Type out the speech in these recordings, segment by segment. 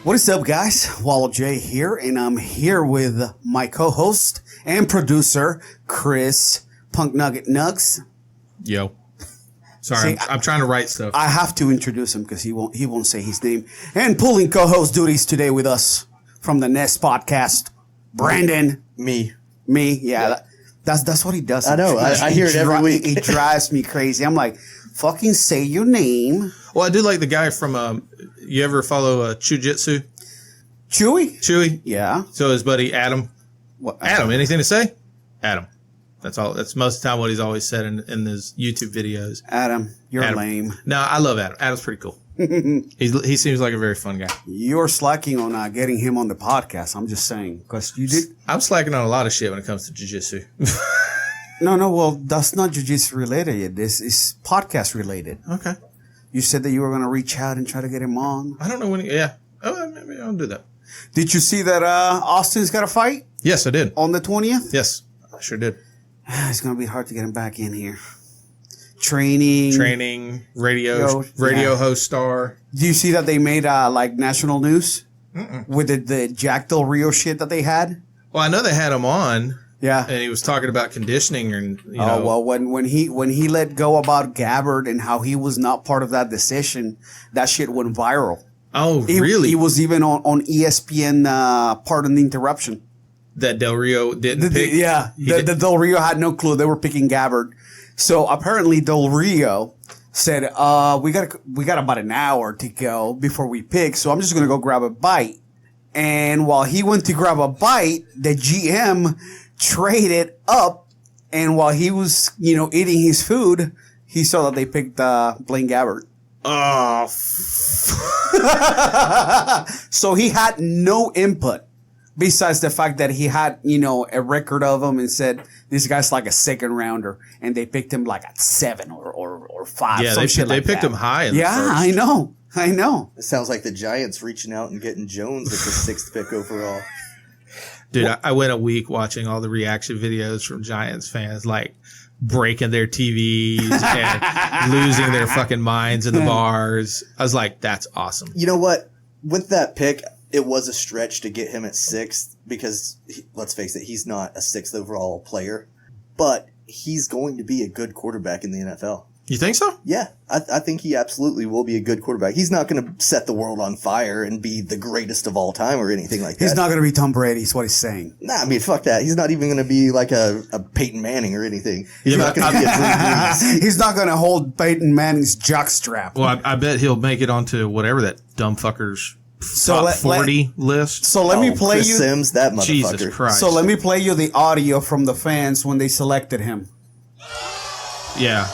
What is up, guys? Walo J here, and I'm here with my co-host and producer, Chris Punk Nugget Nugs. Yo. Sorry, I'm trying to write stuff. I have to introduce him because he won't say his name. And pulling co-host duties today with us from the Nest podcast, Brandon. Me, yeah. That's what he does. I know. I hear it every week. It drives me crazy. I'm like, fucking say your name. Well, I do like the guy from, you ever follow Chujitsu? Chewy? Yeah. So his buddy Adam. What? Adam, anything to say? Adam. That's all. That's most of the time what he's always said in his YouTube videos. Adam, you're lame. No, I love Adam. Adam's pretty cool. He seems like a very fun guy. You're slacking on getting him on the podcast. I'm just saying. Because you did. I'm slacking on a lot of shit when it comes to jiu-jitsu. No. Well, that's not jiu-jitsu related yet. This is podcast related. Okay. You said that you were going to reach out and try to get him on. I don't know when. Yeah. Oh, maybe I'll do that. Did you see that Austin's got a fight? Yes, I did. On the 20th? Yes, I sure did. It's going to be hard to get him back in here. Training, radio host star. Do you see that they made like national news with the Jack Del Rio shit that they had? Well, I know they had him on. Yeah, and he was talking about conditioning and you know. Well, when he let go about Gabbard and how he was not part of that decision, that shit went viral. Oh, really? He was even on ESPN. Pardon the interruption. That Del Rio didn't pick. The Del Rio had no clue they were picking Gabbard. So apparently Del Rio said, we got about an hour to go before we pick, so I'm just going to go grab a bite. And while he went to grab a bite, the GM traded up, and while he was, eating his food, he saw that they picked Blaine Gabbard. Oh. So he had no input. Besides the fact that he had, a record of him and said, this guy's like a second rounder. And they picked him like at 7 or 5. Yeah, they picked him high in the first. I know. It sounds like the Giants reaching out and getting Jones at the 6th pick overall. Dude, I went a week watching all the reaction videos from Giants fans, like breaking their TVs and losing their fucking minds in the bars. I was like, that's awesome. You know what? With that pick, it was a stretch to get him at 6th because, let's face it, he's not a 6th overall player, but he's going to be a good quarterback in the NFL. You think so? Yeah, I think he absolutely will be a good quarterback. He's not going to set the world on fire and be the greatest of all time or anything like that. He's not going to be Tom Brady, is what he's saying. Nah, I mean, fuck that. He's not even going to be like a Peyton Manning or anything. He's not going to be a Drew Brees. He's not going to hold Peyton Manning's jockstrap. Well, I bet he'll make it onto whatever that dumb fucker's top 40 list. So let me play Chris you. Sims, that motherfucker. Jesus Christ. So let me play you the audio from the fans when they selected him. Yeah.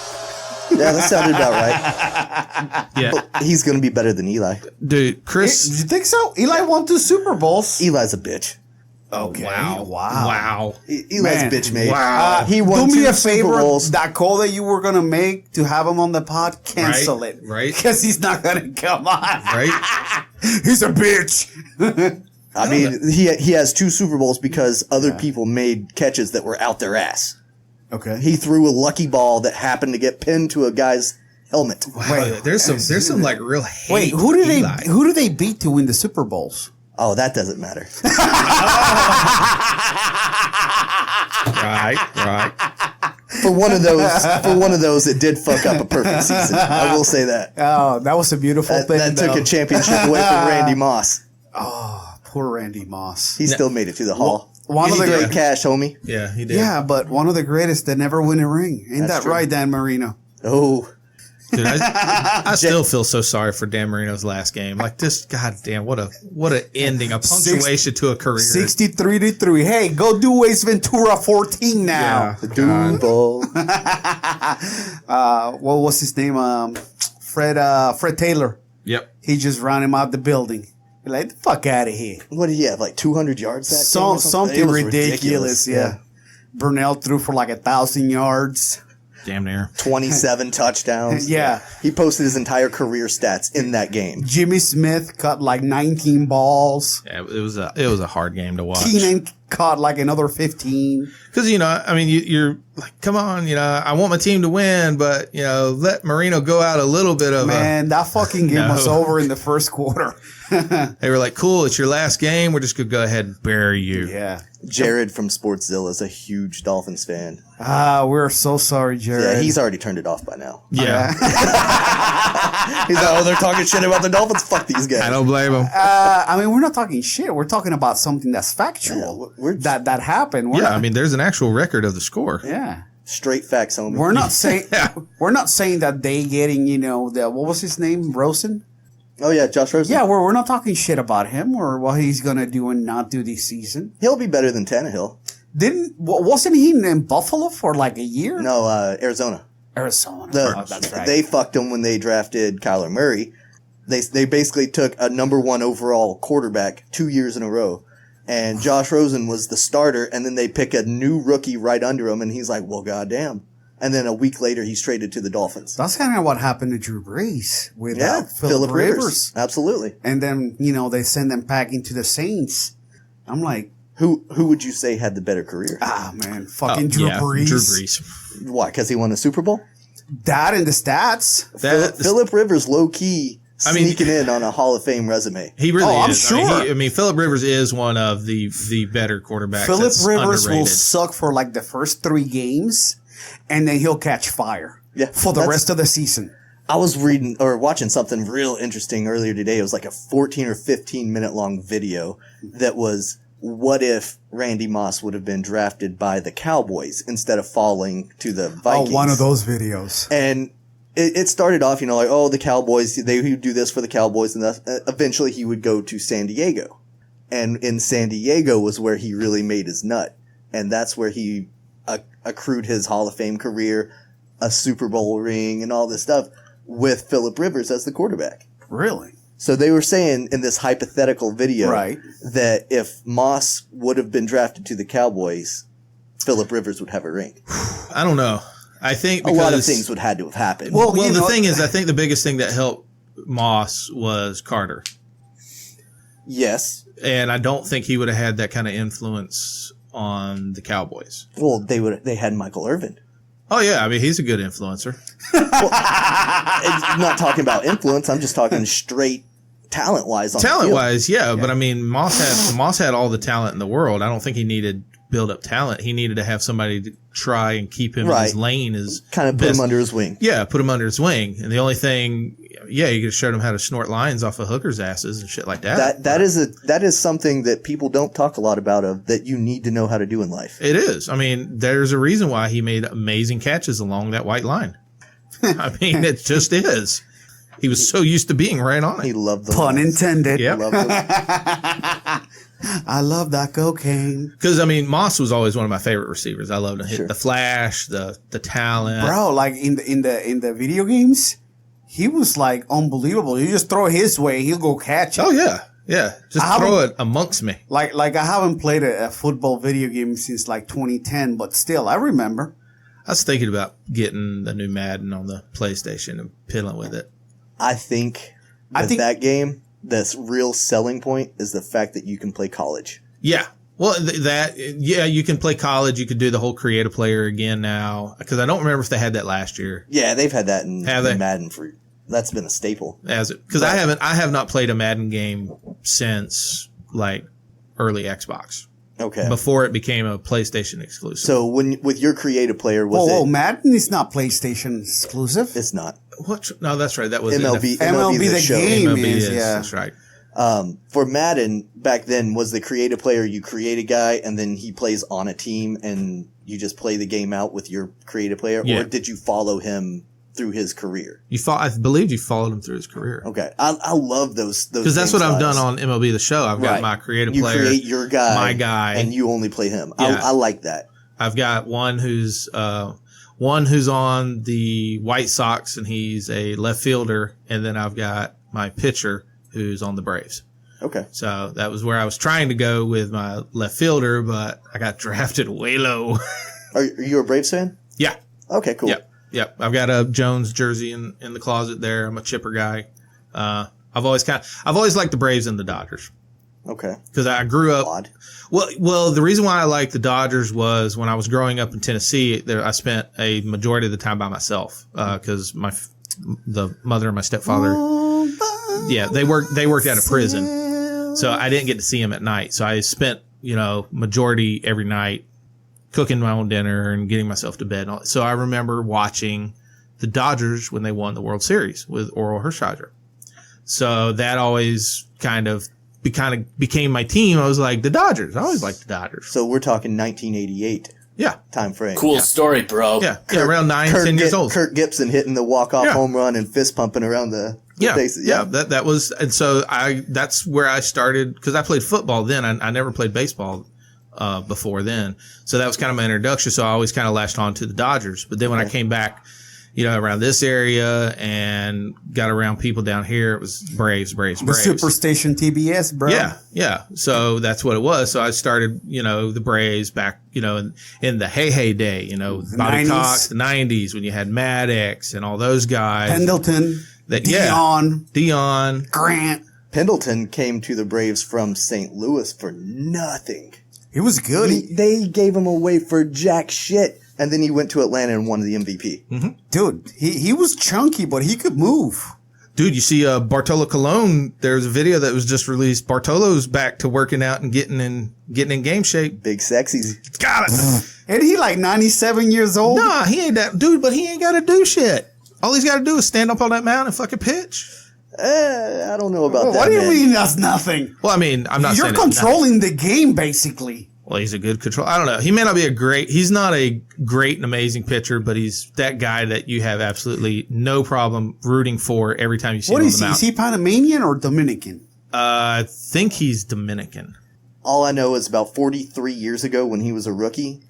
Yeah, that sounded about right. Yeah. But he's going to be better than Eli. Dude, Chris. You think so? Eli won 2 Super Bowls. Eli's a bitch. Okay. Wow. Eli's Man. a bitch, mate. Wow. He won Do me 2 a Super favor. Bowls. That call that you were going to make to have him on the pod, cancel it. Right. Because he's not going to come on. Right? He's a bitch. I mean, he has 2 Super Bowls because other people made catches that were out their ass. Okay. He threw a lucky ball that happened to get pinned to a guy's helmet. Wait, there's some like real hate. Wait, who do they beat to win the Super Bowls? Oh, that doesn't matter. Right. For one of those, it did fuck up a perfect season. I will say that. Oh, that was a beautiful thing. That took a championship away from Randy Moss. Oh, poor Randy Moss. He still made it to the Hall. One of the great cash, homie. Yeah, he did. Yeah, but one of the greatest that never win a ring. Ain't That's that true. right, Dan Marino? Oh, Dude, I still feel so sorry for Dan Marino's last game. Like this, goddamn, what an ending, a punctuation to a career. 63-3. Hey, go do Ace Ventura 14 now. the Doom Bowl. What was his name? Fred Taylor. Yep. He just ran him out the building. You're like, the fuck out of here. What did he have? Like 200 yards that game or something? Something It was ridiculous. Yeah. Burnell threw for like 1,000 yards. Damn near. 27 touchdowns. Yeah. He posted his entire career stats in that game. Jimmy Smith cut like 19 balls. Yeah, it was a hard game to watch. caught like another 15. Because, I mean, you're like, come on, I want my team to win, but, let Marino go out a little bit of Man, that fucking game was No. over in the first quarter. They were like, cool, it's your last game. We're just going to go ahead and bury you. Yeah. Jared from Sportszilla is a huge Dolphins fan. We're so sorry, Jared. Yeah, he's already turned it off by now. Yeah. He's like, oh, they're talking shit about the Dolphins. Fuck these guys. I don't blame him. I mean, we're not talking shit. We're talking about something that's factual. Yeah, that happened. We're Yeah, not- I mean, there's an actual record of the score. yeah. Straight facts, homie. We're not saying Yeah. we're not saying that they getting what was his name, Rosen? Oh, yeah, Josh Rosen. Yeah, we're not talking shit about him or what he's gonna do and not do this season. He'll be better than Tannehill. Wasn't he in Buffalo for like a year? No, Arizona. Arizona. That's right. They fucked him when they drafted Kyler Murray. They basically took a number 1 overall quarterback 2 years in a row. And Josh Rosen was the starter, and then they pick a new rookie right under him, and he's like, well, goddamn. And then a week later, he's traded to the Dolphins. That's kind of what happened to Drew Brees with Phillip Rivers. Absolutely. And then, they send them packing to the Saints. I'm like, Who would you say had the better career? man, fucking Drew Brees. Drew Brees. Why? Because he won a Super Bowl? That and the stats. Phillip Rivers, low-key, sneaking in on a Hall of Fame resume. He really I'm is. sure. I mean, Phillip Rivers is one of the better quarterbacks. Phillip that's Rivers will underrated. suck for like the first 3 games, and then he'll catch fire for the rest of the season. I was reading or watching something real interesting earlier today. It was like a 14 or 15 minute long video that was, what if Randy Moss would have been drafted by the Cowboys instead of falling to the Vikings? Oh, one of those videos. And it started off, like, oh, the Cowboys, they would do this for the Cowboys. And eventually he would go to San Diego. And in San Diego was where he really made his nut. And that's where he accrued his Hall of Fame career, a Super Bowl ring, and all this stuff with Phillip Rivers as the quarterback. Really? So they were saying in this hypothetical video that if Moss would have been drafted to the Cowboys, Phillip Rivers would have a ring. I don't know. I think A lot of things would have to have happened. Well, the thing is, I think the biggest thing that helped Moss was Carter. Yes. And I don't think he would have had that kind of influence on the Cowboys. Well, they had Michael Irvin. Oh, yeah. I mean, he's a good influencer. I'm not talking about influence. I'm just talking straight talent-wise. Talent-wise, yeah. But I mean, Moss had all the talent in the world. I don't think he needed build-up talent. He needed to have somebody to try and keep him in his lane. Kind of put him under his wing. Yeah, put him under his wing. And the only thing, you could have showed him how to snort lines off of hookers' asses and shit like that. That is something that people don't talk a lot about that you need to know how to do in life. It is. I mean, there's a reason why he made amazing catches along that white line. I mean, it just is. He was so used to being right on it. He loved the Pun lines. intended. Yep. I love that cocaine. Because, I mean, Moss was always one of my favorite receivers. I loved him. Hit the flash, the talent. Bro, like in the video games, he was like unbelievable. You just throw it his way, he'll go catch it. Oh, yeah. Yeah. Just throw it amongst me. Like I haven't played a football video game since like 2010, but still, I remember. I was thinking about getting the new Madden on the PlayStation and piddling with it. I think that game, the real selling point is the fact that you can play college. Yeah. Well, you can play college. You could do the whole creative player again now. Because I don't remember if they had that last year. Yeah, they've had that in Have they? Madden that's been a staple. Because I have not played a Madden game since like early Xbox. Okay. Before it became a PlayStation exclusive. So with your creative player, Madden is not PlayStation exclusive. It's not. What? No, that's right. That was MLB the show. game MLB is, yeah. That's right. For Madden, back then, was the creative player, you create a guy and then he plays on a team and you just play the game out with your creative player? Yeah. Or did you follow him through his career? I believe you followed him through his career. Okay. I love those Because that's what I've done on MLB The Show. I've got my creative player. You create your guy. My guy. And you only play him. Yeah. I like that. I've got one who's on the White Sox and he's a left fielder, and then I've got my pitcher who's on the Braves. Okay. So that was where I was trying to go with my left fielder, but I got drafted way low. Are you a Braves fan? Yeah. Okay, cool. Yep. I've got a Jones jersey in the closet there. I'm a chipper guy. I've always liked the Braves and the Dodgers. Okay. Because I grew up. Odd. Well, the reason why I liked the Dodgers was when I was growing up in Tennessee, I spent a majority of the time by myself because the mother and my stepfather, they worked out of prison, so I didn't get to see them at night. So I spent majority every night cooking my own dinner and getting myself to bed. So I remember watching the Dodgers when they won the World Series with Oral Hershiser. So that always kind of became my team. I was like, the Dodgers. I always liked the Dodgers. So we're talking 1988 time frame. Cool story, bro. Yeah, around 10 years old. Kirk Gibson hitting the walk-off home run and fist pumping around the bases. Yeah, that was, and so that's where I started, because I played football then. I never played baseball before then. So that was kind of my introduction. So I always kind of latched on to the Dodgers. But then when I came back, around this area and got around people down here, it was Braves. The Superstation TBS, bro. Yeah. So that's what it was. So I started, the Braves back, in the hey day, Bobby 90s. Cox, the 90s when you had Maddox and all those guys. Pendleton, Dion, Grant. Pendleton came to the Braves from St. Louis for nothing. He was good. They gave him away for jack shit. And then he went to Atlanta and won the MVP. Mm-hmm. Dude, he was chunky, but he could move. Dude, you see Bartolo Colon, there's a video that was just released. Bartolo's back to working out and getting in game shape. Big sexy. Got it. And he like 97 years old? Nah, he ain't that dude, but he ain't got to do shit. All he's got to do is stand up on that mound and fucking pitch. I don't know about that. What do you mean that's nothing? Well, I mean, I'm not saying you're controlling the game, basically. Well, he's a good control. I don't know. He may not be he's not a great and amazing pitcher, but he's that guy that you have absolutely no problem rooting for every time you see him on the mound. Is he Panamanian or Dominican? I think he's Dominican. All I know is about 43 years ago when he was a rookie,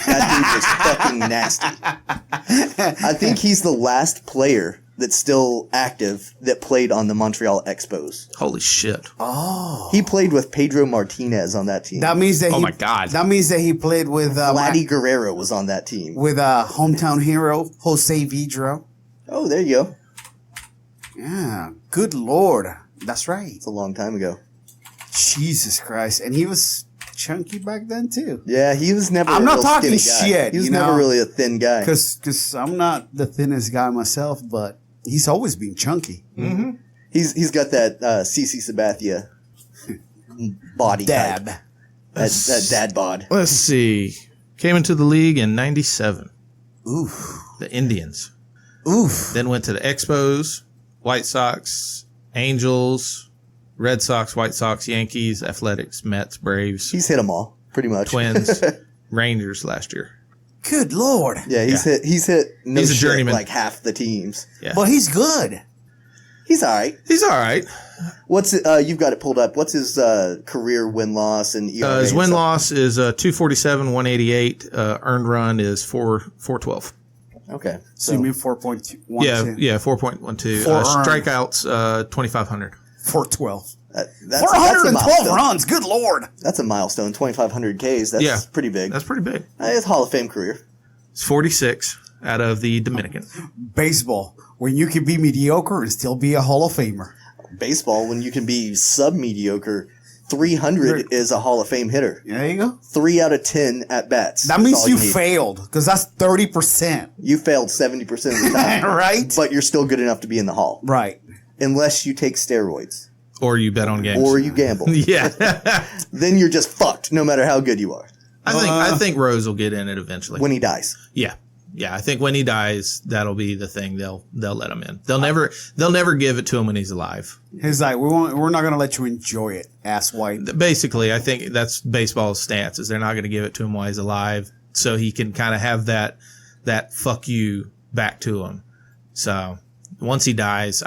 that dude was fucking nasty. I think he's the last player that's still active that played on the Montreal Expos. Holy shit. Oh. He played with Pedro Martinez on that team. That means that my God. That means that he played with Vladdy Guerrero was on that team. With hometown hero Jose Vidro. Oh, there you go. Yeah. Good Lord. That's right. It's a long time ago. Jesus Christ. And he was chunky back then too. Yeah, he was never I'm a not real talking skinny guy. shit. He was never really a thin guy. Because I'm not the thinnest guy myself, but he's always been chunky. Mm-hmm. He's got that CC Sabathia body dab. type. That dad bod. Let's see. Came into the league in 97. Oof. The Indians. Oof. Then went to the Expos, White Sox, Angels, Red Sox, White Sox, Yankees, Athletics, Mets, Braves. He's hit them all, pretty much. Twins, Rangers last year. Good Lord. Yeah, he's hit He's a journeyman. like half the teams. Yeah. But he's good. He's all right. He's all right. What's you've got it pulled up. What's his career win-loss and ERA? His win-loss is 247, 188. Earned run is 412. Okay. So you mean 4.12? Yeah, 4.12. Strikeouts, 2,500. 412. That's 412 runs. Good Lord. That's a milestone. 2,500 Ks. That's pretty big. That's pretty big. It's a Hall of Fame career. It's 46 out of the Dominican. Baseball, when you can be mediocre and still be a Hall of Famer. Baseball, when you can be sub-mediocre, 300 is a Hall of Fame hitter. There you go. 3 out of 10 at-bats. That means you failed, because that's 30%. You failed 70% of the time. Right? But you're still good enough to be in the Hall. Right. Unless you take steroids. Or you bet on games. Or you gamble. Yeah. Then you're just fucked, no matter how good you are. I think Rose will get in it eventually. When he dies. Yeah. Yeah, I think when he dies, that'll be the thing. They'll let him in. They'll never give it to him when he's alive. He's like, we're not going to let you enjoy it, ass white. Basically, I think that's baseball's stance, is they're not going to give it to him while he's alive, so he can kind of have that fuck you back to him. So once he dies,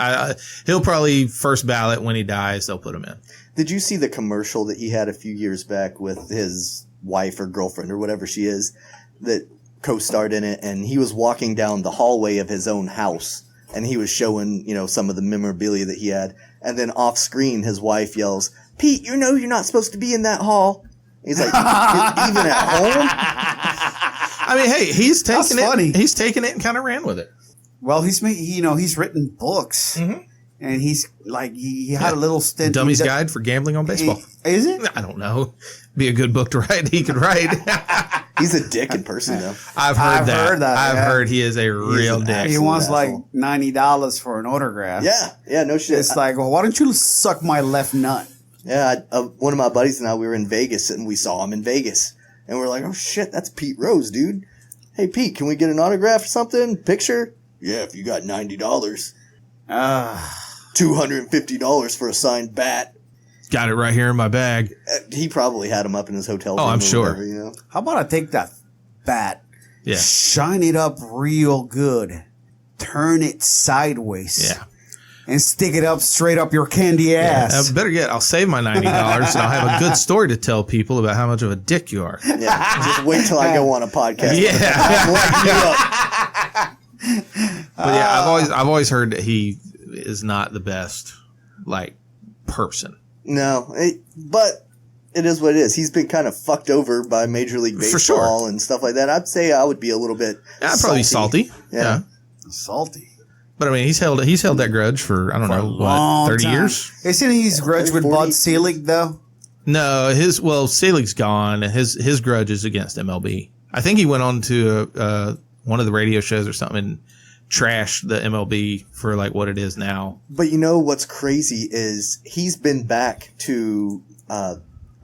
he'll probably first ballot when he dies, they'll put him in. Did you see the commercial that he had a few years back with his wife or girlfriend or whatever she is that co-starred in it, and he was walking down the hallway of his own house and he was showing, some of the memorabilia that he had, and then off screen his wife yells, "Pete, you're not supposed to be in that hall." He's like, even at home? I mean, hey, he's taking funny. He's taken it and kind of ran with it. Well, he's written books, and and he's like he had a little stint. Dummy's Guide for Gambling on Baseball. Is it? I don't know. Be a good book to write. He could write. He's a dick in person, though. I've heard that. I've heard he is a real dick. He wants like $90 for an autograph. Yeah, no shit. It's like, well, why don't you suck my left nut? Yeah, one of my buddies and I, we were in Vegas, and we saw him in Vegas. And we're like, oh, shit, that's Pete Rose, dude. Hey, Pete, can we get an autograph or something? Picture? Yeah, if you got $90. $250 for a signed bat. Got it right here in my bag. He probably had him up in his hotel room. Oh, I'm sure. Whatever, you know? How about I take that bat, Yeah. shine it up real good, turn it sideways, and stick it up straight up your candy ass. Better yet, I'll save my $90 and I'll have a good story to tell people about how much of a dick you are. Yeah, just wait till I go on a podcast. Yeah. I'll light you up. But yeah, I've always heard that he is not the best person. No, but it is what it is. He's been kind of fucked over by Major League Baseball and stuff like that. I'd say I would be a little bit I'd probably be salty. Yeah. Salty. But I mean, he's held that grudge for, I don't know, what, 30 years? Isn't his grudge with 40. Bud Selig, though? No, Selig's gone. His grudge is against MLB. I think he went on to one of the radio shows or something and trashed the MLB for what it is now. But you know what's crazy is he's been back to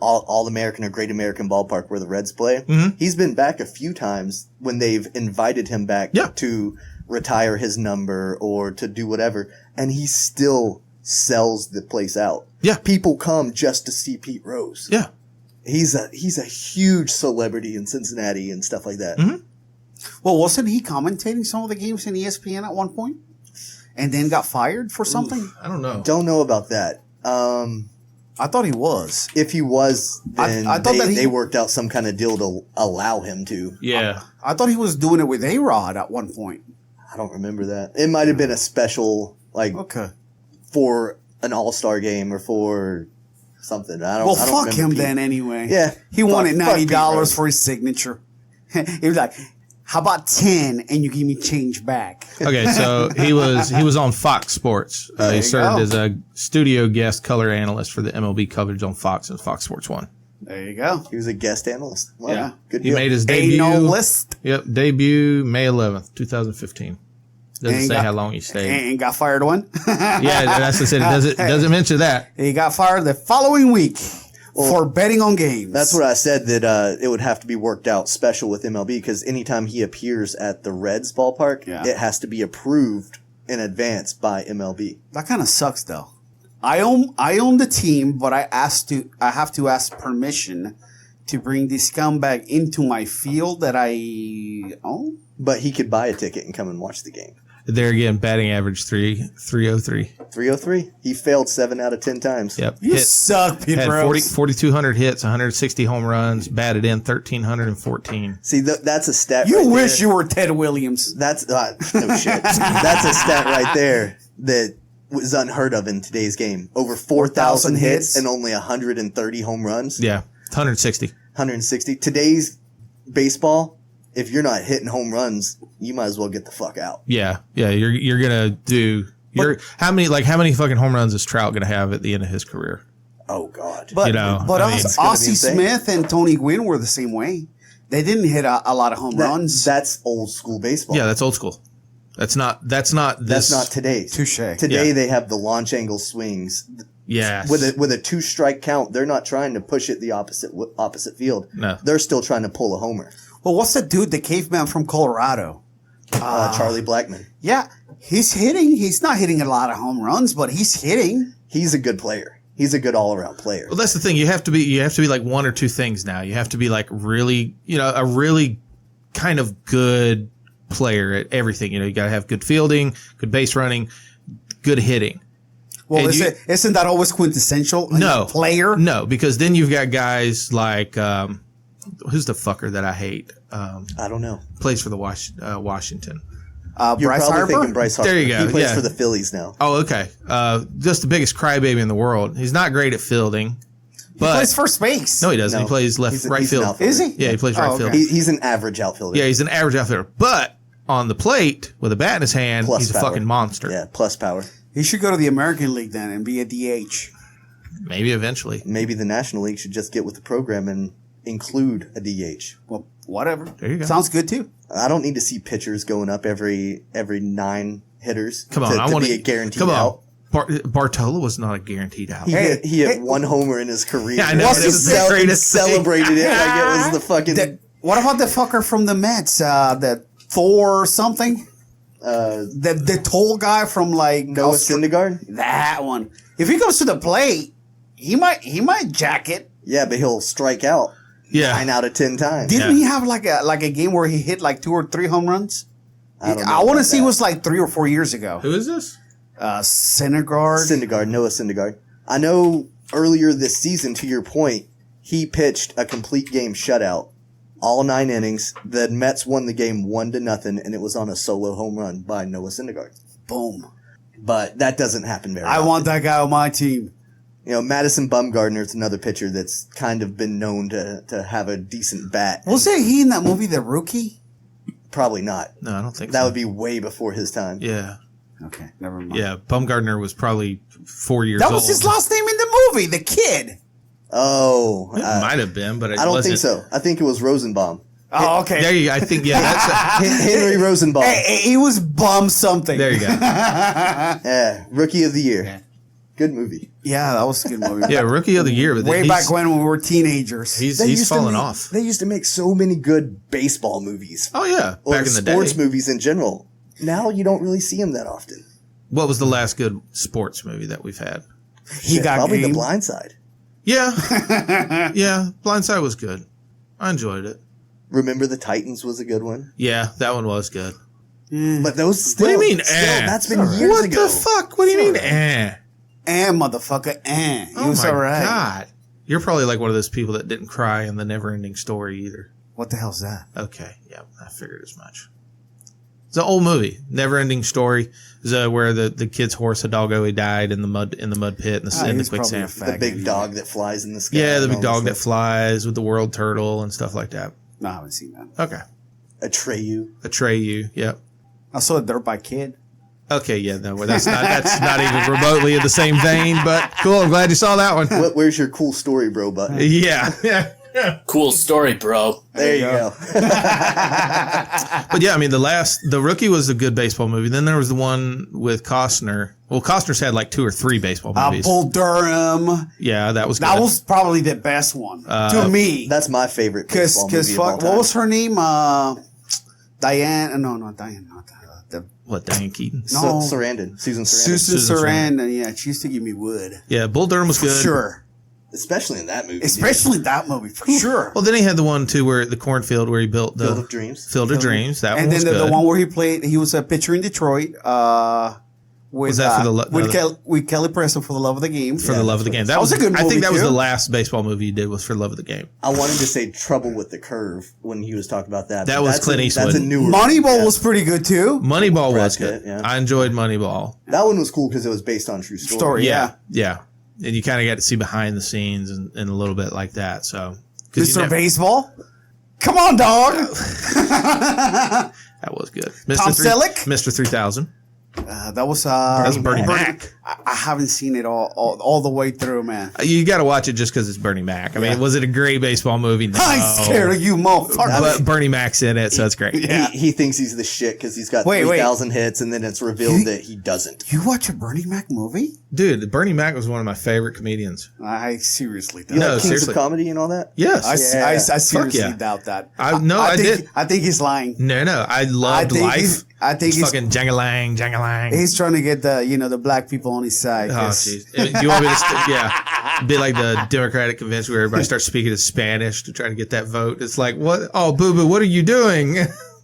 All American or Great American Ballpark where the Reds play. Mm-hmm. He's been back a few times when they've invited him back to retire his number or to do whatever, and he still sells the place out. Yeah, people come just to see Pete Rose. Yeah, he's a huge celebrity in Cincinnati and stuff like that. Mm-hmm. Well, wasn't he commentating some of the games in ESPN at one point, and then got fired for something? Oof, I don't know. Don't know about that. I thought he was. If he was, then I thought they worked out some kind of deal to allow him to. Yeah, I thought he was doing it with A-Rod at one point. I don't remember that. It might have been a special, for an all-star game or for something. I don't fuck him Pete. then anyway. Yeah. He wanted $90 Pete for his signature. He was like, how about 10 and you give me change back? Okay, so he was on Fox Sports. He served as a studio guest color analyst for the MLB coverage on Fox and Fox Sports 1. There you go. He was a guest analyst. Wow. Yeah. Good He deal. made his debut. Analyst. Yep, debut May 11th, 2015. Doesn't say how long he stayed. And got fired one. Yeah, that's what I said. It doesn't mention that. He got fired the following week for betting on games. That's what I said, that it would have to be worked out special with MLB, because anytime he appears at the Reds ballpark, it has to be approved in advance by MLB. That kind of sucks, though. I own the team, but I have to ask permission to bring this scumbag into my field that I own. But he could buy a ticket and come and watch the game. There again, batting average 303. 303. He failed 7 out of 10 times. Yep. You suck, Pete Had Rose. 4,200 hits, 160 home runs, batted in 1,314. See, that's a stat. You wish you were Ted Williams. That's no shit. That's a stat right there that was unheard of in today's game. Over 4,000 hits and only 130 home runs. Yeah, 160. 160. Today's baseball, if you're not hitting home runs, you might as well get the fuck out. Yeah. You're gonna do. How many fucking home runs is Trout gonna have at the end of his career? Oh God. But Ozzie Smith and Tony Gwynn were the same way. They didn't hit a lot of home runs. That's old school baseball. Yeah, that's old school. That's not this. That's not today. Touche. Today they have the launch angle swings. Yes. With a 2-strike count, they're not trying to push it the opposite field. No. They're still trying to pull a homer. Well, what's the dude, the caveman from Colorado? Charlie Blackmon. Yeah, he's hitting. He's not hitting a lot of home runs, but he's hitting. He's a good player. He's a good all-around player. Well, that's the thing. You have to be like one or two things now. You have to be like really, a really kind of good player at everything. You got to have good fielding, good base running, good hitting. Well, isn't that always quintessential? No. Player? No, because then you've got guys like, who's the fucker that I hate? I don't know. Plays for the Washington. You're Bryce probably Harper? thinking Bryce Harper. There you go. He plays Yeah. for the Phillies now. Oh, okay. Just the biggest crybaby in the world. He's not great at fielding. He plays first base. No, he doesn't. No. He plays right He's an field. outfielder. Is he? Yeah, he plays right field. He's an average outfielder. Yeah, he's an average outfielder. But on the plate with a bat in his hand, Plus he's a power. fucking monster. Yeah, plus power. He should go to the American League then and be a DH. Maybe eventually. Maybe the National League should just get with the program and include a DH. Well, whatever. There you go. Sounds good too. I don't need to see pitchers going up every 9 hitters. Come on, to be a guaranteed out. Bartola was not a guaranteed out. He hit one homer in his career. Yeah, I know. What's It was the greatest thing. Celebrated it like it was the fucking. What about the fucker from the Mets? The Thor something? The tall guy from like Noah Syndergaard? That one. If he goes to the plate, he might jack it. Yeah, but he'll strike out 9 out of 10 times. Didn't he have like a game where he hit like 2 or 3 home runs? I want to see it was like 3 or 4 years ago. Who is this? Syndergaard. Noah Syndergaard. I know earlier this season, to your point, he pitched a complete game shutout. All 9 innings. The Mets won the game 1-0, and it was on a solo home run by Noah Syndergaard. Boom. But that doesn't happen very I often. want that guy on my team. You know, Madison Bumgarner is another pitcher that's kind of been known to have a decent bat. Was it he in that movie, The Rookie? Probably not. No, I don't think That so. would be way before his time. Yeah. Okay, never mind. Yeah, Bumgarner was probably 4 years That old. was his last name in the movie, the kid. Oh. It might have been, but it I don't wasn't. think so. I think it was Rosenbaum. Oh, okay. There you go. I think, yeah, that's Henry Rosenbaum. Hey, he was bum something. there you go. Yeah, Rookie of the Year. Yeah. Good movie. Yeah, that was a good movie. Yeah, Rookie of the Year. But Way back when we were teenagers. He's fallen off. They used to make so many good baseball movies. Oh, yeah. Or Back in the sports day. movies in general. Now you don't really see them that often. What was the last good sports movie that we've had? He got probably game. The Blind Side. Yeah. Yeah. Blindside was good. I enjoyed it. Remember the Titans was a good one. Yeah, that one was good. But those still, What do you mean, that's been years What ago. the fuck? What do you mean, eh? Motherfucker, He Oh was my alright. God. You're probably like one of those people that didn't cry in the Never-Ending Story either. What the hell's that? Okay, yeah, I figured as much. It's an old movie, Never-Ending Story, is where the kid's horse Hidalgo, he died in the mud pit in the he was quicksand. probably a The big faggot. dog that flies in the sky. Yeah, the and big all dog this that stuff. flies with the world turtle and stuff like that. No, I haven't seen that. Okay, Atreyu. Atreyu, yep. I saw a Dirt Bike Kid. Okay, yeah, no, that's not even remotely in the same vein, but cool. I'm glad you saw that one. Where's your cool story, bro button? Yeah, yeah. Cool story, bro. There you go. But yeah, I mean, the Rookie was a good baseball movie. Then there was the one with Costner. Well, Costner's had like 2 or 3 baseball movies. Bull Durham. Yeah, that was good. That was probably the best one to me. That's my favorite baseball movie of all What time. was her name? Diane. No, not Diane. Not What, Diane Keaton? No. Sarandon. Susan Sarandon. Susan Susan Sarandon. Yeah, she used to give me wood. Yeah, Bull Durham was For good. sure. Especially in that movie. Especially that movie, for sure. Well, then he had the one too where the cornfield where he built the Field of Dreams. Field of Dreams. That And one then was good. the one where he was a pitcher in Detroit. With, Was that for the with Kelly Preston for the love of the game? for the love of the game. That was a good I movie, think that was too. the last baseball movie he did was for love of the game. I wanted to say Trouble with the Curve when he was talking about that. That but was that's Clint Eastwood. That's a newer Moneyball one. was pretty good too. Moneyball Brad was good. Pitt, yeah. I enjoyed Moneyball. That one was cool because it was based on true story. Story. Yeah. Yeah. And you kind of got to see behind the scenes and a little bit like that. So, 'cause you Mr. never- Baseball. Come on, dog. that was good. Tom Selleck? Mr. 3000. That was Bernie Mac. I haven't seen it all the way through, man. You got to watch it just because it's Bernie Mac. I mean, was it a great baseball movie? No. I'm scared of you, motherfucker. But Bernie Mac's in it, so it's great. He thinks he's the shit because he's got Wait. 3,000 hits, and then it's revealed that he doesn't. You watch a Bernie Mac movie? Dude, Bernie Mac was one of my favorite comedians. I seriously doubt. You know, No, Kings seriously. of Comedy and all that? Yes. I seriously yeah. doubt that. I did. I think he's lying. No. I loved Life. I think he's fucking jangalang. he's trying to get the black people on his side. Oh, 'cause- jeez. Do you want me to? Yeah. Be like the Democratic convention where everybody starts speaking in Spanish to try to get that vote. It's like, what? Oh, boo boo, what are you doing?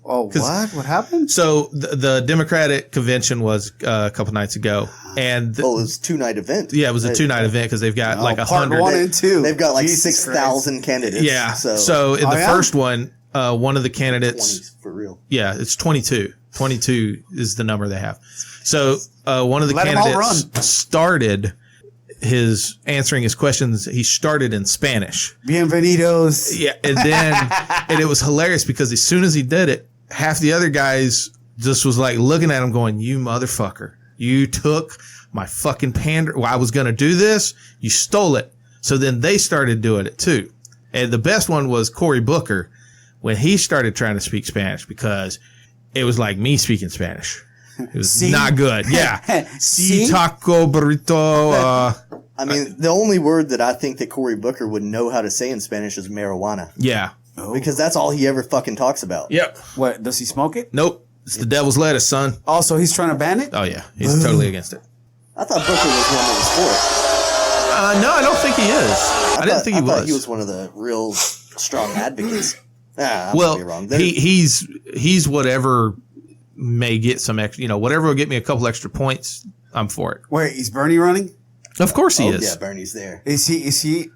Oh, what? What happened? So the Democratic convention was a couple nights ago, and Oh, it was a 2-night event. yeah, it was a 2-night event because they've got like part 100. 1 and 2. They've got like Jesus 6,000 candidates. Yeah. So, So in the yeah? first one, one of the candidates. 20s for real. Yeah, it's 22. 22 is the number they have. So one of the Let 'em all candidates started answering his questions. He started in Spanish. Bienvenidos. Yeah, and then and it was hilarious because as soon as he did it, half the other guys just was like looking at him, going, "You motherfucker." You took my fucking pander. Well, I was going to do this. You stole it. So then they started doing it too. And the best one was Cory Booker when he started trying to speak Spanish because it was like me speaking Spanish. It was not good. Yeah. Si taco burrito. I mean, the only word that I think that Cory Booker would know how to say in Spanish is marijuana. Yeah. Because that's all he ever fucking talks about. Yep. What, does he smoke it? Nope. It's the devil's lettuce, son. Also, he's trying to ban it? Oh, yeah. He's totally against it. I thought Booker was one that was for it. No, I don't think he is. I didn't think he was. I thought he was one of the real strong advocates. I well, might be wrong. He's whatever may get some extra, whatever will get me a couple extra points, I'm for it. Wait, is Bernie running? Of course he is. Yeah, Bernie's there. Is he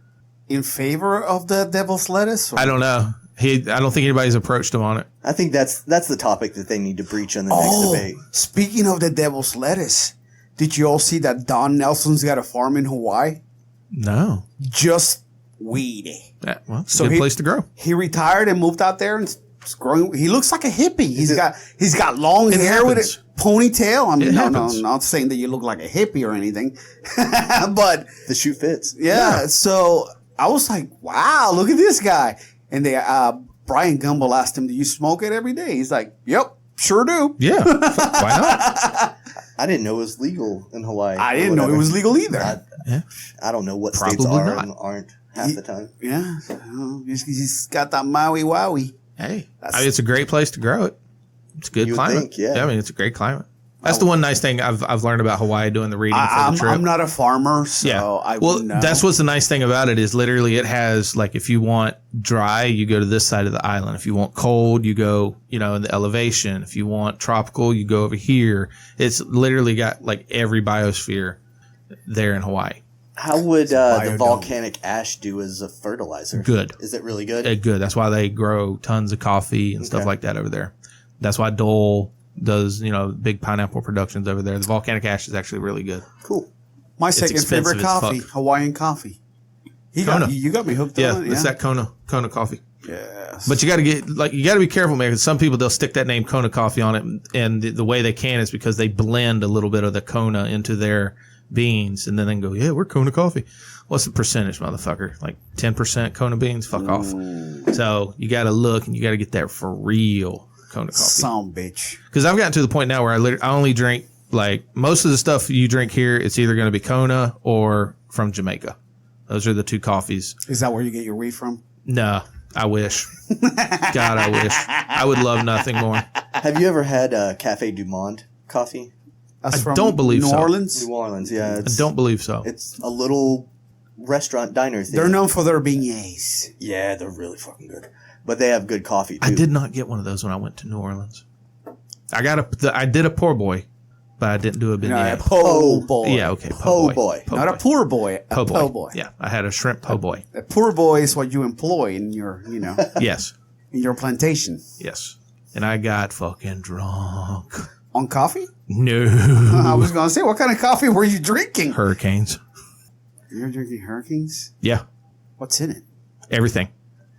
in favor of the devil's lettuce? Or? I don't know. I don't think anybody's approached him on it. I think that's the topic that they need to breach on the next debate. Speaking of the devil's lettuce, did you all see that Don Nelson's got a farm in Hawaii? No. Just weed. Yeah, well, it's a good place to grow. He retired and moved out there and is growing. He looks like a hippie. He's got long hair with a ponytail. I mean, no, not saying that you look like a hippie or anything, but the shoe fits. Yeah. So I was like, wow, look at this guy. And Brian Gumbel asked him, do you smoke it every day? He's like, yep, sure do. Yeah. Why not? I didn't know it was legal in Hawaii. I didn't know it was legal either. I don't know what Probably states are not. and aren't half the time. Yeah. He's got that Maui Wowie. Hey, it's a great place to grow it. It's a good climate. Yeah. I mean, it's a great climate. That's the one nice thing I've learned about Hawaii doing the reading for the trip. I'm not a farmer, so I wouldn't know. That's what's the nice thing about it is literally it has, like, if you want dry, you go to this side of the island. If you want cold, you go, in the elevation. If you want tropical, you go over here. It's literally got, like, every biosphere there in Hawaii. How would the volcanic ash do as a fertilizer? Good. Is it really good? Good. That's why they grow tons of coffee and stuff like that over there. That's why Dole does, big pineapple productions over there. The volcanic ash is actually really good. Cool. My second favorite coffee, Hawaiian coffee. You got me hooked on it. Yeah, it's that Kona coffee. Yes. But you got to be careful, man, because some people, they'll stick that name Kona coffee on it, and the way they can is because they blend a little bit of the Kona into their beans, and then they can go, yeah, we're Kona coffee. What's the percentage, motherfucker? Like 10% Kona beans? Fuck off. So you got to look, and you got to get that for real Kona coffee. Some bitch. Because I've gotten to the point now where I only drink, like, most of the stuff you drink here, it's either going to be Kona or from Jamaica. Those are the two coffees. Is that where you get your weed from? No, I wish. God, I wish. I would love nothing more. Have you ever had Cafe Du Monde coffee? That's I don't believe so. New Orleans? New Orleans, yeah. I don't believe so. It's a little restaurant diner thing. They're known for their beignets. Yeah, they're really fucking good. But they have good coffee, too. I did not get one of those when I went to New Orleans. I did a poor boy, but I didn't do a beignet. A po' boy. Yeah, okay. Po' boy. Not a poor boy. A po' boy. Yeah, I had a shrimp po' boy. A poor boy is what you employ in your, Yes. in your plantation. Yes. And I got fucking drunk. On coffee? No. I was going to say, what kind of coffee were you drinking? Hurricanes. You're drinking Hurricanes? Yeah. What's in it? Everything.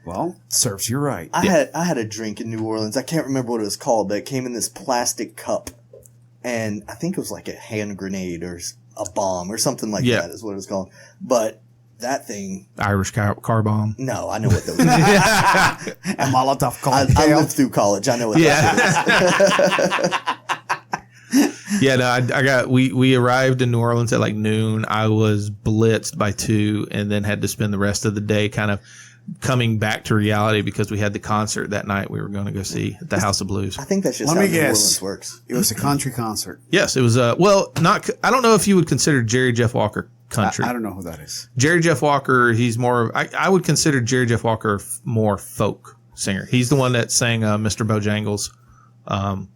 Well, serves you right. I had a drink in New Orleans. I can't remember what it was called, but it came in this plastic cup. And I think it was like a hand grenade or a bomb or something like that is what it was called. But that thing... Irish car bomb. No, I know what those are. A Molotov cocktail. I lived through college. I know what that is. Yeah, no, we arrived in New Orleans at like noon. I was blitzed by 2 and then had to spend the rest of the day kind of coming back to reality because we had the concert that night we were going to go see at the House of Blues. I think that's just how New Orleans works. It was a country concert. Yes, it was I don't know if you would consider Jerry Jeff Walker country. I don't know who that is. Jerry Jeff Walker, he's more I would consider Jerry Jeff Walker more folk singer. He's the one that sang Mr. Bojangles. A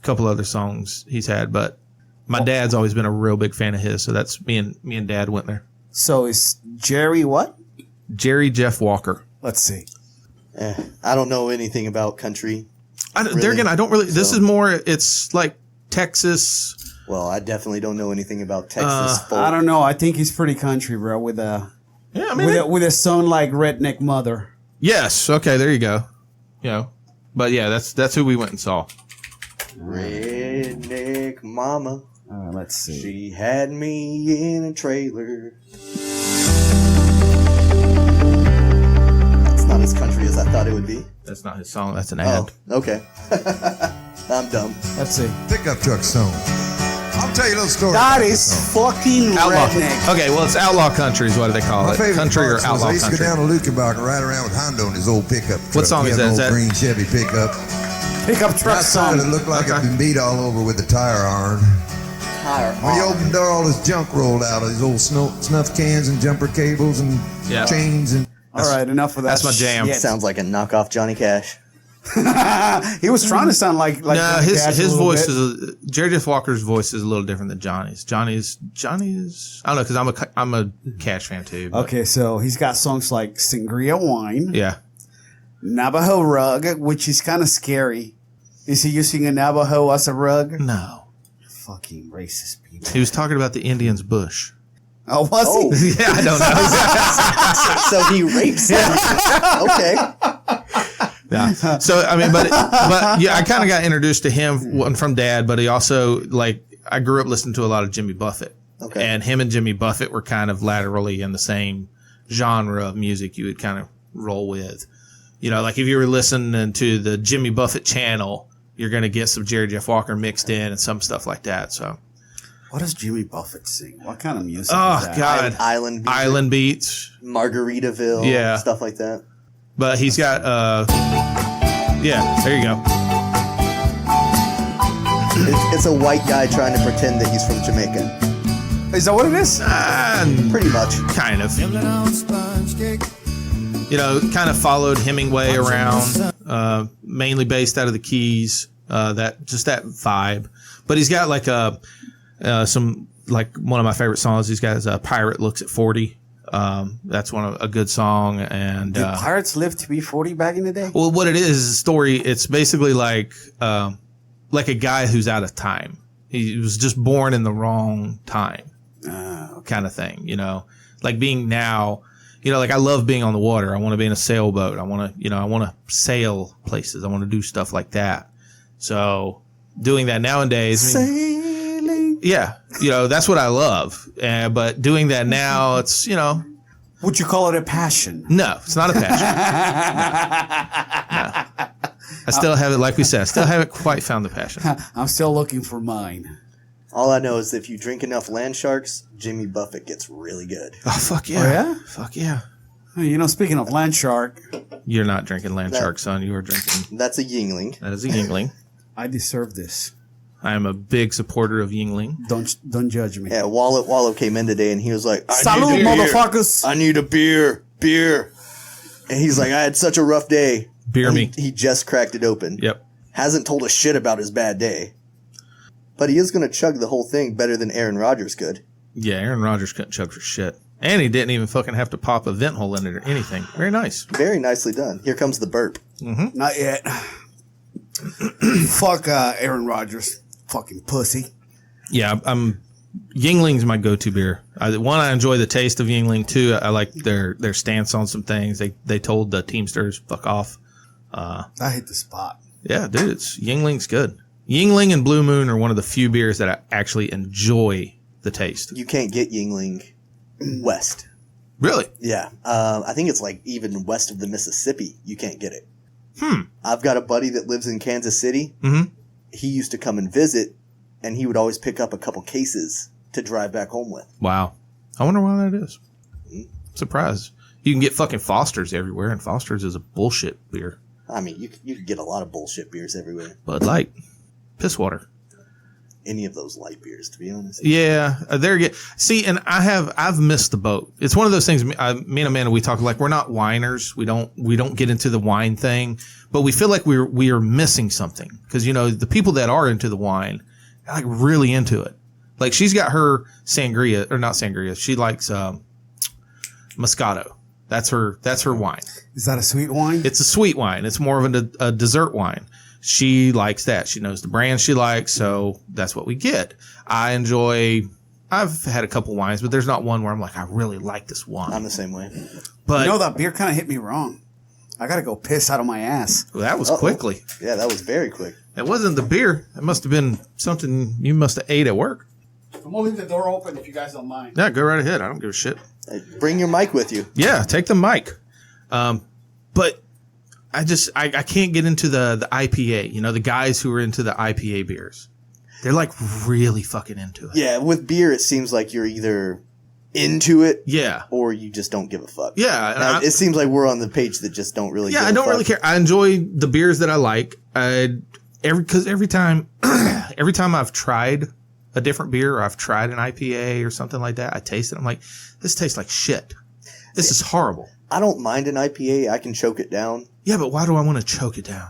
couple other songs he's had, but my dad's always been a real big fan of his, so that's me and Dad went there. So is Jerry what? Jerry Jeff Walker. Let's see. I don't know anything about country. There again, I don't really. This is more. It's like Texas. Well, I definitely don't know anything about Texas folk. I don't know. I think he's pretty country, bro. With a with a son like Redneck Mother. Yes. Okay. There you go. But yeah, that's who we went and saw. Redneck Mama. Let's see. She had me in a trailer. That's not as country as I thought it would be. That's not his song. That's an ad. Oh, okay. I'm dumb. Let's see. Pickup truck song. I'll tell you a little story. That about is this song. fucking Outlaw. redneck. Okay, well, it's outlaw country is what they call My it. favorite Country or parts was outlaw I used to country. go down to Lukenbach and ride around with Hondo in his old pickup truck. What song He is had that? an Is old that- green Chevy pickup. Pickup truck Outside it song. looked like Okay. it'd been beat all over with a tire iron. When you opened the door, all this junk rolled out. These old snuff cans and jumper cables and Yeah. chains and. All right, enough of that. That's my jam. shit. Sounds like a knockoff Johnny Cash. He was trying to sound like No, Johnny Cash a his little voice bit. is Jerry Jeff Walker's voice is a little different than Johnny's. Johnny's I don't know because I'm a Cash fan too. But Okay, so he's got songs like Sangria Wine, yeah, Navajo Rug, which is kind of scary. Is he using a Navajo as a rug? no, Fucking racist people. he was talking about the Indians' bush. Oh, was Oh. he? Yeah, I don't know. So he rapes them. Okay. Yeah. So I mean, but yeah, I kind of got introduced to him from Dad, but he also like I grew up listening to a lot of Jimmy Buffett. Okay. And him and Jimmy Buffett were kind of laterally in the same genre of music you would kind of roll with. You know, like if you were listening to the Jimmy Buffett channel, you're going to get some Jerry Jeff Walker mixed in and some stuff like that. So, What does Jimmy Buffett sing? What kind of music oh is that? God, Island Beat, Island Beats. Margaritaville, Yeah. stuff like that. But he's got, yeah, there you go. It's a white guy trying to pretend that he's from Jamaica. Is that what it is? Pretty much. Kind of. You know, kind of followed Hemingway around, mainly based out of the Keys, that vibe. But he's got like some, like one of my favorite songs he's got is Pirate Looks at 40. That's a good song. And, Did pirates live to be 40 back in the day? well, what it is a story. It's basically like a guy who's out of time. He was just born in the wrong time, kind of thing. You know, like being now. You know, like I love being on the water. I want to be in a sailboat. I want to sail places. I want to do stuff like that. So doing that nowadays, Sailing. yeah, you know, that's what I love. But doing that now, it's, you know, Would you call it a passion? no, it's not a passion. No. I still haven't, like we said, I still haven't quite found the passion. I'm still looking for mine. All I know is if you drink enough land sharks, Jimmy Buffett gets really good. Oh, fuck yeah. Oh, yeah? Fuck yeah. You know, speaking of land shark, You're not drinking land shark, son. You are drinking, That's a Yingling. that is a Yingling. I deserve this. I am a big supporter of Yingling. Don't judge me. Yeah, Wallo came in today and he was like, Salud, need a beer. motherfuckers. I need a beer. And he's like, I had such a rough day. Beer And me. He just cracked it open. Yep. Hasn't told a shit about his bad day. But he is going to chug the whole thing better than Aaron Rodgers could. Yeah, Aaron Rodgers couldn't chug for shit. And he didn't even fucking have to pop a vent hole in it or anything. Very nice. Very nicely done. Here comes the burp. Not yet. Fuck Aaron Rodgers. Fucking pussy. Yeah, Yingling's my go-to beer. One, I enjoy the taste of Yingling. Two, I like their stance on some things. They told the Teamsters, fuck off. I hit the spot. Yeah, dude, Yingling's good. Yingling and Blue Moon are one of the few beers that I actually enjoy the taste. You can't get Yingling west. Really? Yeah. I think it's like even west of the Mississippi, you can't get it. I've got a buddy that lives in Kansas City. Mm-hmm. He used to come and visit, and he would always pick up a couple cases to drive back home with. Wow. I wonder why that is. Surprised. You can get fucking Foster's everywhere, and Foster's is a bullshit beer. I mean, you could get a lot of bullshit beers everywhere. Bud Light. Piss water. Any of those light beers, to be honest. Yeah, see, and I've missed the boat. It's one of those things. Me and Amanda, we talk like we're not whiners. We don't get into the wine thing, but we feel like we are missing something because you know the people that are into the wine are like really into it. Like she's got her sangria or not sangria. She likes Moscato. That's her wine. Is that a sweet wine? It's a sweet wine. It's more of a dessert wine. She likes that. She knows the brand she likes, so that's what we get. I've had a couple wines, but there's not one where I'm like, I really like this wine. I'm the same way. But You know, that beer kind of hit me wrong. I got to go piss out of my ass. that was quickly. Yeah, that was very quick. It wasn't the beer. It must have been something you must have ate at work. I'm gonna leave the door open if you guys don't mind. Yeah, go right ahead. I don't give a shit. Bring your mic with you. Yeah, take the mic. But I can't get into the IPA. You know, the guys who are into the IPA beers, they're like really fucking into it. Yeah, with beer, it seems like you're either into it, Yeah. or you just don't give a fuck. Yeah. Now, it seems like we're on the page that just don't really. Yeah, give I a don't fuck. really care. I enjoy the beers that I like. Every time I've tried a different beer or I've tried an IPA or something like that, I taste it. I'm like, this tastes like shit. This is horrible. I don't mind an IPA. I can choke it down. Yeah, but why do I want to choke it down?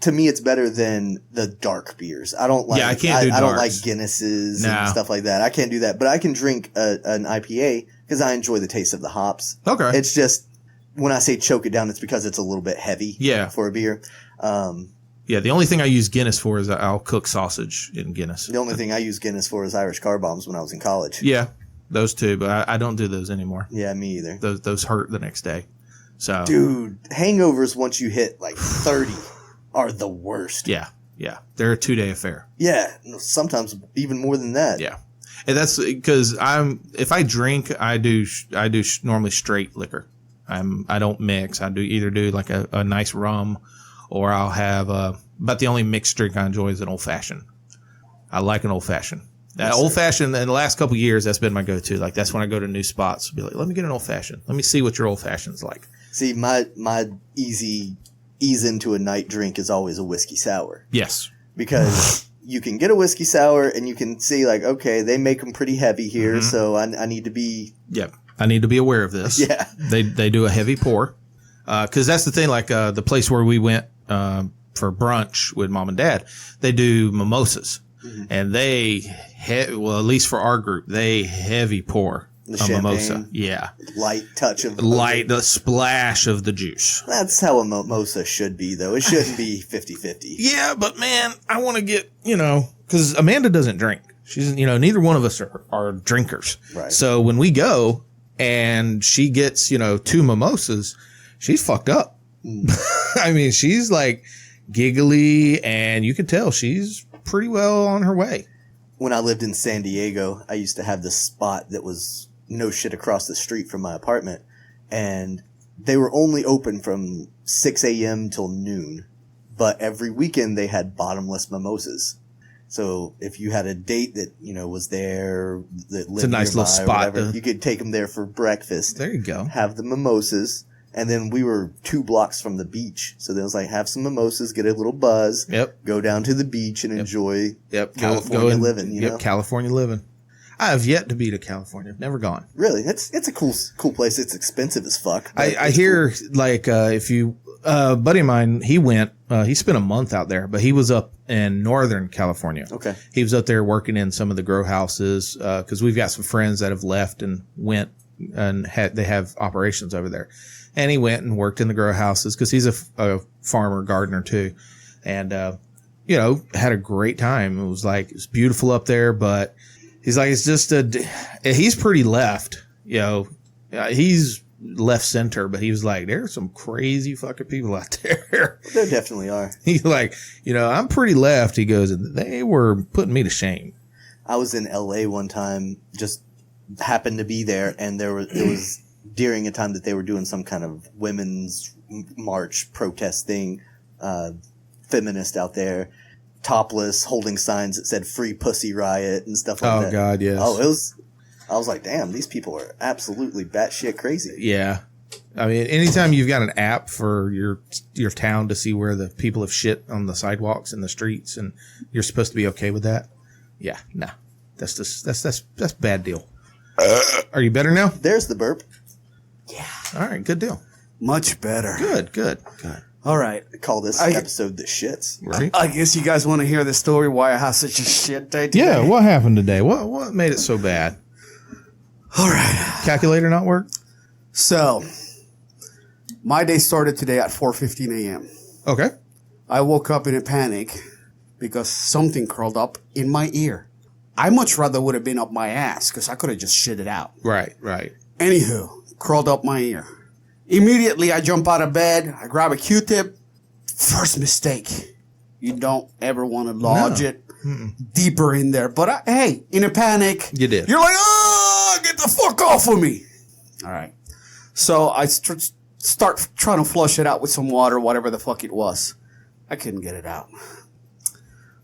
To me, it's better than the dark beers. I don't like. Yeah, I can't do I don't darks. like Guinnesses No. and stuff like that. I can't do that. But I can drink an IPA because I enjoy the taste of the hops. Okay. It's just when I say choke it down, it's because it's a little bit heavy. Yeah. For a beer. Yeah, the only thing I use Guinness for is I'll cook sausage in Guinness. The only thing I use Guinness for is Irish car bombs when I was in college. Yeah, those two, but I don't do those anymore. Yeah, me either. Those hurt the next day. So, Dude, hangovers once you hit like 30 are the worst. yeah, they're a 2-day affair. Yeah, sometimes even more than that. Yeah, and that's because if I drink, I do normally straight liquor. I don't mix. I either do like a nice rum, or I'll have but the only mixed drink I enjoy is an old fashioned. I like an old fashioned. Old fashioned in the last couple of years, that's been my go-to. Like that's when I go to new spots. Be like, let me get an old fashioned. Let me see what your old fashioned's like. See, my easy ease into a night drink is always a whiskey sour. Yes. Because you can get a whiskey sour and you can see like, okay, they make them pretty heavy here, so I need to be. Yep. I need to be aware of this. Yeah. They do a heavy pour. Because that's the thing, like the place where we went for brunch with mom and dad, they do mimosas. And at least for our group, they heavy pour The a champagne. mimosa. Yeah. Light touch of The splash of the juice. That's how a mimosa should be, though. It shouldn't be 50-50. Yeah, but man, I want to get, because Amanda doesn't drink. She's, neither one of us are drinkers. Right. So when we go and she gets, 2 mimosas, she's fucked up. I mean, she's like giggly and you can tell she's pretty well on her way. When I lived in San Diego, I used to have this spot that was no shit across the street from my apartment. And they were only open from 6 a.m. till noon. But every weekend they had bottomless mimosas. So if you had a date that, was there, that lived It's a nice nearby little or spot. whatever, you could take them there for breakfast. There you go. Have the mimosas. And then we were 2 blocks from the beach. So there was like, have some mimosas, get a little buzz. Yep. Go down to the beach and enjoy California living, Yep, California living. I have yet to be to California. Never gone. Really? It's a cool place. It's expensive as fuck. I hear if you, buddy of mine, he went, he spent a month out there, but he was up in Northern California. Okay. He was up there working in some of the grow houses, cause we've got some friends that have left and went and they have operations over there. And he went and worked in the grow houses because he's a farmer gardener too. And, had a great time. It was beautiful up there, but he's like, it's just he's pretty left, he's left center, but he was like, there's some crazy fucking people out there. There definitely are. He's like, I'm pretty left. He goes, and they were putting me to shame. I was in LA one time, just happened to be there, and it was during a time that they were doing some kind of women's march protest thing, feminist out there, topless, holding signs that said "Free Pussy Riot" and stuff like that. Oh God, yes. I was like, damn, these people are absolutely batshit crazy. Yeah. I mean, anytime you've got an app for your town to see where the people have shit on the sidewalks and the streets, and you're supposed to be okay with that. Yeah, no, that's a bad deal. Are you better now? There's the burp. Yeah. All right, good deal. Much better. Good. All right. I call this episode the shits. Right. I guess you guys want to hear the story why I have such a shit day today. Yeah, what happened today? What made it so bad? All right. Calculator not work? So, my day started today at 4:15 a.m. Okay. I woke up in a panic because something crawled up in my ear. I much rather would have been up my ass because I could have just shit it out. Right. Anywho, crawled up my ear. Immediately, I jump out of bed. I grab a Q-tip. First mistake. You don't ever want to lodge it deeper in there. But hey, in a panic, You did. You're like, oh, get the fuck off of me. All right. So I start trying to flush it out with some water, whatever the fuck it was. I couldn't get it out.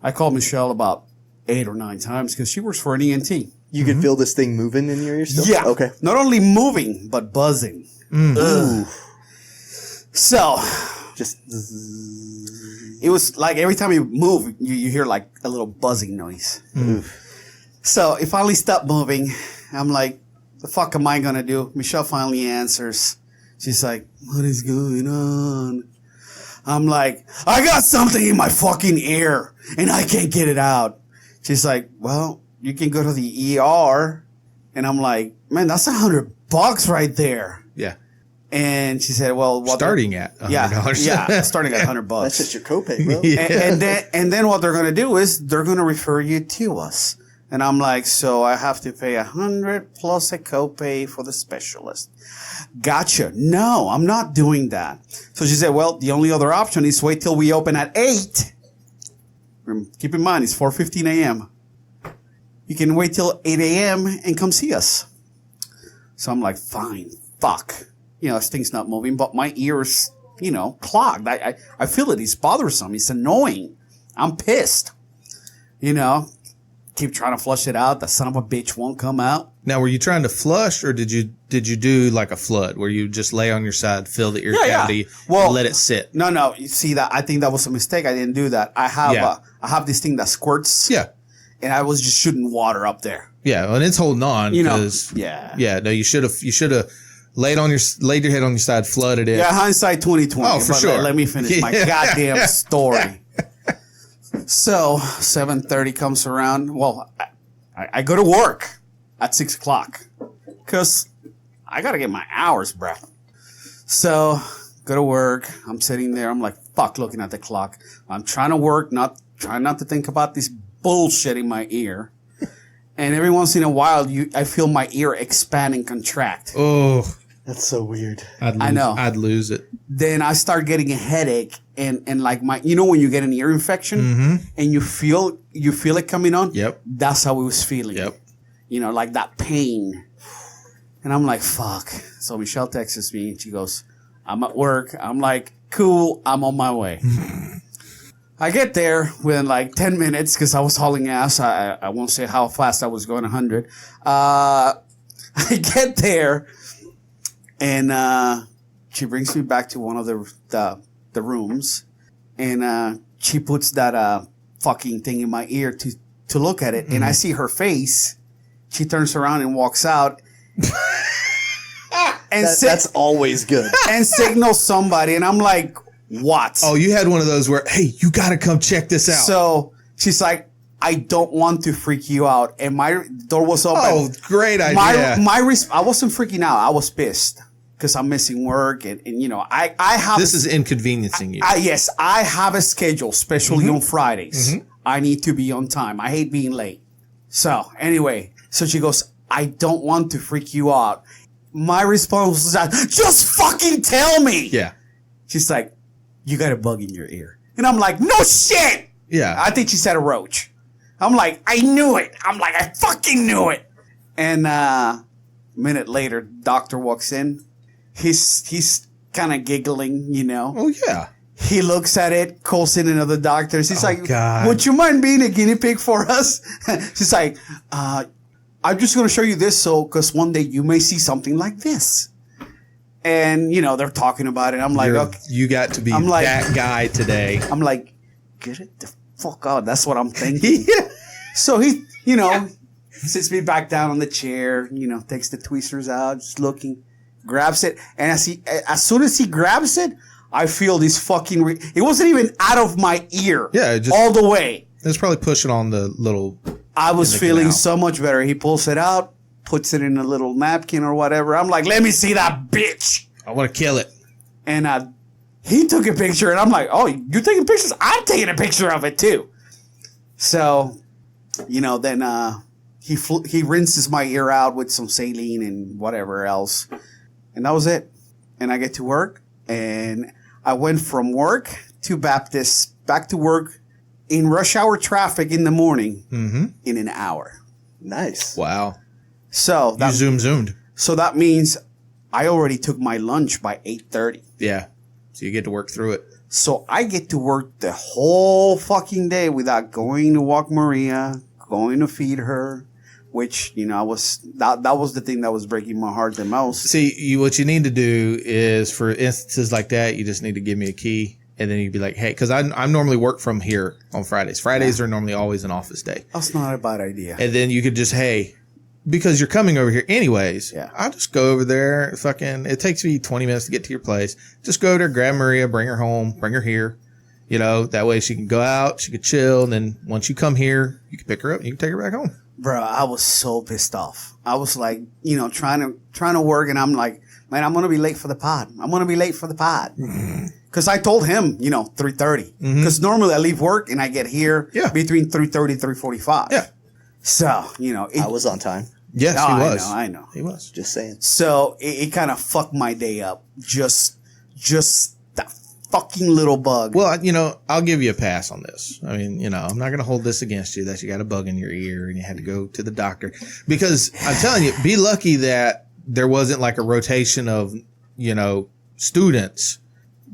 I called Michelle about 8 or 9 times because she works for an ENT. You could feel this thing moving in your ear still? Yeah. Okay. Not only moving, but buzzing. Ugh. So Just. it was like every time you move, you hear like a little buzzing noise. So it finally stopped moving. I'm like, the fuck am I going to do? Michelle finally answers. She's like, what is going on? I'm like, I got something in my fucking ear and I can't get it out. She's like, well, you can go to the ER. And I'm like, man, that's $100 right there. Yeah. And she said, well, what Starting at $100. yeah, starting at $100. That's just your copay, bro. Yeah. And then what they're going to do is they're going to refer you to us. And I'm like, so I have to pay $100 plus a copay for the specialist. Gotcha. No, I'm not doing that. So she said, well, the only other option is wait till we open at 8. Keep in mind, it's 4:15 a.m. You can wait till 8 a.m. and come see us. So I'm like, fine, fuck. You know, this thing's not moving, but my ear's, clogged. I feel it. It's bothersome. It's annoying. I'm pissed. Keep trying to flush it out. The son of a bitch won't come out. Now, were you trying to flush, or did you do like a flood where you just lay on your side, fill the ear cavity, and let it sit? No. You see that? I think that was a mistake. I didn't do that. I have this thing that squirts. Yeah. And I was just shooting water up there. Yeah, and it's holding on. Yeah. Yeah. No, you should have laid your head on your side, flooded it. Yeah, hindsight 2020. Oh, for sure. Let me finish my goddamn story. So 7:30 comes around. Well, I go to work at 6 o'clock because I got to get my hours, bro. So go to work. I'm sitting there. I'm like, fuck, looking at the clock. I'm trying to work, trying not to think about this bullshit in my ear. And every once in a while, I feel my ear expand and contract. Oh, That's so weird. I know. I'd lose it. Then I start getting a headache and like when you get an ear infection and you feel it coming on. Yep. That's how it was feeling. Yep. Like that pain. And I'm like, fuck. So Michelle texts me and she goes, I'm at work. I'm like, cool. I'm on my way. I get there within like 10 minutes because I was hauling ass. I won't say how fast I was going 100. I get there and she brings me back to one of the rooms and she puts that fucking thing in my ear to look at it. And I see her face. She turns around and walks out. And That's always good. and signals somebody. And I'm like, what? Oh, you had one of those where, hey, you got to come check this out. So she's like, I don't want to freak you out. And my door was open. Oh, great idea. I wasn't freaking out. I was pissed because I'm missing work. And I have. This is inconveniencing you. Yes, I have a schedule, especially on Fridays. I need to be on time. I hate being late. So anyway, so she goes, I don't want to freak you out. My response was, just fucking tell me. Yeah. She's like, you got a bug in your ear. And I'm like, no shit. Yeah. I think she said a roach. I'm like, I knew it. I'm like, I fucking knew it. And a minute later, doctor walks in. He's kind of giggling, Oh, yeah. He looks at it, calls in another doctor. She's like, God. would you mind being a guinea pig for us? She's like, I'm just going to show you this because one day you may see something like this. And, they're talking about it. I'm like, okay. You got to be that guy today. I'm like, get it the fuck out. That's what I'm thinking. So he, sits me back down on the chair, takes the tweezers out, just looking, grabs it. And as soon as he grabs it, I feel this fucking, it wasn't even out of my ear. Yeah. All the way. It's probably pushing on the little. I was feeling so much better. He pulls it out, puts it in a little napkin or whatever. I'm like, let me see that bitch. I want to kill it. And he took a picture, and I'm like, oh, you're taking pictures? I'm taking a picture of it, too. So, then he rinses my ear out with some saline and whatever else. And that was it. And I get to work, and I went from work to Baptist, back to work in rush hour traffic in the morning Mm-hmm. in an hour. Nice. Wow. So You zoomed. So that means I already took my lunch by 8:30. Yeah. So you get to work through it. So I get to work the whole fucking day without going to walk Maria, going to feed her, which, you know, that was the thing that was breaking my heart the most. See, what you need to do is, for instances like that, you just need to give me a key, and then you'd be like, hey, because I normally work from here on Fridays. Fridays are normally always an office day. That's not a bad idea. And then you could just, hey, because you're coming over here anyways, I'll just go over there. It takes me 20 minutes to get to your place. Just go there, grab Maria, bring her home, bring her here. You know, that way she can go out, she can chill, and then once you come here, you can pick her up and you can take her back home. Bro, I was so pissed off. I was like, you know, trying to work, and I'm like, man, I'm gonna be late for the pod. Because I told him, you know, 3:30. Because normally I leave work and I get here between 3:30 and 3:45. Yeah. So, you know, I was on time. Yes, he was. I know. He was. Just saying. So it kind of fucked my day up. Just that fucking little bug. Well, you know, I'll give you a pass on this. I mean, you know, I'm not going to hold this against you that you got a bug in your ear and you had to go to the doctor. Because I'm telling you, be lucky that there wasn't like a rotation of, you know, students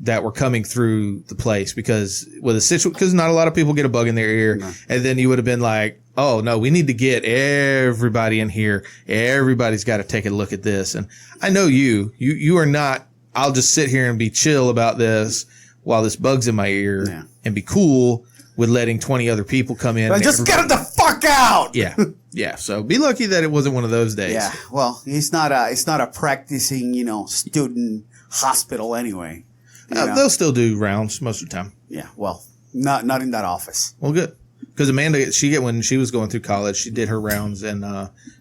that were coming through the place, because with a situation, because not a lot of people get a bug in their ear. No. And then you would have been like, oh no, we need to get everybody in here. Everybody's got to take a look at this. And I know you are not, I'll just sit here and be chill about this while this bug's in my ear and be cool with letting 20 other people come in. Just get it the fuck out. Yeah. Yeah. So be lucky that it wasn't one of those days. Yeah. Well, it's not a practicing, you know, student hospital anyway. They'll still do rounds most of the time. Yeah. Well, not in that office. Well, good. Because Amanda, when she was going through college, she did her rounds, and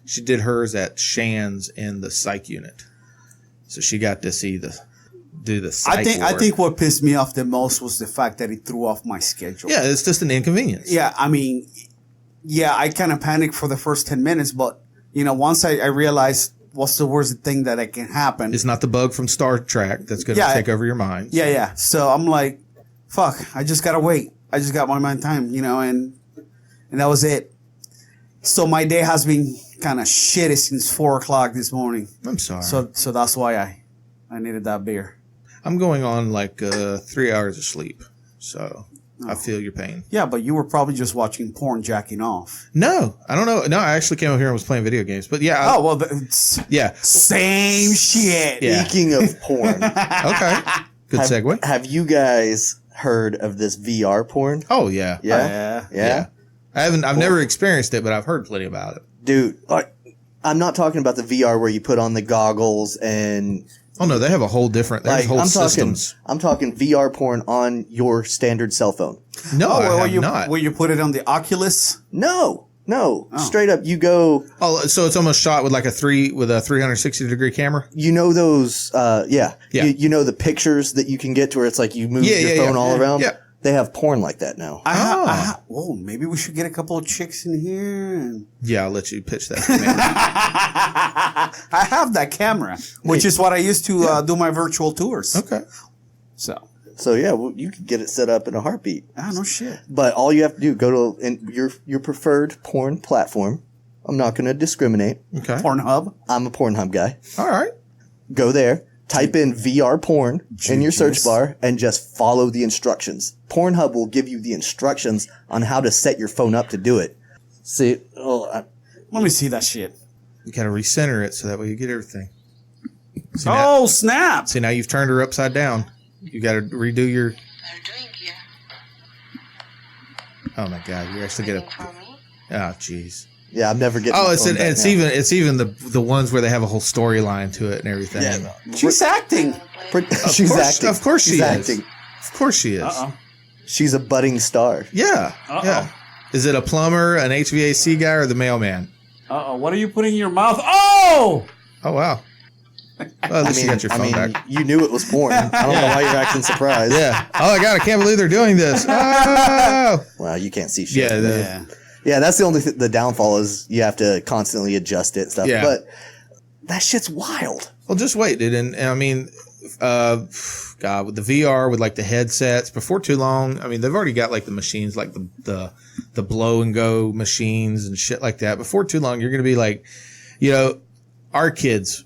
she did hers at Shands in the psych unit. So she got to do the psych I think what pissed me off the most was the fact that it threw off my schedule. Yeah, it's just an inconvenience. Yeah, I mean, I kind of panicked for the first 10 minutes, but, you know, once I realized what's the worst thing that can happen. It's not the bug from Star Trek that's going to take over your mind. Yeah, yeah. So I'm like, fuck, I just got to wait. I just got my mind time, you know, and that was it. So my day has been kind of shitty since 4 o'clock this morning. I'm sorry. So that's why I needed that beer. I'm going on like 3 hours of sleep. So I feel your pain. Yeah, but you were probably just watching porn jacking off. No, I don't know. No, I actually came over here and was playing video games. But yeah. Same shit. Yeah. Speaking of porn. Okay. Good segue. Have you guys heard of this VR porn? Oh, yeah. Yeah. I've never experienced it, but I've heard plenty about it. Dude, I'm not talking about the VR where you put on the goggles and... Oh, no, they have a whole different... There's whole systems. I'm talking VR porn on your standard cell phone. No, I have not. Will you put it on the Oculus? No. Straight up, you go... Oh, so it's almost shot with like a 360-degree camera? You know those... Yeah. You know the pictures that you can get to where it's like you move your phone all around? Yeah. They have porn like that now. Maybe we should get a couple of chicks in here. Yeah, I'll let you pitch that to me. I have that camera, which is what I used to do my virtual tours. Okay. So yeah, well, you can get it set up in a heartbeat. No shit. But all you have to do, go to your preferred porn platform. I'm not going to discriminate. Okay. Pornhub. I'm a Pornhub guy. All right. Go there. Type in VR porn in your search bar and just follow the instructions. Pornhub will give you the instructions on how to set your phone up to do it. See, let me see that shit. You gotta recenter it so that way you get everything. Snap! See, now you've turned her upside down. You gotta redo your... Oh my God, you actually get a... Oh, jeez. Yeah, I'm never getting. Oh, it's even the ones where they have a whole storyline to it and everything. Yeah, she's acting. She's acting. Of course she is. Acting. Of course she is. She's a budding star. Yeah. Yeah. Is it a plumber, an HVAC guy, or the mailman? What are you putting in your mouth? Oh! Oh wow. Well, at least you got your phone back. You knew it was porn. I don't know why you're acting surprised. Yeah. Oh my God, I can't believe they're doing this. Oh! Well, you can't see shit. Yeah. That's the only the downfall is you have to constantly adjust it and stuff. Yeah. But that shit's wild. Well, just wait, dude. And I mean, God, with the VR, with like the headsets, before too long, I mean, they've already got like the machines, like the blow and go machines and shit like that. Before too long, you're going to be like, you know, our kids,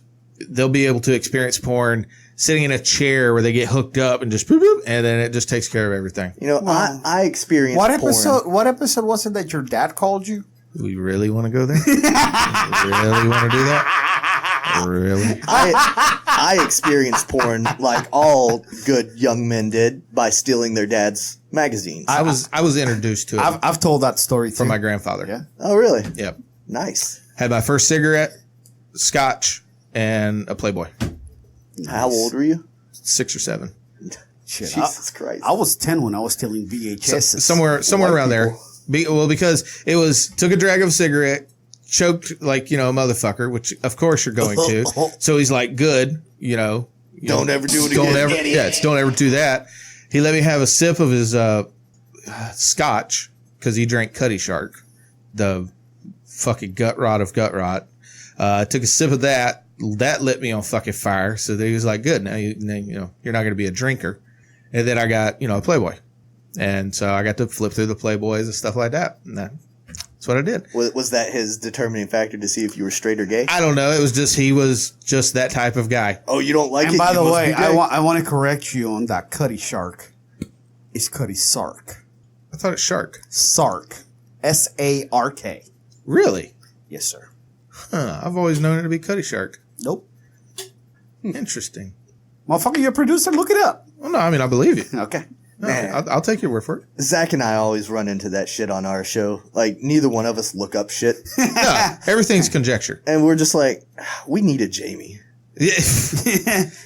they'll be able to experience porn sitting in a chair where they get hooked up and just boop, boop, and then it just takes care of everything. You know, I experienced porn. What episode was it that your dad called you? We really want to go there? Really want to do that? Really? I experienced porn like all good young men did by stealing their dad's magazines. I was introduced to it I've told that story from too. my grandfather. Yeah. Oh, really? Yep. Nice. Had my first cigarette, scotch, and a Playboy. How old were you? 6 or 7. Shit, Jesus Christ. I was 10 when I was stealing VHS. Somewhere around there. Because it was took a drag of a cigarette, choked like, you know, a motherfucker, which of course you're going to. So he's like, good, you know. Don't ever do it don't again. Ever, don't ever do that. He let me have a sip of his scotch because he drank Cutty Shark, the fucking gut rot of gut rot. Took a sip of that. That lit me on fucking fire. So he was like, good. Now you know, you're not going to be a drinker. And then I got, you know, a Playboy. And so I got to flip through the Playboys and stuff like that. And that's what I did. Was that his determining factor to see if you were straight or gay? I don't know. It was just, he was just that type of guy. Oh, you don't like it? And by You the must way, be gay. I want to correct you on that Cutty Shark. It's Cutty Sark. I thought it's Shark. Sark. S-A-R-K. Really? Yes, sir. Huh. I've always known it to be Cutty Shark. Nope. Interesting. Motherfucker, you're a producer. Look it up. Well, no, I mean, I believe you. Okay. No, Man. I'll take your word for it. Zach and I always run into that shit on our show. Like, neither one of us look up shit. No, everything's conjecture. And we're just like, we need a Jamie.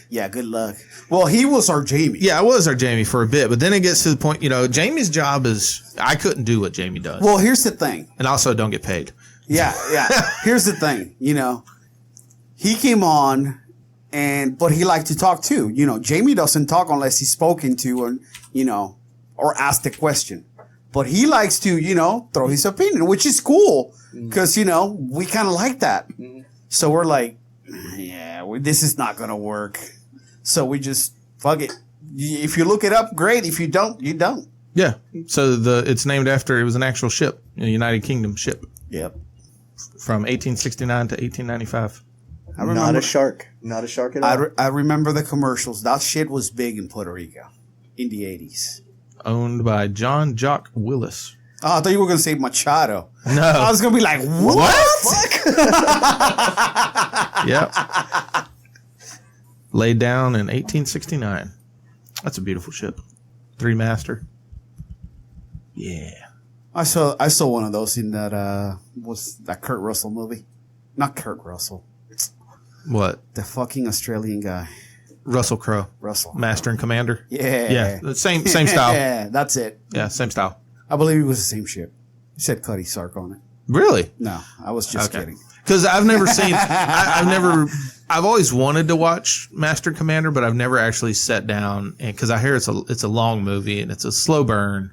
Yeah, good luck. Well, he was our Jamie. Yeah, I was our Jamie for a bit, but then it gets to the point, you know, Jamie's job is, I couldn't do what Jamie does. Well, here's the thing. And also don't get paid. Yeah. Here's the thing. You know, he came on, but he liked to talk too. You know, Jamie doesn't talk unless he's spoken to, and you know, or asked a question. But he likes to, you know, throw his opinion, which is cool because you know we kind of like that. So we're like, yeah, this is not gonna work. So we just fuck it. If you look it up, great. If you don't, you don't. Yeah. So it's named after, it was an actual ship, a United Kingdom ship Yep. from 1869 to 1895. I remember, Not a shark. Not a shark at all. I remember the commercials. That shit was big in Puerto Rico in the 80s. Owned by John Jock Willis. Oh, I thought you were going to say Machado. No. I was going to be like, what? Yep. Laid down in 1869. That's a beautiful ship. 3-master. Yeah. I saw one of those in that was that Kurt Russell movie. Not Kurt Russell. What? The fucking Australian guy. Russell Crowe. Russell. Master and Commander. Yeah. Yeah. The same style. Yeah, that's it. Yeah, same style. I believe it was the same ship. You said Cutty Sark on it. Really? No, I was just kidding. Because I've never seen, I've always wanted to watch Master and Commander, but I've never actually sat down, and because I hear it's a long movie and it's a slow burn,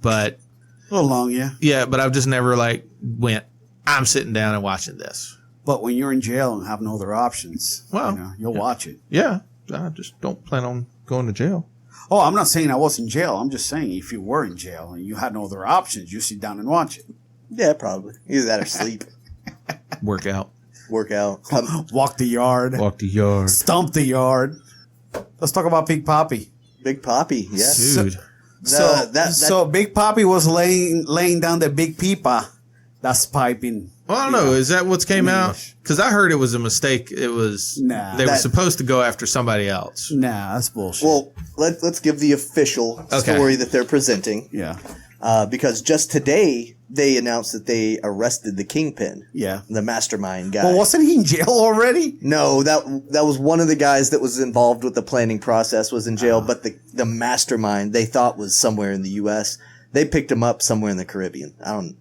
but A little long, yeah. yeah, but I've just never went, I'm sitting down and watching this. But when you're in jail and have no other options, Well, you know, you'll watch it. Yeah, I just don't plan on going to jail. Oh, I'm not saying I was in jail. I'm just saying if you were in jail and you had no other options, you sit down and watch it. Yeah, probably. Either that or sleep. Work out. Work out. Walk the yard. Walk the yard. Stomp the yard. Let's talk about Big Papi. Big Papi, yes. Dude. So Big Papi was laying down the Big Pipa. That's piping. Well, I don't know. Is that what's came out? Because I heard it was a mistake. It was they were supposed to go after somebody else. Nah, that's bullshit. Well, let's give the official story that they're presenting. Yeah. Because just today they announced that they arrested the kingpin. Yeah. The mastermind guy. Well, wasn't he in jail already? No, that was one of the guys that was involved with the planning process was in jail, but the mastermind they thought was somewhere in the U.S. They picked him up somewhere in the Caribbean. I don't.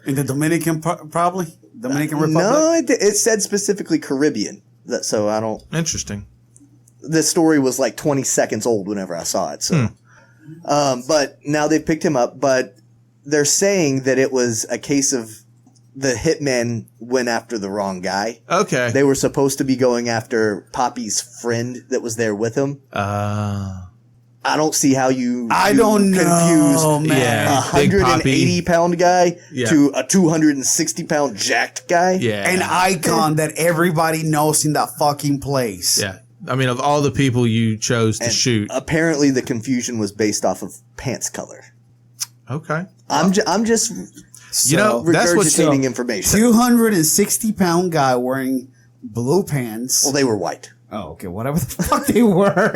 In the Dominican, probably? Dominican Republic? No, it said specifically Caribbean. So I don't. Interesting. The story was like 20 seconds old whenever I saw it. So, but now they've picked him up, but they're saying that it was a case of the hitman went after the wrong guy. Okay. They were supposed to be going after Papi's friend that was there with him. I don't see how you don't confuse know, man. Yeah. a 180-pound guy to a 260-pound jacked guy. Yeah. An icon that everybody knows in that fucking place. Yeah. I mean, of all the people you chose to And shoot. apparently the confusion was based off of pants color. Okay. I'm just You know, that's what's regurgitating information. 260-pound guy wearing blue pants. Well, they were white. Oh, okay. Whatever the fuck they were.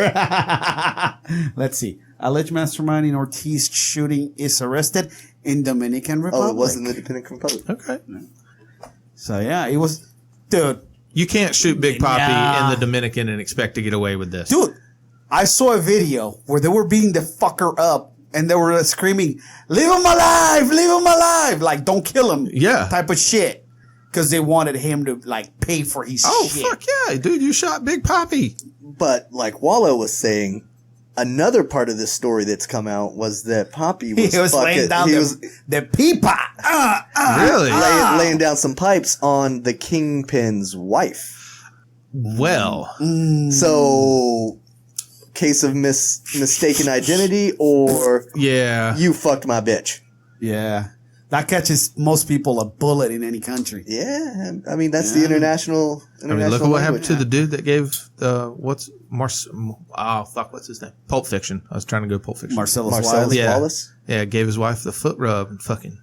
Let's see. Alleged mastermind in Ortiz shooting is arrested in Dominican Republic. Oh, it was in the Dominican Republic. Okay. So, yeah, it was... Dude. You can't shoot Big Papi Nah. in the Dominican and expect to get away with this. Dude, I saw a video where they were beating the fucker up and they were screaming, leave him alive, leave him alive. Like, don't kill him. Yeah. Type of shit. Because they wanted him to, like, pay for his shit. Fuck yeah. Dude, you shot Big Papi. But like Walo was saying, another part of this story that's come out was that Papi was, He was laying down the pipa. Really? laying down some pipes on the kingpin's wife. Well. So, case of mistaken identity, or Yeah. you fucked my bitch. Yeah. That catches most people a bullet in any country. Yeah, I mean that's the international. I mean, look at what happened language. to the dude that gave what's his name? Pulp Fiction. I was trying to go Pulp Fiction. Marcellus Marcellus Yeah. Wallace. Yeah, gave his wife the foot rub and fucking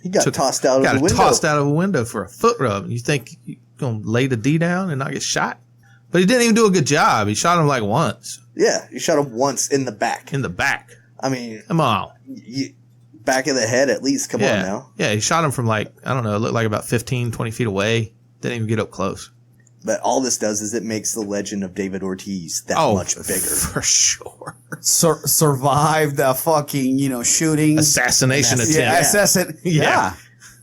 He got tossed out of the window. tossed out of a window for a foot rub. You think you're gonna lay the D down and not get shot? But he didn't even do a good job. He shot him like once Yeah, you shot him once in the back. in the back. I mean, Come on. back of the head at least. Come Yeah. on now. Yeah, he shot him from like, I don't know, it looked like about 15, 20 feet away. Didn't even get up close. But all this does is it makes the legend of David Ortiz that much bigger. For sure. Survived a fucking, shooting. Assassination attempt. Yeah, assassin. Yeah. Yeah.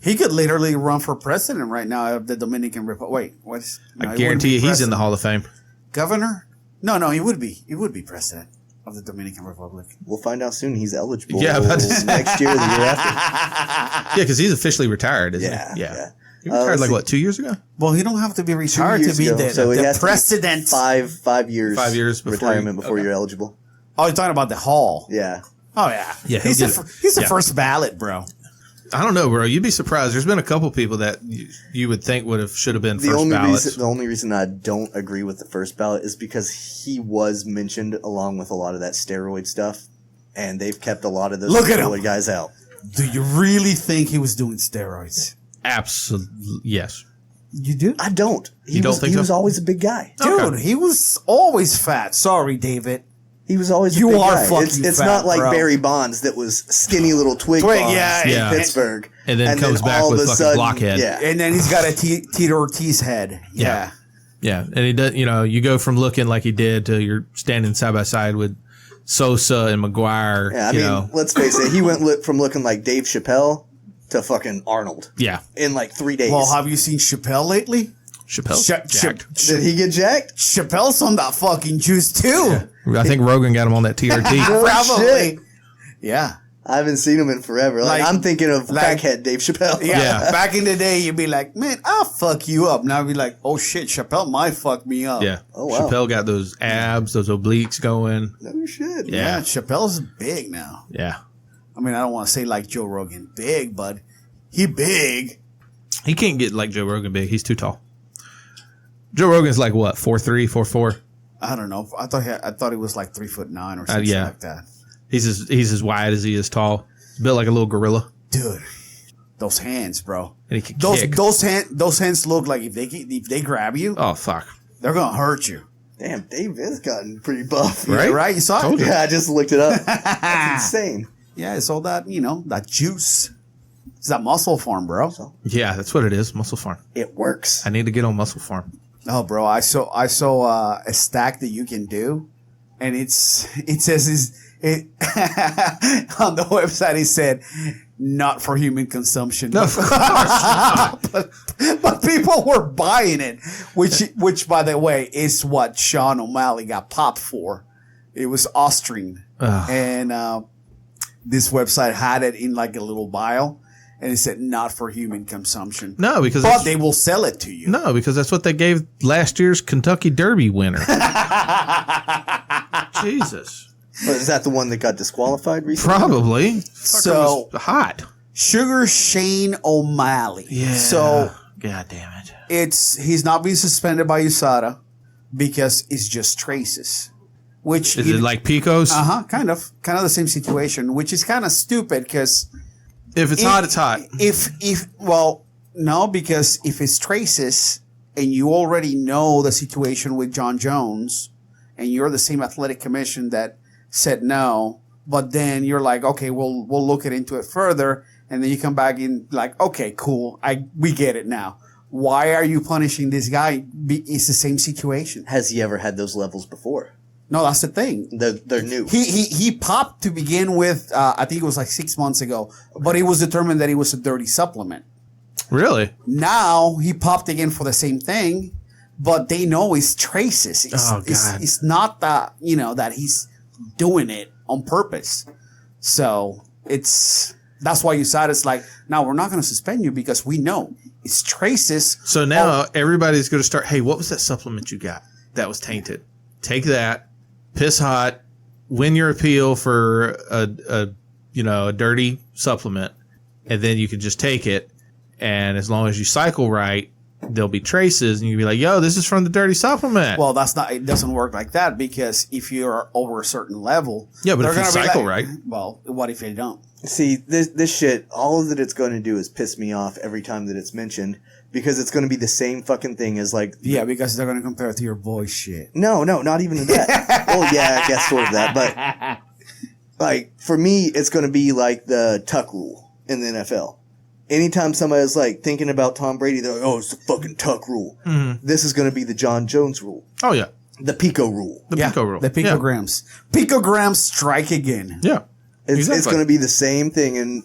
He could literally run for president right now of the Dominican Republic. Wait, what's... I guarantee you he's in the Hall of Fame. Governor? No, he would be. He would be president of the Dominican Republic. We'll find out soon. He's eligible. Yeah, about to- next year, or the year after. Yeah, because he's officially retired, isn't Yeah, he? yeah. He retired let's see. 2 years ago? Well, he don't have to be 2 retired years to be ago. the, So it the has to be president. 5 years. 5 years before retirement before you're eligible. Oh, you're talking about the hall. Yeah. Oh, yeah. Yeah, He's he'll the get it. he's the Yeah. first ballot, bro. I don't know, bro. You'd be surprised. There's been a couple people that you would think should have been first ballots. The only reason I don't agree with the first ballot is because he was mentioned along with a lot of that steroid stuff, and they've kept a lot of those Look at him. steroid guys out. Do you really think he was doing steroids? Absolutely. Yes. You do? I don't. You don't think he so? was always a big guy. Dude, Okay. he was always fat. Sorry, David. He was always You a big are guy. fucking It's fat, not like bro. Barry Bonds that was skinny little twig Twig, Bonds yeah, in yeah. Pittsburgh. And then comes back all with of a fucking sudden, blockhead. Yeah. And then he's got a Tito Ortiz head. Yeah. Yeah. And he does, you go from looking like he did to you're standing side by side with Sosa and McGuire. Yeah, I mean, let's face it. He went from looking like Dave Chappelle to fucking Arnold Yeah. in like 3 days. Well, have you seen Chappelle lately? Chappelle. Jacked. Did he get jacked? Chappelle's on that fucking juice too. I think Rogan got him on that TRT. Probably. shit. Yeah. I haven't seen him in forever. Like, Like- I'm thinking of like- crackhead Dave Chappelle. Yeah. Yeah. Back in the day, you'd be like, man, I'll fuck you up. Now I'd be like, oh shit, Chappelle might fuck me up. Yeah. Oh, wow. Chappelle got those abs, those obliques going. No shit. Yeah. Yeah. Chappelle's big now. Yeah. I mean, I don't want to say like Joe Rogan big, but he big. He can't get like Joe Rogan big. He's too tall. Joe Rogan's like what, 4'3", 4'4"? I don't know. I thought he was like 3'9" or something yeah. like that. He's as wide as he is tall. He's built like a little gorilla. Dude, those hands, bro. And he can Those kick. those hands look like if they grab you, Oh, fuck. they're gonna hurt you. Damn, Dave has gotten pretty buff. Right? Yeah, right? You saw Told it? you. Yeah, I just looked it up. That's insane. Yeah, it's all that that juice. It's that muscle farm, bro. Yeah, that's what it is. Muscle Farm. It works. I need to get on Muscle Farm. Oh, bro, I saw a stack that you can do, and it says on the website. It said not for human consumption. No, of course. but people were buying it, which by the way is what Sean O'Malley got popped for. It was Austrian, and this website had it in like a little bio, And it said not for human consumption. No, because but they will sell it to you. No, because that's what they gave last year's Kentucky Derby winner. Jesus. But is that the one that got disqualified recently? Probably. So was hot. Sugar Shane O'Malley. Yeah. So God damn it. he's not being suspended by USADA because it's just traces. Which is it like Picos? Kind of the same situation, which is kind of stupid because if it's hot, it's hot. No, because if it's traces and you already know the situation with John Jones and you're the same athletic commission that said no, but then you're like, okay, we'll look into it further, and then you come back in like, okay, cool, we get it now. Why are you punishing this guy? It's the same situation. Has he ever had those levels before? No, that's the thing. They're new. He popped to begin with. I think it was like 6 months ago, but it was determined that it was a dirty supplement. Really? Now he popped again for the same thing, but they know it's traces. It's not that that he's doing it on purpose. So that's why USADA's like, now we're not going to suspend you because we know it's traces. So now everybody's going to start. Hey, what was that supplement you got that was tainted? Take that. Piss hot, win your appeal for a dirty supplement, and then you can just take it. And as long as you cycle right, there'll be traces, and you can be like, "Yo, this is from the dirty supplement." Well, it doesn't work like that because if you're over a certain level, yeah, but if you cycle right, well, what if you don't? See, this shit, all that it's going to do is piss me off every time that it's mentioned. Because it's going to be the same fucking thing as like... Yeah, because they're going to compare it to your boy shit. No, not even that. Well, yeah, I guess sort of that. But, like, for me, it's going to be like the tuck rule in the NFL. Anytime somebody's, like, thinking about Tom Brady, they're like, oh, it's the fucking tuck rule. Mm-hmm. This is going to be the John Jones rule. Oh, yeah. The Pico rule. The Pico rule. The picograms. Yeah. Picograms strike again. Yeah. It's going to be the same thing, and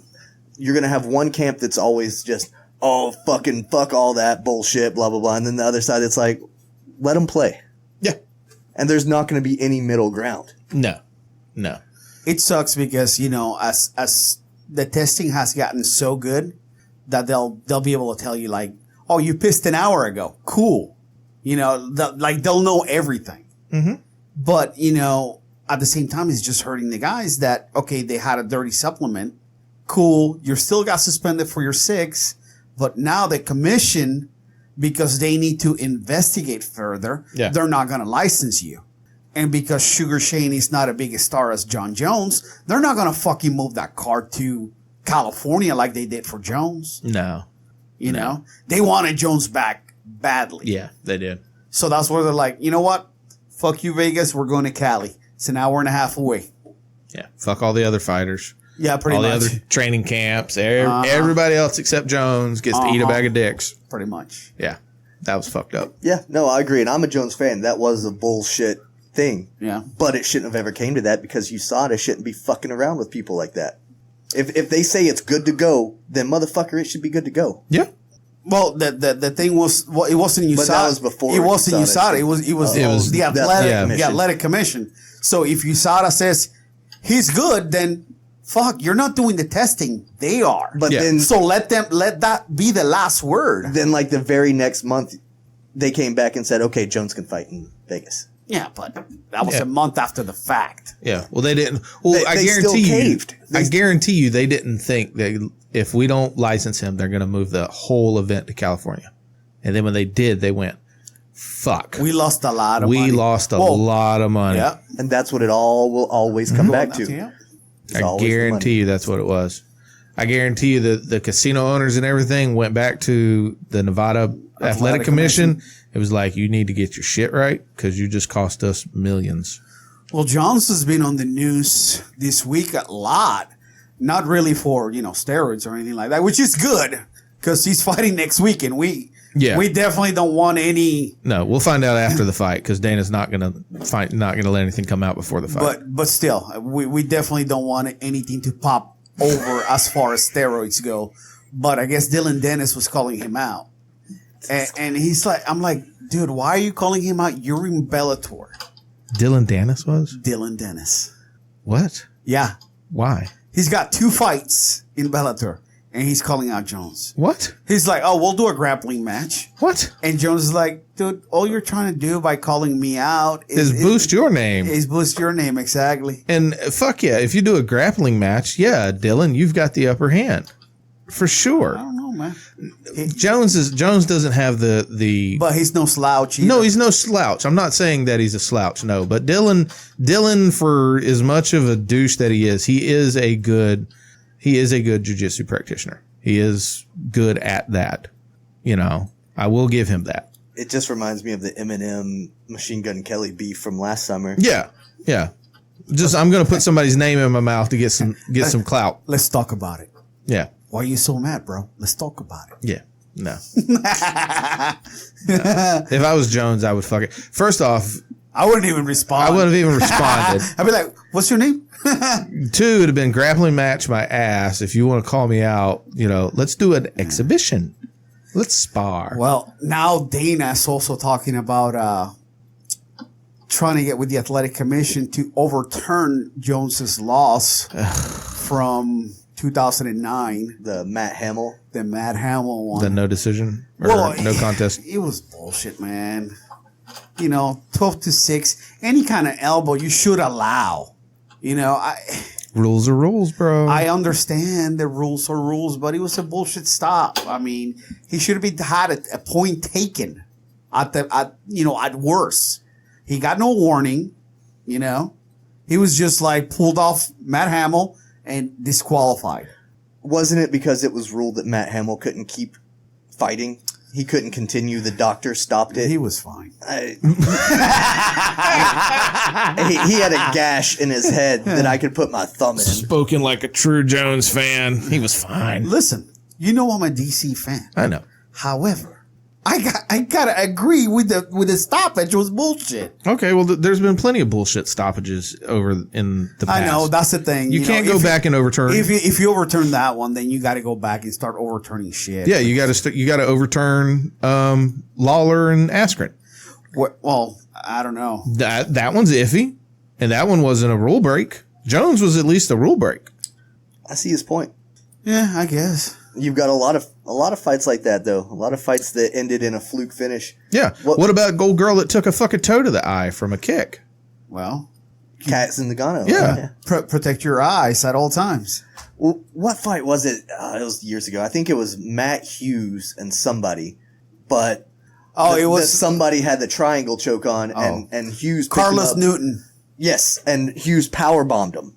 you're going to have one camp that's always just... oh, fuck all that bullshit, blah, blah, blah. And then the other side, it's like, let them play. Yeah. And there's not going to be any middle ground. No. It sucks because, as the testing has gotten so good that they'll be able to tell you like, oh, you pissed an hour ago. Cool. They'll know everything. Mm-hmm. But, at the same time, it's just hurting the guys that, okay, they had a dirty supplement. Cool. You still got suspended for your 6. But now the commission, because they need to investigate further, they're not going to license you. And because Sugar Shane is not a big star as John Jones, they're not going to fucking move that car to California like they did for Jones. No. You know? They wanted Jones back badly. Yeah, they did. So that's where they're like, you know what? Fuck you, Vegas. We're going to Cali. It's an hour and a half away. Yeah. Fuck all the other fighters. Yeah, pretty much. All the other training camps. Everybody else except Jones gets to eat a bag of dicks. Pretty much. Yeah. That was fucked up. Yeah, no, I agree. And I'm a Jones fan. That was a bullshit thing. Yeah. But it shouldn't have ever came to that because USADA shouldn't be fucking around with people like that. If they say it's good to go, then motherfucker, it should be good to go. Yeah. Well, the thing was, it wasn't USADA. But that was before it wasn't USADA. It was the athletic commission. So if USADA says he's good, then fuck, you're not doing the testing. They are. But then, so let that be the last word. Then, like the very next month, they came back and said, "Okay, Jones can fight in Vegas." Yeah, but that was a month after the fact. Yeah. Well, they didn't. Well, I guarantee you, they didn't think that if we don't license him, they're going to move the whole event to California. And then when they did, they went, fuck. We lost a lot of money. We lost a lot of money. Yeah. And that's what it all will always come back to. Yeah. I guarantee you that's what it was. I guarantee you that the casino owners and everything went back to the Nevada Athletic Commission. It was like, you need to get your shit right because you just cost us millions. Well, Jones has been on the news this week a lot. Not really for, steroids or anything like that, which is good because he's fighting next week and we definitely don't want any. No, we'll find out after the fight because Dana's not going to let anything come out before the fight. But still, we definitely don't want anything to pop over as far as steroids go. But I guess Dylan Dennis was calling him out. And he's like, I'm like, dude, why are you calling him out? You're in Bellator. Dylan Dennis was? Dylan Dennis. What? Yeah. Why? He's got 2 fights in Bellator. and he's calling out Jones. What? He's like, "Oh, we'll do a grappling match." What? And Jones is like, "Dude, all you're trying to do by calling me out Is boost your name. Is boost your name, exactly." And fuck yeah, if you do a grappling match, yeah, Dylan, you've got the upper hand. For sure. I don't know, man. Jones doesn't have the But he's no slouch either. No, he's no slouch. I'm not saying that he's a slouch, no. But Dylan, for as much of a douche that he is a good jiu-jitsu practitioner. He is good at that. You know, I will give him that. It just reminds me of the Eminem Machine Gun Kelly beef from last summer. Yeah, yeah. Just I'm gonna put somebody's name in my mouth to get some clout. Let's talk about it. Yeah. Why are you so mad, bro? Let's talk about it. Yeah. No. If I was Jones, I would fuck it. First off, I wouldn't even respond. I wouldn't have even responded. I'd be like, "What's your name?" 2, it would have been grappling match my ass. If you want to call me out, you know, let's do an exhibition. Let's spar. Well, now Dana's also talking about trying to get with the athletic commission to overturn Jones's loss from 2009. The Matt Hamill. The Matt Hamill one. The no decision or no contest. It was bullshit, man. You know, 12-6, any kind of elbow you should allow. You know, Rules are rules, bro. I understand the rules are rules, but it was a bullshit stop. I mean, he should have had a point taken at worst. He got no warning, you know. He was just like pulled off Matt Hamill and disqualified. Wasn't it because it was ruled that Matt Hamill couldn't keep fighting? He couldn't continue. The doctor stopped it. He was fine. He had a gash in his head that I could put my thumb in. Spoken like a true Jones fan. He was fine. Listen, you know I'm a DC fan. I know. However, I gotta agree with the stoppage was bullshit. Okay, well, there's been plenty of bullshit stoppages over in the past. I know, that's the thing. You can't go back and overturn. If you overturn that one, then you got to go back and start overturning shit. Yeah, you got to overturn Lawler and Askren. Well, I don't know. That one's iffy, and that one wasn't a rule break. Jones was at least a rule break. I see his point. Yeah, I guess. You've got a lot of fights like that, though. A lot of fights that ended in a fluke finish. Yeah. What about a gold girl that took a fucking toe to the eye from a kick? Well, Cats in the Gano. Yeah. Protect your eyes at all times. Well, what fight was it? It was years ago. I think it was Matt Hughes and somebody. But somebody had the triangle choke on, and Hughes picked him Carlos up. Newton. Yes, and Hughes powerbombed him.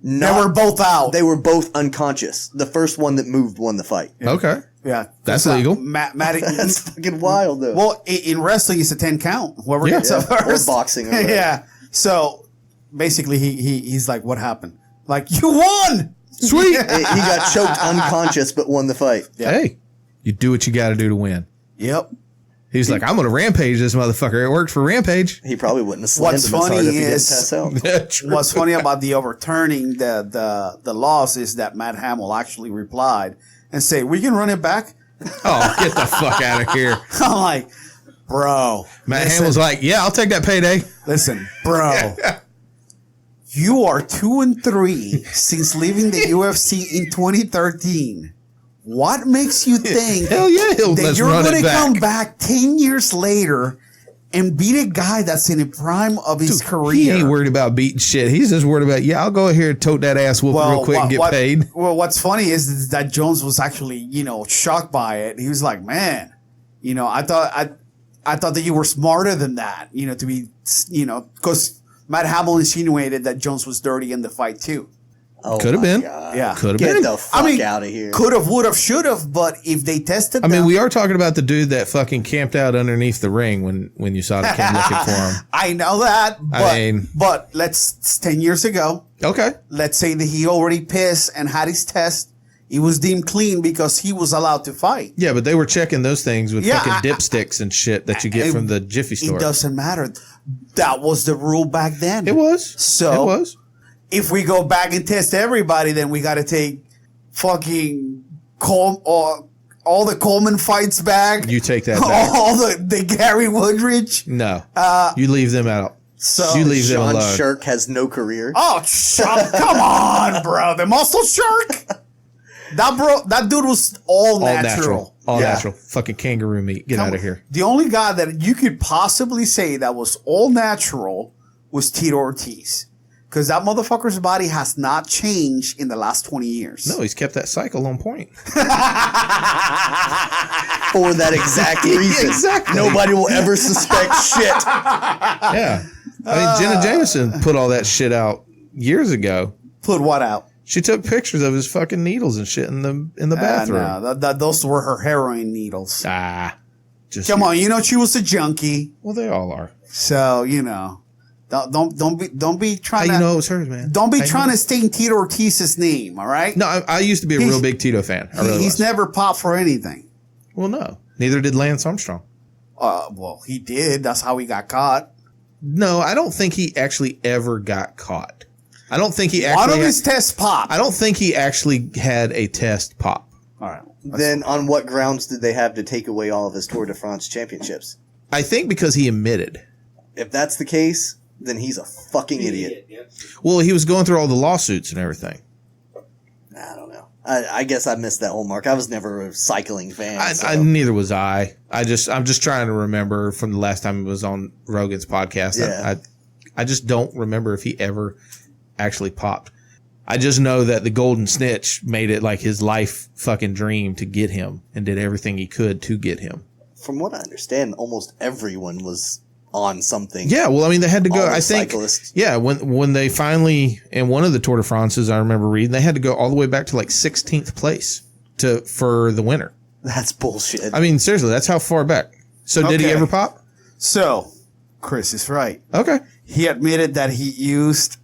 They were both out. They were both unconscious. The first one that moved won the fight. Yeah. Okay. Yeah. That's legal. That's fucking wild, though. Well, in wrestling, it's a 10 count. Whoever gets up first. Or boxing. Or whatever. Yeah. So, basically, he's like, what happened? Like, you won! Sweet. He got choked unconscious, but won the fight. Yeah. Hey, you do what you got to do to win. Yep. He's like, I'm going to rampage this motherfucker. It worked for Rampage. He probably wouldn't have slammed him as hard if he didn't pass out. What's funny about the overturning the loss is that Matt Hamill actually replied and say, we can run it back? Oh, get the fuck out of here. I'm like, bro. Matt Hamill's like, yeah, I'll take that payday. Listen, bro. You are 2-3 since leaving the UFC in 2013. What makes you think Hell yeah, that you're going to come back 10 years later and beat a guy that's in the prime of his career? He ain't worried about beating shit. He's just worried about, I'll go here and tote that ass whooping real quick and get paid. Well, what's funny is that Jones was actually, shocked by it. He was like, man, I thought that you were smarter than that, to be, because Matt Hamill insinuated that Jones was dirty in the fight too. Oh, could have been. God. Yeah. Could have Get been. the fuck out of here. Could have, would have, should have, but if they tested them. we are talking about the dude that fucking camped out underneath the ring when you saw the came looking for him. I know that, but it's 10 years ago. Okay. Let's say that he already pissed and had his test. He was deemed clean because he was allowed to fight. Yeah, but they were checking those things with fucking dipsticks and shit that you get from the Jiffy store. It doesn't matter. That was the rule back then. It was. So it was. If we go back and test everybody, then we got to take fucking all the Coleman fights back. You take that back. All the Gary Woodridge. No. You leave them out. So you leave them alone. Shirk has no career. Oh, come on, bro. The muscle shark. That dude was all natural. All natural. Fucking kangaroo meat. Get out of here. The only guy that you could possibly say that was all natural was Tito Ortiz. Because that motherfucker's body has not changed in the last 20 years. No, he's kept that cycle on point. For that exact reason. Exactly. Nobody will ever suspect shit. Yeah. I mean, Jenna Jameson put all that shit out years ago. Put what out? She took pictures of his fucking needles and shit in the bathroom. No, those were her heroin needles. Just Come on, you know she was a junkie. Well, they all are. So, you know. Don't be trying How to. you know it was hers, man? Don't be trying to stain Tito Ortiz's name, all right? No, I used to be a real big Tito fan. I really he's was. never popped for anything. Well, no. Neither did Lance Armstrong. Well, he did. That's how he got caught. No, I don't think he actually ever got caught. I don't think he actually. One of his tests popped. I don't think he actually had a test pop. All right. Then on what grounds did they have to take away all of his Tour de France championships? I think because he admitted. If that's the case, then he's a fucking idiot. Well, he was going through all the lawsuits and everything. I don't know. I guess I missed that whole mark. I was never a cycling fan. So. Neither was I. I'm just trying to remember from the last time it was on Rogan's podcast. Yeah. I just don't remember if he ever actually popped. I just know that the Golden Snitch made it like his life fucking dream to get him and did everything he could to get him. From what I understand, almost everyone was on something. Yeah, well, I mean, they had to go. I think. Cyclists. Yeah, when they finally in one of the Tour de France's, I remember reading they had to go all the way back to like 16th place for the winner. That's bullshit. I mean, seriously, that's how far back. So did he ever pop? So, Chris is right. Okay. He admitted that he used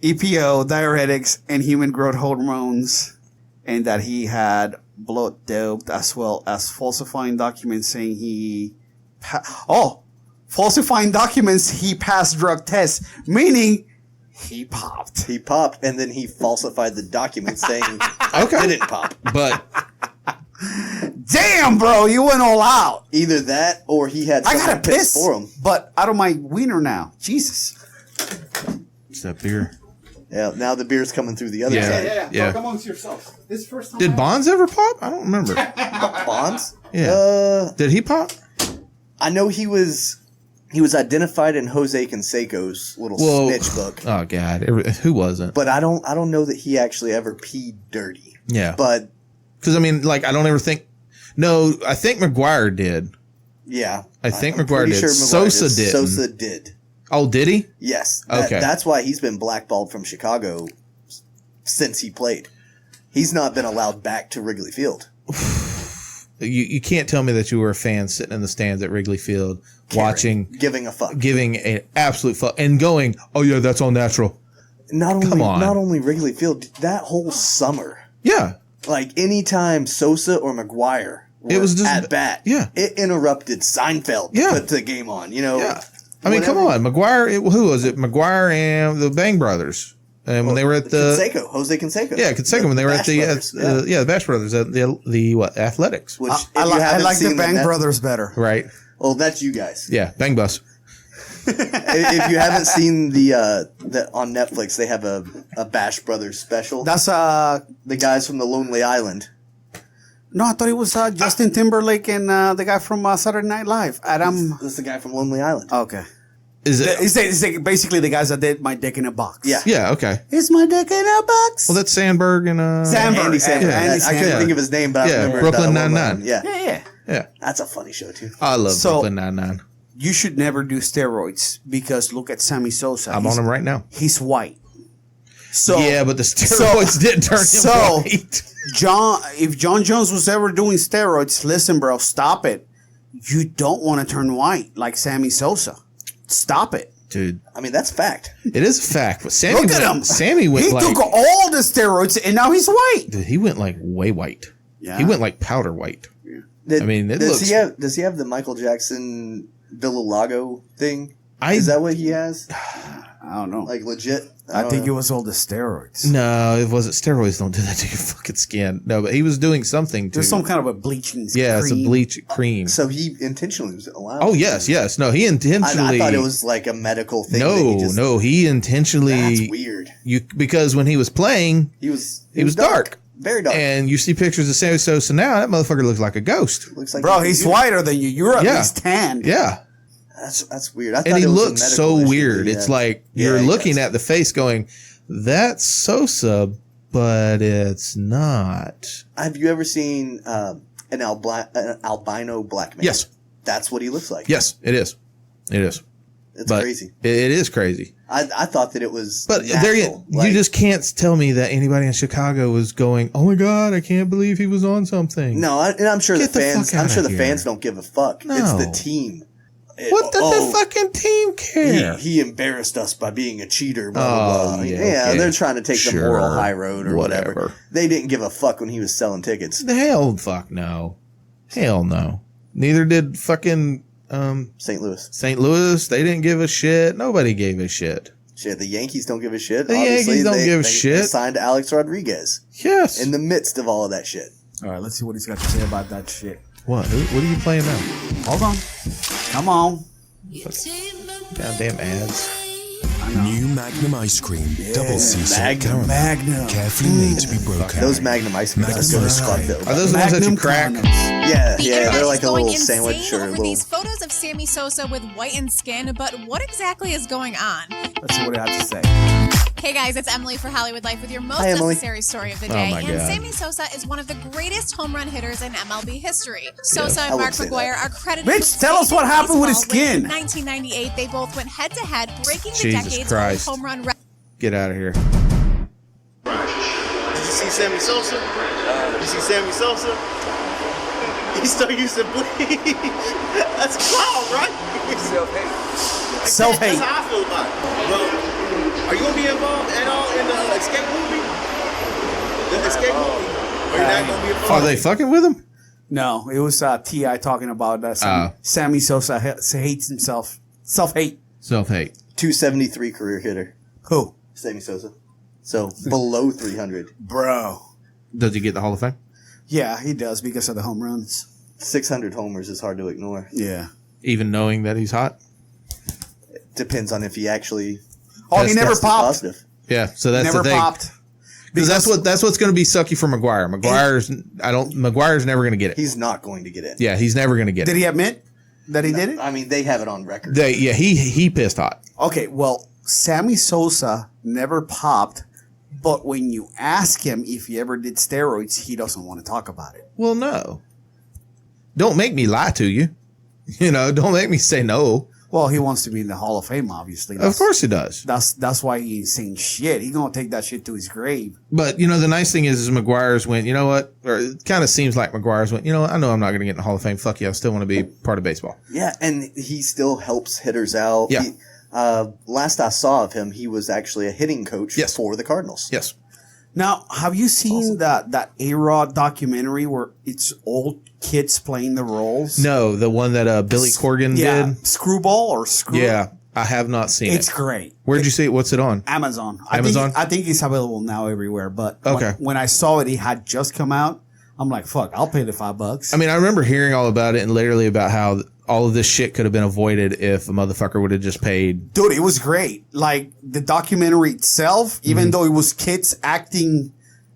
EPO, diuretics, and human growth hormones, and that he had blood doped as well as falsifying documents saying falsifying documents he passed drug tests, meaning he popped. He popped, and then he falsified the document saying Okay. he didn't pop. But Damn, bro, you went all out. Either that, or he had I someone gotta piss piss for him. but out of my wiener now. Jesus. it's that beer. Yeah, now the beer's coming through the other side. Yeah. Come on to yourself. This first time. Did Bonds ever pop? I don't remember. Bonds? Yeah. Did he pop? I know he was identified in Jose Canseco's little snitch book. Oh God, who wasn't? But I don't know that he actually ever peed dirty. Yeah. But Because I mean, like, I don't ever think. No, I think McGuire did. yeah. I think I'm McGuire pretty did. sure McGuire Sosa did. Sosa did. Oh, did he? Yes. Okay. That's why he's been blackballed from Chicago since he played. He's not been allowed back to Wrigley Field. You can't tell me that you were a fan sitting in the stands at Wrigley Field watching, giving a fuck, giving an absolute fuck, and going, "Oh yeah, that's all natural." Not only Come on. not only Wrigley Field, that whole summer. Yeah, Like anytime Sosa or McGuire were it was just at bat, Yeah, it interrupted Seinfeld to put the game on. You know, yeah. I mean, come on, McGuire. Who was it? McGuire and the Bang Brothers. And when they were at the Jose Canseco. Yeah, Canseco, when they were at the Brothers, the Bash Brothers at the what, Athletics, Which I like the Bang Brothers better. right? Well, that's you guys. Yeah, Bang Bus. If you haven't seen the on Netflix, they have a Bash Brothers special. That's The guys from the Lonely Island. no, I thought it was Justin Timberlake and the guy from Saturday Night Live. Adam. This is the guy from Lonely Island. Okay. Is it? It's basically the guys that did My Dick in a Box. Yeah. Yeah. Okay. It's My Dick in a Box. Well, that's Sandberg and Sandberg. Andy Samberg. Yeah, Andy I couldn't Samberg. think of his name, but I remember Brooklyn Lonely Nine-Nine. Island. Yeah. Yeah. Yeah. That's a funny show, too. I love So- Brooklyn Nine-Nine. You should never do steroids because look at Sammy Sosa. I'm on him right now. He's white. So Yeah, but the steroids didn't turn him white. If John Jones was ever doing steroids, listen, bro, stop it. You don't want to turn white like Sammy Sosa. Stop it. Dude, I mean, that's fact. it is a fact. But Sammy Look at went, him. Sammy went He like took all the steroids and now he's white. dude, he went like way white. Yeah. He went like powder white. I mean, it does looks. does he have the Michael Jackson Villalago thing? I- Is that what he has? I don't know. Like legit? I don't think know. it was all the steroids. No, it wasn't. Steroids don't do that to your fucking skin. No, but he was doing something to. There's some kind of a bleaching yeah, it's a cream. bleach cream. So he intentionally was allowed. Oh yes, yes. No, he I intentionally. thought it was like a medical thing. that he just, He intentionally. That's weird. Because when he was playing, He was he was dark. Very dark. And you see pictures of Sammy Sosa now, that motherfucker looks like a ghost. Looks like Bro, he's whiter than you. You're at least tan. Yeah. That's weird. I thought And he it was a looks medical so issue, weird. yeah. It's like Yeah, you're he looking does. at the face going, that's Sosa, but it's not. Have you ever seen an albino black man? Yes. That's what he looks like. Yes, it is. It is. It's But crazy. It is crazy. I thought that it was But natural. there you just can't tell me that anybody in Chicago was going, oh my God, I can't believe he was on something. No, and I'm sure Get the the fans. fuck I'm sure outta the here. fans don't give a fuck. No. It's the team. What did the fucking team care? He embarrassed us by being a cheater. Blah, blah, blah. yeah, Yeah, okay. they're trying to take the Sure. moral high road or whatever. Whatever. They didn't give a fuck when he was selling tickets. Hell fuck no. Hell no. Neither did fucking St. Louis. St. Louis. They didn't give a shit. Nobody gave a shit. Shit, the Yankees don't give a shit. The Obviously, Yankees don't give a they shit. signed Alex Rodriguez Yes. in the midst of all of that shit. All right, let's see what he's got to say about that shit. What? What are you playing now? Hold on. Come on. Goddamn ads. New Magnum ice cream, double sea salt Magnum. caramel, Magnum. carefully made to be broken. Those Magnum ice creams are good as fuck, though. Are those the ones that you Magnum crack? condoms. Yeah, The yeah, internet they're is like a going little sandwich insane or a over little. these photos of Sammy Sosa with whitened skin, but what exactly is going on? Let's see what he has to say. Hey guys, it's Emily for Hollywood Life with your most Hi, Emily. necessary story of the day. my And God. Sammy Sosa is one of the greatest home run hitters in MLB history. Sosa I and Mark would say McGuire that. are credited. Bitch, with tell us what saving happened with his baseball. Late skin. in 1998, they both went head to head, breaking the Jesus decades Christ. old home run record. Get out of here. Did you see Sammy Sosa? You see Sammy Sosa? He still used to bleed. That's clown, right? Self-hate. That's how I feel about it. Bro, are you going to be involved at all in the escape movie? The escape movie? Or you're not going to be involved? Are they fucking with him? No, it was T.I. talking about that. Sammy Sosa hates himself. Self-hate. Self-hate. 273 career hitter, Who? Sammy Sosa. So below 300. Bro. Does he get the Hall of Fame? Yeah, he does because of the home runs. 600 homers is hard to ignore. Yeah. Even knowing that he's hot? Depends on if he actually Oh, he never tested popped. positive. Yeah, so that's Never the thing. popped. Because that's what's going to be sucky for McGuire. McGuire's never going to get it. He's not going to get in. Yeah, he's never going to get Did it. he admit that he did it? I mean, they have it on record. He pissed hot. Okay, well, Sammy Sosa never popped, but when you ask him if he ever did steroids, he doesn't want to talk about it. Well, no. Don't make me lie to you. You know, don't make me say no. Well, he wants to be in the Hall of Fame, obviously. Of course he does. That's why he ain't saying shit. He's gonna take that shit to his grave. But, you know, the nice thing is McGuire's went, you know what? Or it kind of seems like McGuire's went, you know what? I know I'm not going to get in the Hall of Fame. Fuck you. I still want to be part of baseball. Yeah, and he still helps hitters out. Yeah. Last I saw of him, he was actually a hitting coach Yes. for the Cardinals. Yes. Now, have you seen that A-Rod documentary where it's old kids playing the roles? No, the one that Billy Corgan Yeah, did. Screwball or Screw? Yeah, I have not seen It's it. great. Where'd you see it? What's it on? Amazon. Amazon? I think it's available now everywhere. But Okay. when I saw it had just come out, I'm like, fuck, I'll pay the $5. I mean, I remember hearing all about it and literally about how all of this shit could have been avoided if a motherfucker would have just paid. Dude, it was great. Like the documentary itself, even though it was kids acting,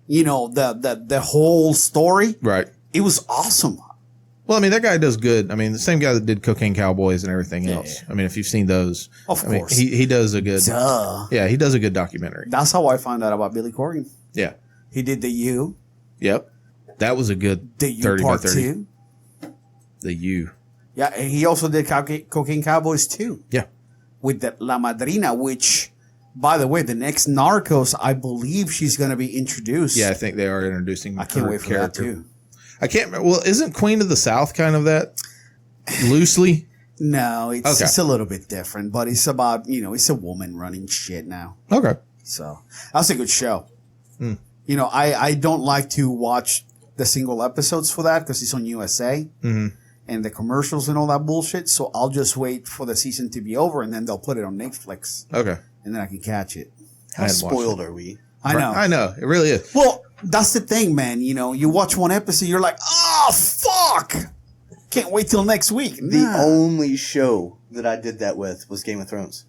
you know, the whole story, Right. it was awesome. Well, I mean, that guy does good. I mean, the same guy that did Cocaine Cowboys and everything else. I mean, if you've seen those, Of I mean, course. he does a good. Duh. Yeah, he does a good documentary. That's how I found out about Billy Corgan. Yeah. He did the U, Yep. That was a good the U 30 by part 30. 2. The U. Yeah, and he also did Cocaine Cowboys too. Yeah. With the La Madrina, which, by the way, the next Narcos, I believe she's going to be introduced. Yeah, I think they are introducing I can't her wait for character. that too. I can't remember. Well, isn't Queen of the South kind of that loosely? No, it's Okay. just a little bit different, but it's about, you know, it's a woman running shit now. Okay. So that's a good show. Hmm. You know, I don't like to watch the single episodes for that because it's on USA and the commercials and all that bullshit. So I'll just wait for the season to be over and then they'll put it on Netflix Okay. and then I can catch it. How I hadn't watched spoiled are we? I know. I know. It really is. Well, that's the thing, man. You know, you watch one episode, you're like, oh, fuck. Can't wait till next week. The Nah. only show that I did that with was Game of Thrones.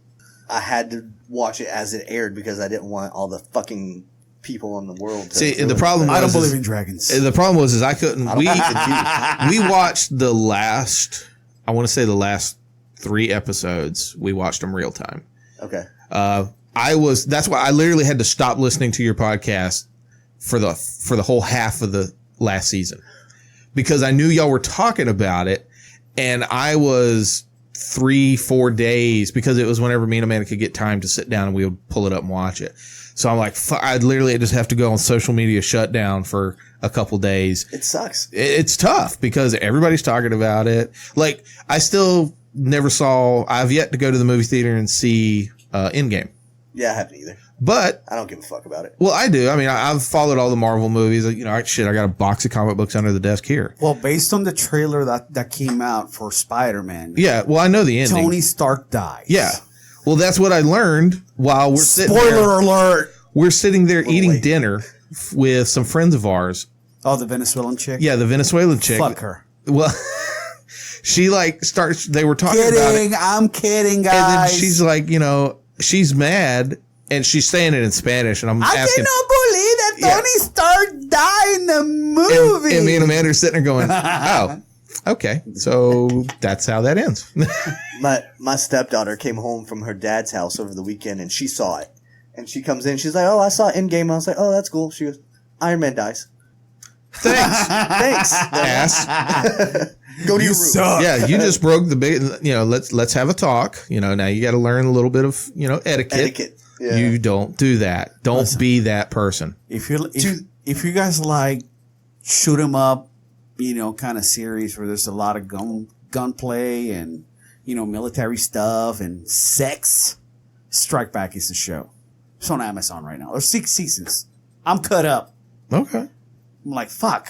I had to watch it as it aired because I didn't want all the fucking people in the world. See, the problem was, I don't believe in dragons. The problem was I couldn't. We watched the last. I want to say the last 3 episodes. We watched them real time. Okay. That's why I literally had to stop listening to your podcast for the whole half of the last season, because I knew y'all were talking about it, and I was 3-4 days, because it was whenever me and Amanda could get time to sit down and we would pull it up and watch it. So I'm like, I'd literally just have to go on social media shutdown for a couple days. It sucks. It's tough because everybody's talking about it. Like, I still I've yet to go to the movie theater and see Endgame. Yeah, I haven't either. But I don't give a fuck about it. Well, I do. I mean, I've followed all the Marvel movies. You know, I got a box of comic books under the desk here. Well, based on the trailer that came out for Spider-Man. Yeah, well, I know the ending. Tony Stark dies. Yeah. Well, that's what I learned while we're sitting there. Spoiler alert! We're sitting there eating dinner with some friends of ours. Oh, the Venezuelan chick? Yeah, the Venezuelan chick. Fuck her. Well, she they were talking about it. I'm kidding, guys. And then she's like, she's mad. And she's saying it in Spanish, and I'm asking. I cannot believe that Tony Stark died in the movie. And me and Amanda are sitting there going, oh, okay. So that's how that ends. My stepdaughter came home from her dad's house over the weekend, and she saw it. And she comes in, she's like, oh, I saw Endgame. I was like, oh, that's cool. She goes, Iron Man dies. Thanks. Thanks. Ass. Go to your room. Suck. Yeah, you just broke the big, let's have a talk. Now you got to learn a little bit of, etiquette. Yeah. You don't do that. Don't be that person. If you guys like shoot 'em up, kind of series where there's a lot of gunplay and military stuff and sex, Strike Back is the show. It's on Amazon right now. There's 6 seasons. I'm cut up. Okay. I'm like, fuck.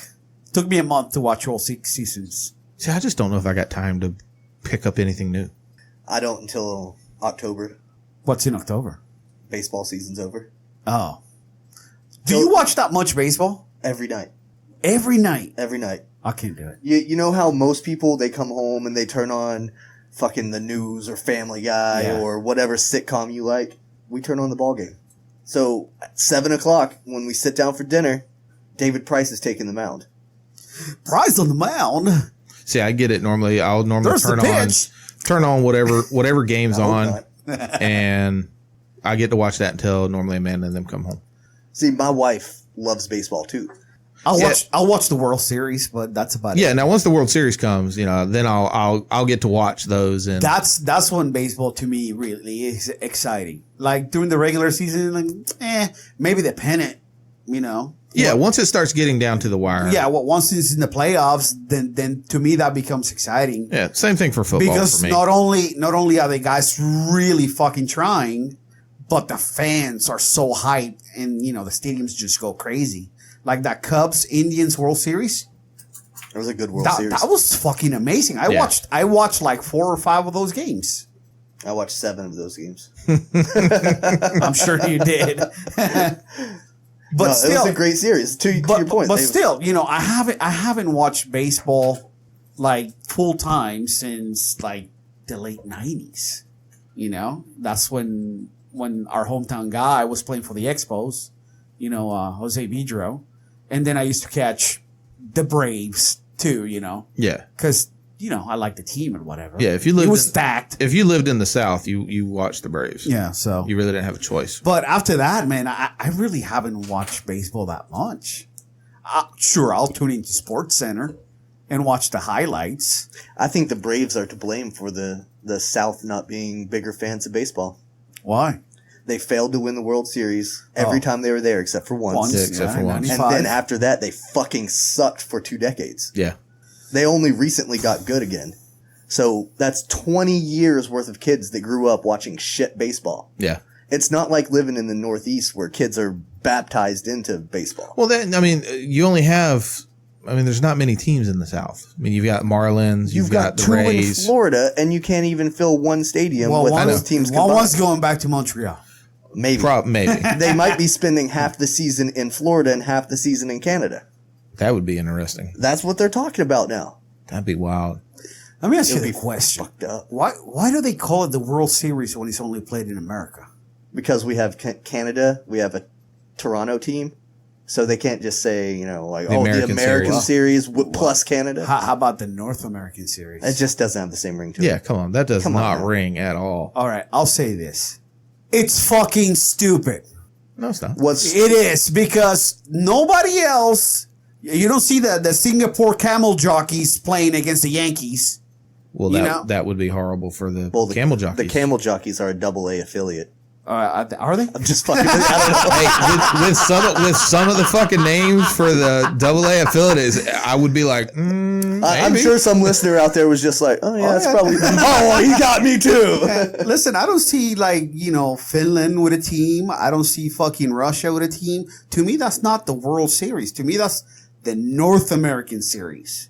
Took me a month to watch all 6 seasons. See, I just don't know if I got time to pick up anything new. I don't until October. What's in October? Baseball season's over. Oh. Do you watch that much baseball? Every night. Every night? Every night. I can't do it. You know how most people, they come home and they turn on fucking the news or Family Guy or whatever sitcom you like? We turn on the ball game. So at 7 o'clock, when we sit down for dinner, David Price is taking the mound. Price on the mound? See, I get it. Normally, I'll There's turn on whatever game's on, and I get to watch that until normally Amanda and them come home. See, my wife loves baseball too. I'll watch the World Series, but that's about it. Yeah, now once the World Series comes, then I'll get to watch those, and that's when baseball to me really is exciting. Like during the regular season, maybe the pennant, Yeah, once it starts getting down to the wire. Yeah, once it's in the playoffs, then to me that becomes exciting. Yeah, same thing for football. Because for me. not only are the guys really fucking trying, but the fans are so hyped, and the stadiums just go crazy. Like that Cubs Indians World Series. It was a good World Series. That was fucking amazing. I watched like 4 or 5 of those games. I watched 7 of those games. I'm sure you did. But still, it was a great series. To your point, but still, I haven't watched baseball like full time since like the late 90s. That's when our hometown guy was playing for the Expos. Jose Vidro, and then I used to catch the Braves too. Yeah, because I like the team and whatever. Yeah, it was stacked. If you lived in the South, you watched the Braves. Yeah, so you really didn't have a choice. But after that, man, I really haven't watched baseball that much. Sure, I'll tune into Sports Center and watch the highlights. I think the Braves are to blame for the South not being bigger fans of baseball. Why? They failed to win the World Series every time they were there, except for once. Yeah, except for once. And then after that, they fucking sucked for 2 decades. Yeah. They only recently got good again. So that's 20 years worth of kids that grew up watching shit baseball. Yeah. It's not like living in the Northeast where kids are baptized into baseball. Well, you only have... there's not many teams in the South. You've got Marlins, you've got the 2 Rays. in Florida, and you can't even fill one stadium with those teams combined. One's going back to Montreal. Maybe. Maybe. They might be spending half the season in Florida and half the season in Canada. That would be interesting. That's what they're talking about now. That'd be wild. Let me ask you a question. Fucked up. Why do they call it the World Series when it's only played in America? Because we have Canada, we have a Toronto team. So they can't just say, you know, like, The the American American series. series plus Canada. How about the North American series? It just doesn't have the same ring to it. Yeah, come on. That does Come on not now. ring at all. All right, I'll say this. It's fucking stupid. No, it's not. It is, because nobody else, you don't see the Singapore camel jockeys playing against the Yankees. Well, You know? that would be horrible for the Well, camel jockeys. The camel jockeys are a AA affiliate. Are they? I'm just fucking. I don't know. Hey, with some of the fucking names for the AA affiliates, I would be like, I'm maybe. sure some listener out there was just like, oh yeah, that's probably. Oh, he got me too. Listen, I don't see Finland with a team. I don't see fucking Russia with a team. To me, that's not the World Series. To me, that's the North American Series.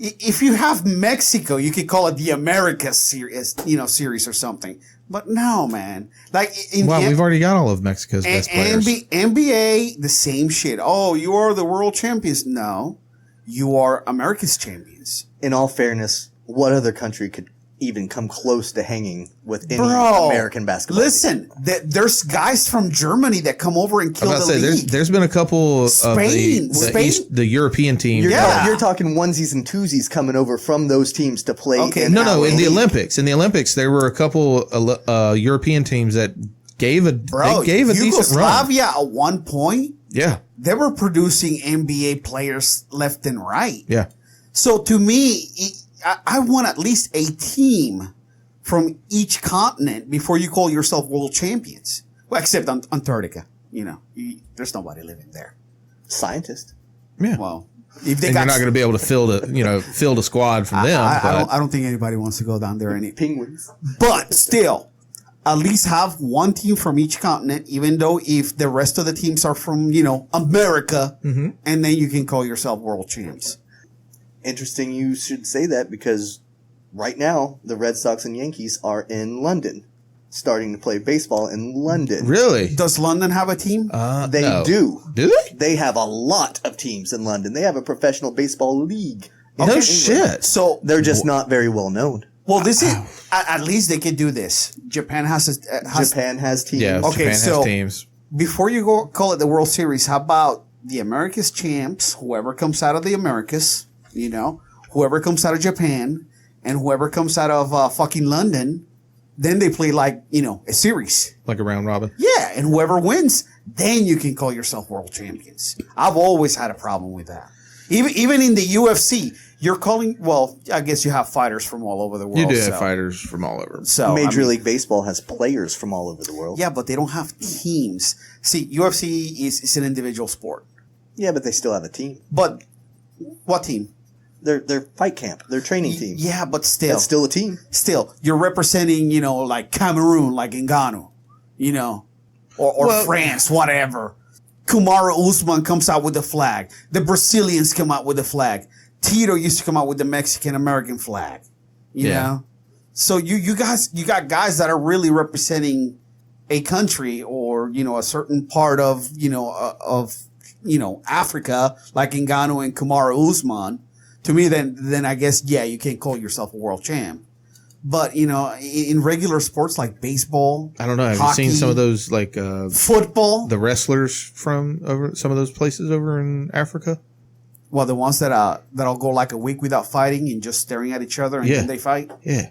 If you have Mexico, you could call it the America Series, series or something. But no, man. Like we've already got all of Mexico's best players. NBA, the same shit. Oh, you are the world champions. No, you are America's champions. In all fairness, what other country could even come close to hanging with any American basketball? Listen, there's guys from Germany that come over and kill I'm about the to say, league. there's been a couple Spain. of the European teams. You're talking onesies and twosies coming over from those teams to play. Okay, in No, our in the league. Olympics. In the Olympics, there were a couple European teams that gave a decent run. Yugoslavia at one point, Yeah, they were producing NBA players left and right. yeah. So to me, I want at least a team from each continent before you call yourself world champions. Well, except Antarctica. There's nobody living there. Scientist. Yeah. Well, if they And got you're not going to be able to field a squad from them. I don't think anybody wants to go down there any. Penguins. But still, at least have one team from each continent, even though if the rest of the teams are from, America, and then you can call yourself world champs. Interesting you should say that, because right now the Red Sox and Yankees are in London, starting to play baseball in London. Really? Does London have a team? They No. do. Do they? They have a lot of teams in London. They have a professional baseball league. in No England. shit. So, They're just not very well known. well, this is, at least they can do this. Japan has Japan has teams. Yeah, Okay, Japan so- has teams. before you go call it the World Series, how about the Americas champs, whoever comes out of the Americas, whoever comes out of Japan, and whoever comes out of fucking London, then they play a series. Like a round robin. Yeah, and whoever wins, then you can call yourself world champions. I've always had a problem with that. Even in the UFC, you're calling, well, I guess you have fighters from all over the world. You do so- have fighters from all over. So, Major League Baseball has players from all over the world. Yeah, but they don't have teams. See, UFC is an individual sport. Yeah, but they still have a team. But what team? They're fight camp. They're training team. Yeah, but still. That's still a team. Still, you're representing, like Cameroon, like Ngannou, or Well- France, whatever. Kamaru Usman comes out with the flag. The Brazilians come out with the flag. Tito used to come out with the Mexican-American flag, you Yeah. know? So you got guys that are really representing a country or, a certain part of Africa, like Ngannou and Kamaru Usman. To me, then I guess, yeah, you can't call yourself a world champ. But, in regular sports like baseball, I don't know. Have hockey, you seen some of those football? the wrestlers from over some of those places over in Africa? Well, the ones that'll go like a week without fighting and just staring at each other and Yeah. then they fight. Yeah.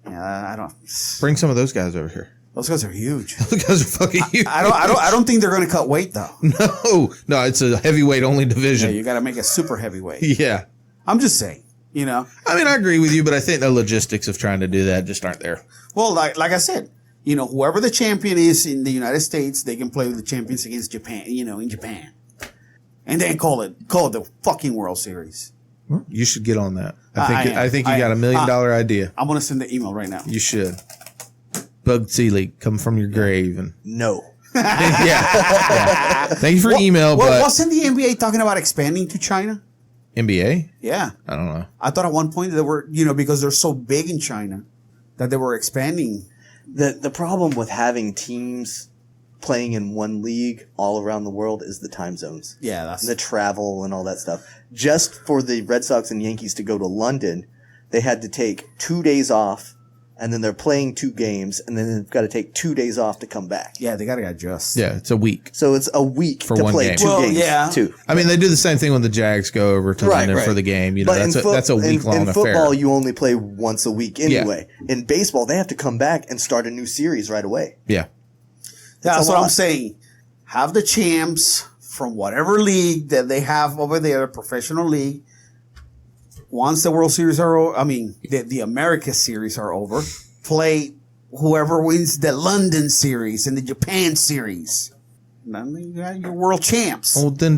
Yeah, I don't. Bring some of those guys over here. Those guys are huge. Those guys are fucking huge. I don't think they're going to cut weight though. No, it's a heavyweight only Yeah, division. you got to make a super heavyweight. Yeah. I'm just saying. I mean, I agree with you, but I think the logistics of trying to do that just aren't there. Well, like I said, whoever the champion is in the United States, they can play with the champions against Japan. In Japan, and then call it the fucking World Series. You should get on that. I I think you am. got $1 million idea. I'm gonna send the email right now. You should. Bug Seeley, come from your grave and No. yeah. Thank you for your email, but Wasn't the NBA talking about expanding to China? NBA? Yeah, I don't know. I thought at one point they were, because they're so big in China that they were expanding. The problem with having teams playing in one league all around the world is the time zones. Yeah, that's The travel and all that stuff. Just for the Red Sox and Yankees to go to London, they had to take 2 days off and then they're playing 2 games, and then they've got to take 2 days off to come back. Yeah, they got to adjust. Yeah, it's a week. So it's a week For to one play game. 2 Well, games. yeah. 2. I mean, they do the same thing when the Jags go over to London for the game. You know, that's a week-long in affair. football, you only play once a week anyway. In baseball, they have to come back and start a new series right away. Yeah. That's a what I'm lot. saying. Have the champs from whatever league that they have over there, professional league. Once the World Series the America Series are over, play whoever wins the London Series and the Japan Series. And then you got your world champs. Well, then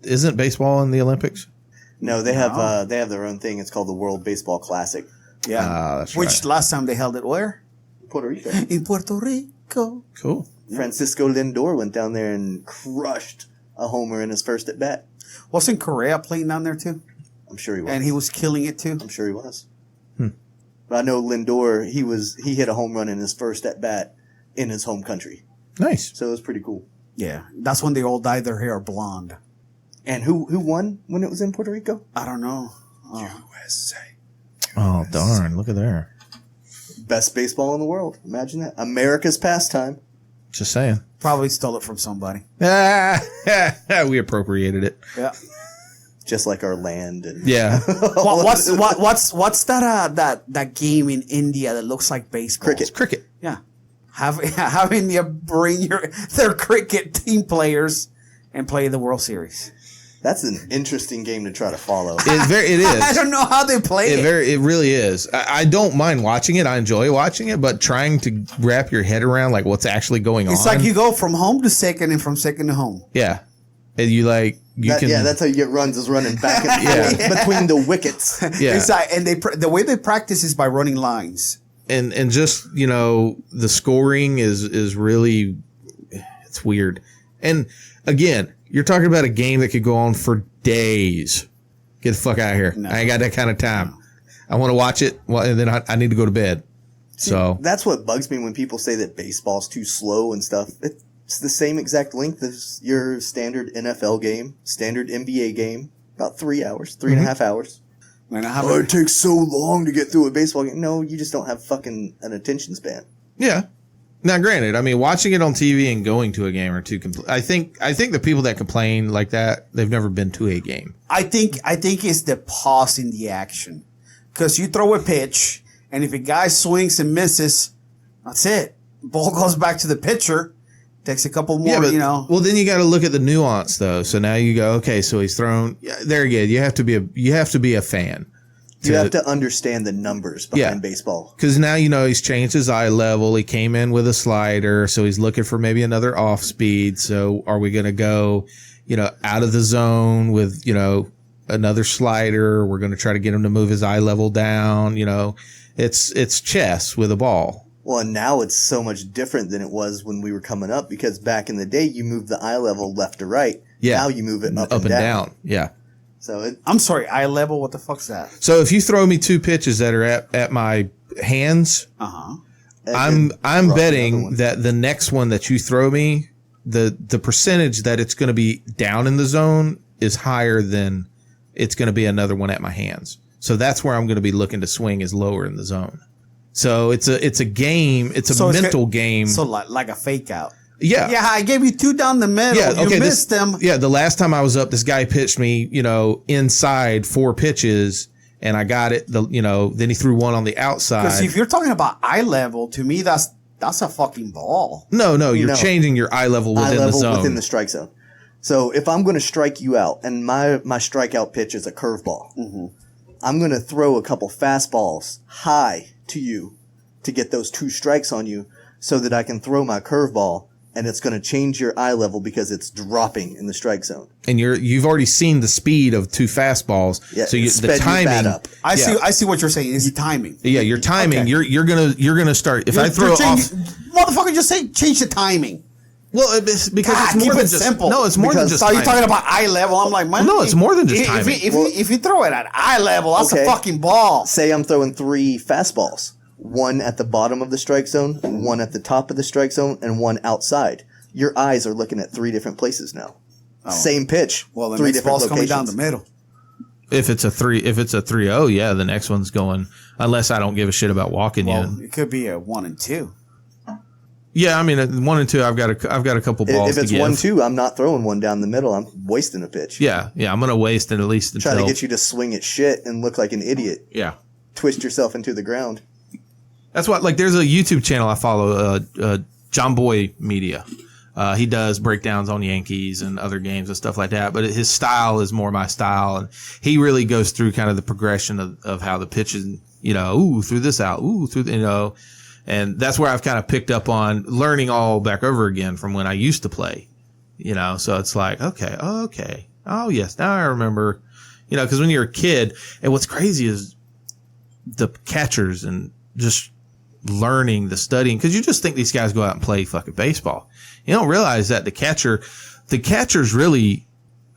isn't baseball in the Olympics? No, they have their own thing. It's called the World Baseball Classic. Yeah. That's Which right. last time they held it where? Puerto Rico. In Puerto Rico. Cool. Francisco Lindor went down there and crushed a homer in his first at bat. Wasn't Correa playing down there too? I'm sure he was. And he was killing it too? I'm sure he was. But I know Lindor, he hit a home run in his first at bat in his home country. Nice. So it was pretty cool. Yeah. That's when they all dyed their hair blonde. And who won when it was in Puerto Rico? I don't know. USA. Oh, darn. Look at there. Best baseball in the world. Imagine that. America's pastime. Just saying. Probably stole it from somebody. We appropriated it. Yeah. Just like our land and Yeah. What's that game in India that looks like baseball? Cricket. It's cricket. Yeah. Have India bring their cricket team players and play the World Series. That's an interesting game to try to follow. It is. I don't know how they play it. It really is. I don't mind watching it. I enjoy watching it, but trying to wrap your head around like what's actually going on. It's like you go from home to second and from second to home. Yeah. And that's how you get runs, is running back and forth between the wickets. Yeah. It's like, and the way they practice is by running lines. And just, the scoring is really, it's weird. And again, you're talking about a game that could go on for days. Get the fuck out of here. No. I ain't got that kind of time. I want to watch it, and then I need to go to bed. So that's what bugs me when people say that baseball's too slow and stuff. It's the same exact length as your standard NFL game, standard NBA game, about 3 hours, 3.5 hours. Man, it takes so long to get through a baseball game. No, you just don't have fucking an attention span. Yeah. Now, granted, I mean, watching it on TV and going to a game or two. I think the people that complain like that, they've never been to a game. I think it's the pause in the action, because you throw a pitch, and if a guy swings and misses, that's it. Ball goes back to the pitcher. Takes a couple more, Well, then you got to look at the nuance, though. So now you go, okay, so he's thrown. Yeah, there again, you have to be a fan. You have to understand the numbers behind baseball. Because now, he's changed his eye level. He came in with a slider, so he's looking for maybe another off speed. So are we going to go, out of the zone with, another slider? We're going to try to get him to move his eye level down. It's chess with a ball. Well, and now it's so much different than it was when we were coming up, because back in the day, you moved the eye level left to right. Yeah. Now you move it up and down. Yeah. So I'm sorry, eye level. What the fuck's that? So if you throw me 2 pitches that are at my hands, I'm betting that the next one that you throw me, the percentage that it's going to be down in the zone is higher than it's going to be another one at my hands. So that's where I'm going to be looking to swing, is lower in the zone. So it's a game. It's a mental game. So like a fake out. Yeah. Yeah, I gave you 2 down the middle. Yeah, okay, you missed them. Yeah, the last time I was up, this guy pitched me, inside 4 pitches, and I got it. Then he threw one on the outside. Because if you're talking about eye level, to me, that's a fucking ball. No, you're changing your eye level within the zone. Within the strike zone. So if I'm going to strike you out, and my strikeout pitch is a curveball, I'm going to throw a couple fastballs high to you to get those 2 strikes on you, so that I can throw my curveball, and it's going to change your eye level because it's dropping in the strike zone. And you've already seen the speed of 2 fastballs. Yeah, so the timing. Your bat up. I see what you're saying. Is timing? Yeah, your timing. Okay. You're gonna start. If I throw off, motherfucker, just change the timing. Well, it's because it's more than just simple. No, it's more than just. So you're talking about eye level. I'm like, no, it's more than just timing. If you throw it at eye level, that's a fucking ball. Say I'm throwing 3 fastballs. 1 at the bottom of the strike zone, 1 at the top of the strike zone, and 1 outside. Your eyes are looking at 3 different places now. Same pitch. Well, the 3 next different ball's locations. coming down the middle. If it's a 3-0, yeah, the next one's going. Unless I don't give a shit about walking Well, you. it could be a 1 and 2. Yeah, I mean, at 1 and 2, I've got a couple balls. If it's to give. 1-2, I'm not throwing one down the middle. I'm wasting a pitch. Yeah, I'm gonna waste it at least until Try to get you to swing at shit and look like an idiot. Yeah, Twist yourself into the ground. that's what. Like, there's a YouTube channel I follow, John Boy Media. He does breakdowns on Yankees and other games and stuff like that, but his style is more my style, and he really goes through kind of the progression of how the pitches, through this out, and that's where I've kind of picked up on learning all back over again from when I used to play, so it's like, okay. Oh yes. Now I remember, cause when you're a kid, and what's crazy is the catchers and just learning the studying, cause you just think these guys go out and play fucking baseball. You don't realize that the catcher's really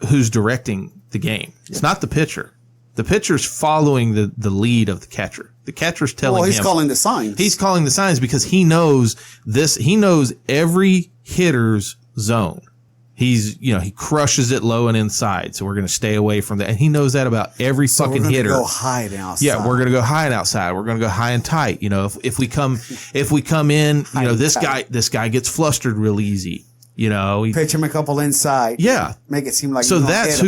who's directing the game. It's not the pitcher. The pitcher's following the lead of the catcher. The catcher's telling him. Well, he's calling the signs. He's calling the signs because he knows this. He knows every hitter's zone. He crushes it low and inside. So we're going to stay away from that. And he knows that about every fucking hitter. We're going to go high and outside. Yeah, we're going to go high and outside. We're going to go high and tight. If we come in, this guy gets flustered real easy. Pitch him a couple inside. Yeah. Make it seem like so that's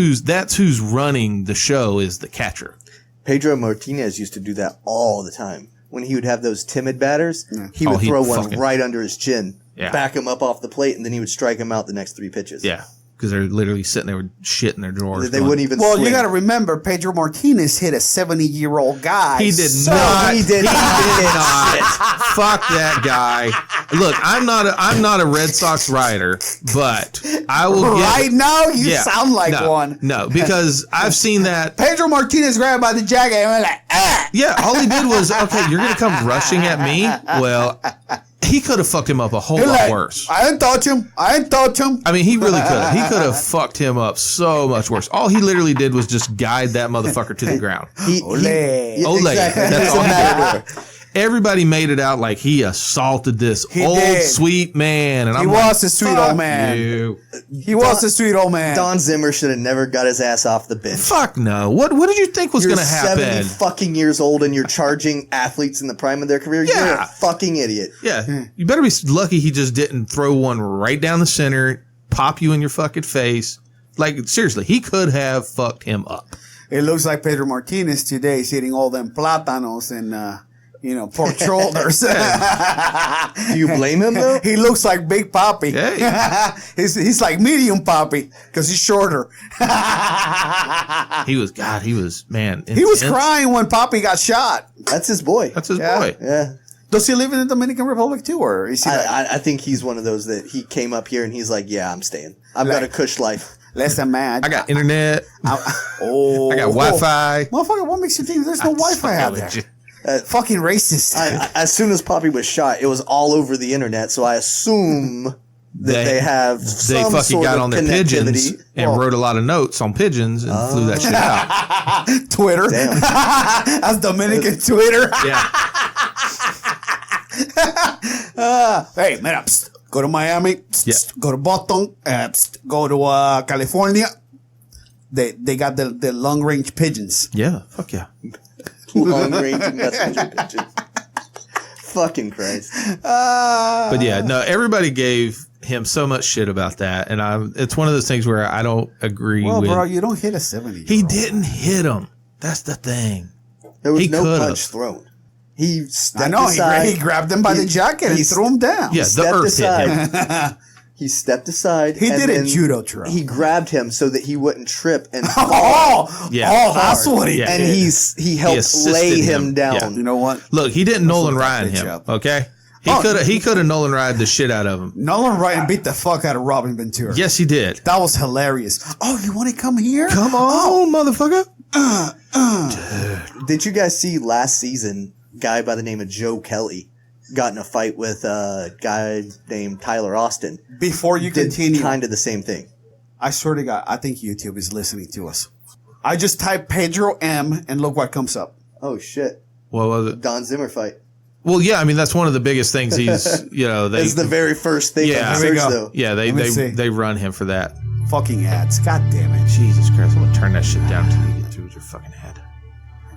who's running the show is the catcher. Pedro Martinez used to do that all the time. When he would have those timid batters, he would throw one right under his chin, back him up off the plate, and then he would strike him out the next 3 pitches. Yeah. Because they're literally sitting there with shit in their drawers. They wouldn't even Well, swing. you got to remember, Pedro Martinez hit a 70-year-old guy. He did not. He did not. Fuck that guy. Look, I'm not a Red Sox writer, but I will get Right now, you sound like one. No, because I've seen that. Pedro Martinez grabbed by the jacket and went like, ah! Yeah, all he did was, okay, you're going to come rushing at me? Well, he could have fucked him up a whole lot worse. I didn't touch him. I mean, he really could have. He could have fucked him up so much worse. All he literally did was just guide that motherfucker to the ground. Ole. Exactly. That's all he did. Everybody made it out like he assaulted this sweet man. And he was a sweet old man. He was a sweet old man. Don Zimmer should have never got his ass off the bench. Fuck no. What did you think was going to happen? You're 70 fucking years old and you're charging athletes in the prime of their career? Yeah. You're a fucking idiot. Yeah. You better be lucky he just didn't throw one right down the center, pop you in your fucking face. Like, seriously, he could have fucked him up. It looks like Pedro Martinez today is eating all them plátanos and, pork shoulders. Do you blame him though? He looks like Big Papi. Hey. he's like medium Papi because he's shorter. He was intense. He was crying when Papi got shot. That's his boy. That's his boy. Yeah. Does he live in the Dominican Republic too, or is he? I think he's one of those that he came up here and he's like, yeah, I'm staying. I've got a cush life. Less than mad. I got internet. I got Wi-Fi. Motherfucker, what makes you think there's no Wi-Fi out there? Fucking racist. As soon as Papi was shot, it was all over the internet. So I assume that they have some fucking sort got of on their pigeons and wrote a lot of lot of notes on pigeons and flew that shit out. Twitter. Damn. That's Dominican Twitter. Yeah. Hey, man, go to Miami. Go to Boston. Go to California. They got the long range pigeons. Yeah. Fuck yeah. Long range messenger pigeons. Fucking Christ. But yeah, no, everybody gave him so much shit about that. And it's one of those things where I don't agree with. Well, bro, you don't hit a 70. He didn't hit him. That's the thing. There was no punch thrown. He stepped aside. I know. He grabbed him by the jacket and threw him down. Yeah, the earth hit him. He stepped aside. He did a judo throw. He grabbed him so that he wouldn't trip and fall. Oh, that's what he did. And he helped lay him down. Yeah. You know what? Look, he didn't Nolan Ryan him. Okay, he could have Nolan Ryan the shit out of him. Nolan Ryan beat the fuck out of Robin Ventura. Yes, he did. That was hilarious. Oh, you want to come here? Come on, motherfucker. Did you guys see last season? Guy by the name of Joe Kelly got in a fight with a guy named Tyler Austin. Before you continue, kind of the same thing. I swear to God, I think YouTube is listening to us. I just type Pedro M and look what comes up. Oh shit! What was it? Don Zimmer fight. Well, yeah, I mean that's one of the biggest things he's it's the very first thing. Yeah, on the search, though. Yeah, they run him for that. Fucking ads. God damn it. Jesus Christ. I'm going to turn that shit down until you get through with your fucking head.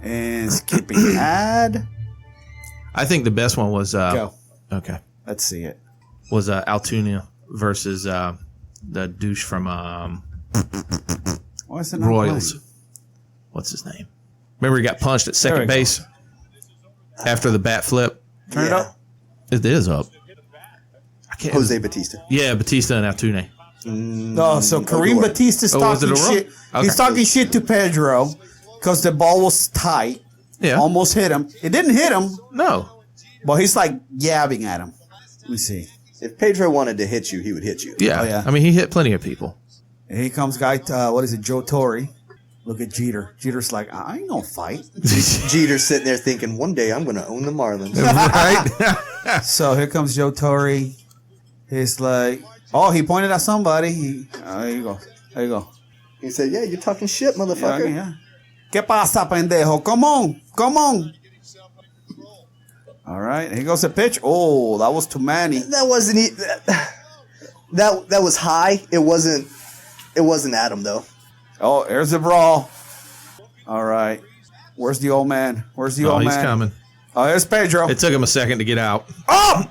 And skipping ad. I think the best one was... Go. Okay. Let's see it. Was Altoona versus the douche from Why is it not Royals. playing? What's his name? Remember he got punched at second base after the bat flip? Turn it up. It is up. I can't. Jose Batista. Yeah, Batista and Altoona. No, so Kareem Batista's was it talking a roll? shit. Okay. He's talking shit to Pedro because the ball was tight. Yeah. Almost hit him. It didn't hit him, No. but he's like yabbing at him. Let me see. If Pedro wanted to hit you, he would hit you. Yeah. Oh, yeah. I mean, he hit plenty of people. And here comes guy, what is it, Joe Torre. Look at Jeter. Jeter's like, I ain't gonna fight. Jeter's sitting there thinking, one day I'm going to own the Marlins. Right? So here comes Joe Torre. He's like, oh, he pointed at somebody. There you go. There you go. He said, yeah, you're talking shit, motherfucker. Yeah. ¿Qué pasa, pendejo? Come on. Come on. All right. Here goes the pitch. Oh, that was too many. That wasn't that was high. It wasn't Adam though. Oh, there's the brawl. All right. Where's the old man? Where's the old man? He's coming. Oh, there's Pedro. It took him a second to get out. Oh!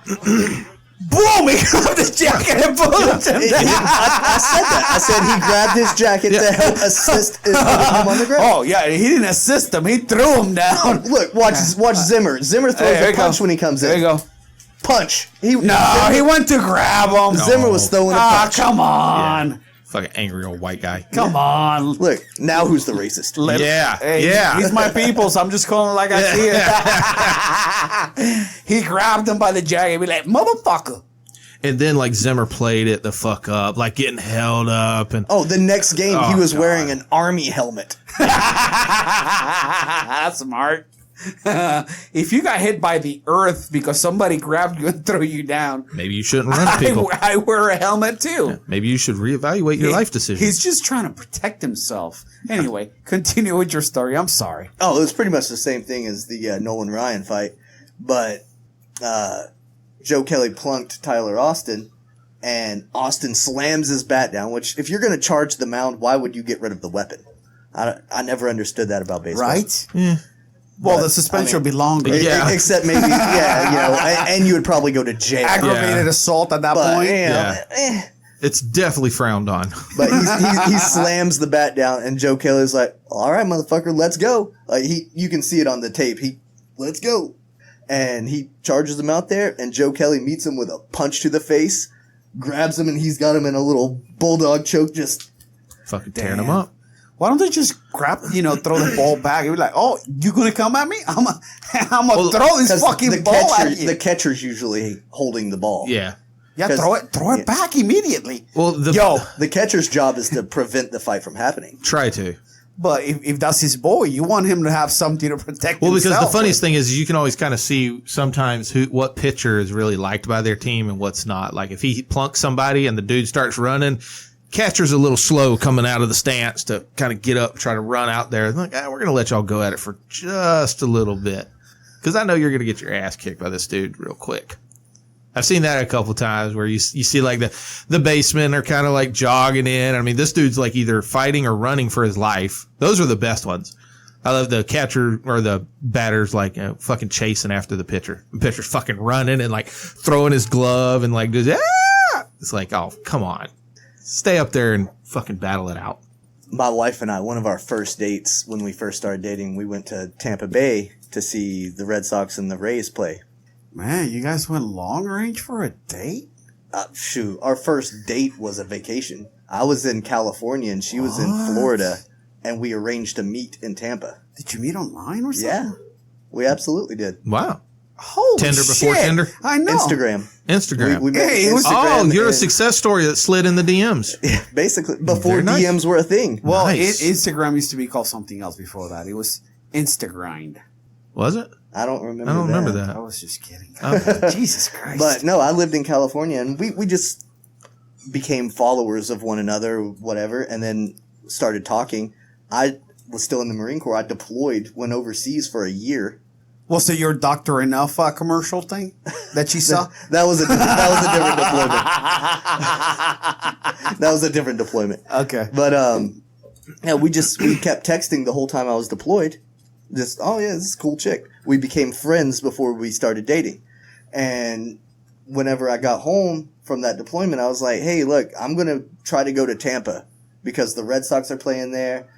Boom! He grabbed his jacket and pulled him down. I said that. I said he grabbed his jacket to help assist him on the ground. Oh, yeah. He didn't assist him. He threw him down. Look, watch Zimmer. Zimmer throws a punch when he comes in. There you go. Punch. He went to grab him. Zimmer was throwing a punch. Come on. Yeah. Fucking angry old white guy. Come on. Look, now who's the racist? Yeah. He's my people, so I'm just calling it like I see it. He grabbed him by the jacket and be like, motherfucker. And then like Zimmer played it the fuck up, like getting held up. And the next game he was wearing an army helmet. That's smart. If you got hit by the earth because somebody grabbed you and threw you down, maybe you shouldn't run people. I wear a helmet too. Yeah, maybe you should reevaluate your life decisions. He's just trying to protect himself. Anyway, continue with your story. I'm sorry. Oh, it was pretty much the same thing as the Nolan Ryan fight, but Joe Kelly plunked Tyler Austin, and Austin slams his bat down. Which, if you're going to charge the mound, why would you get rid of the weapon? I never understood that about baseball. Right? Yeah. Well, the suspension would be longer. Yeah. Except maybe, and you would probably go to jail. Aggravated assault at that point. It's definitely frowned on. But he slams the bat down, and Joe Kelly's like, all right, motherfucker, let's go. Like you can see it on the tape. Let's go. And he charges him out there, and Joe Kelly meets him with a punch to the face, grabs him, and he's got him in a little bulldog choke, just fucking tearing him up. Why don't they just grab, throw the ball back and be like, oh, you going to come at me? I'm going to throw this fucking ball at you. The catcher's usually holding the ball. Yeah. Yeah, throw it back immediately. Well, the catcher's job is to prevent the fight from happening. Try to. But if that's his boy, you want him to have something to protect himself. Well, because the funniest thing is you can always kind of see sometimes what pitcher is really liked by their team and what's not. Like if he plunks somebody and the dude starts running, catcher's a little slow coming out of the stance to kind of get up, try to run out there. Like, we're going to let y'all go at it for just a little bit. Because I know you're going to get your ass kicked by this dude real quick. I've seen that a couple times where you see like the basemen are kind of like jogging in. I mean, this dude's like either fighting or running for his life. Those are the best ones. I love the catcher or the batter's like fucking chasing after the pitcher. The pitcher's fucking running and like throwing his glove and like, it's like, oh, come on. Stay up there and fucking battle it out. My wife and I, one of our first dates when we first started dating, we went to Tampa Bay to see the Red Sox and the Rays play. Man, you guys went long range for a date? Shoot, our first date was a vacation. I was in California and she was in Florida, and we arranged to meet in Tampa. Did you meet online or something? Yeah, we absolutely did. Wow. Holy Tinder before shit. Tinder? I know. Instagram. We met Instagram oh, you're a success story that slid in the DMs. Yeah, basically, before Very nice. DMs were a thing. Well, Nice. Instagram used to be called something else before that. It was Instagrind. Was it? I don't remember I don't remember I that. was just kidding. Okay. Jesus Christ. But no, I lived in California, and we just became followers of one another, whatever, and then started talking. I was still in the Marine Corps. I deployed, went overseas for a year. Was it your Dr. Enough commercial thing that you saw? That was a different deployment. That was a different deployment. Okay. But yeah, we kept texting the whole time I was deployed. Just, oh yeah, this is a cool chick. We became friends before we started dating. And whenever I got home from that deployment, I was like, hey, look, I'm going to try to go to Tampa because the Red Sox are playing there.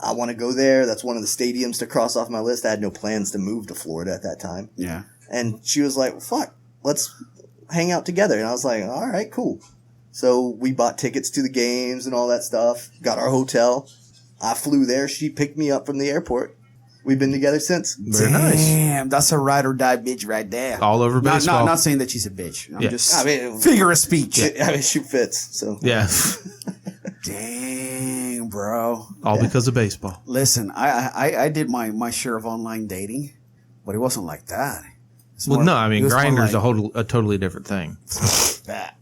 I want to go there. That's one of the stadiums to cross off my list. I had no plans to move to Florida at that time. Yeah. And she was like, well, fuck, let's hang out together. And I was like, all right, cool. So we bought tickets to the games and all that stuff, got our hotel. I flew there. She picked me up from the airport. We've been together since. Very nice. Damn, that's a ride or die bitch right there. All over baseball. Not saying that she's a bitch. I'm just I mean, figure of speech. I mean, she fits. So Yeah. Dang, bro. All because of baseball. Listen, I did my share of online dating, but it wasn't like that. It's Well, more- no, I it mean, was more Grindr's like a totally different thing. that.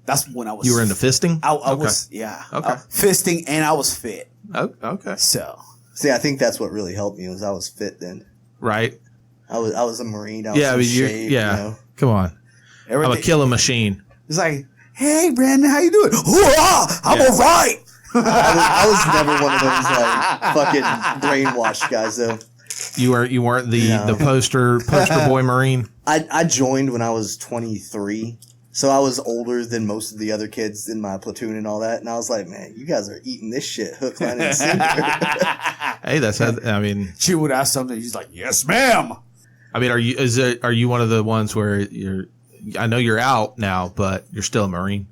That's when I was. You were into fisting? I Okay. was, yeah. Okay. Fisting, and I was fit. Oh, okay. So see, I think that's what really helped me was I was fit then. Right. I was a Marine. I was Yeah, I in mean, shape, yeah. you know. Come on. I'm a everything. killing machine. It's like, hey, Brandon, how you doing? Hoorah! I'm Yeah. all right. I was never one of those like fucking brainwashed guys though. You weren't the No. the poster boy Marine. I joined when I was 23, so I was older than most of the other kids in my platoon and all that. And I was like, man, you guys are eating this shit hook, line, and sinker. Hey, that's how, I mean, She would ask something. She's like, yes, ma'am. are you one of the ones where I know you're out now, but you're still a Marine?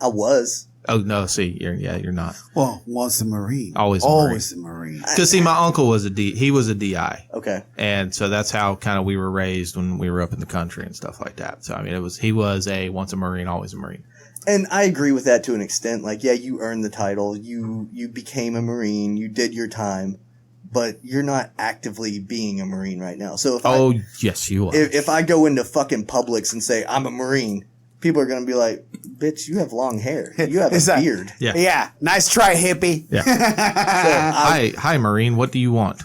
I was. Oh no, see, you're not. Well, once a Marine. Always a Always a Marine. Because see, my uncle was he was a DI. Okay. And so that's how kind of we were raised when we were up in the country and stuff like that. So I mean, he was a once a Marine, always a Marine. And I agree with that to an extent. Like, yeah, you earned the title. You became a Marine. You did your time. But you're not actively being a Marine right now. So yes, you are. if I go into fucking Publix and say I'm a Marine, people are going to be like, bitch, you have long hair. You have Is a that- beard. Yeah. Yeah. Nice try, hippie. Yeah. Hi, Marine. What do you want?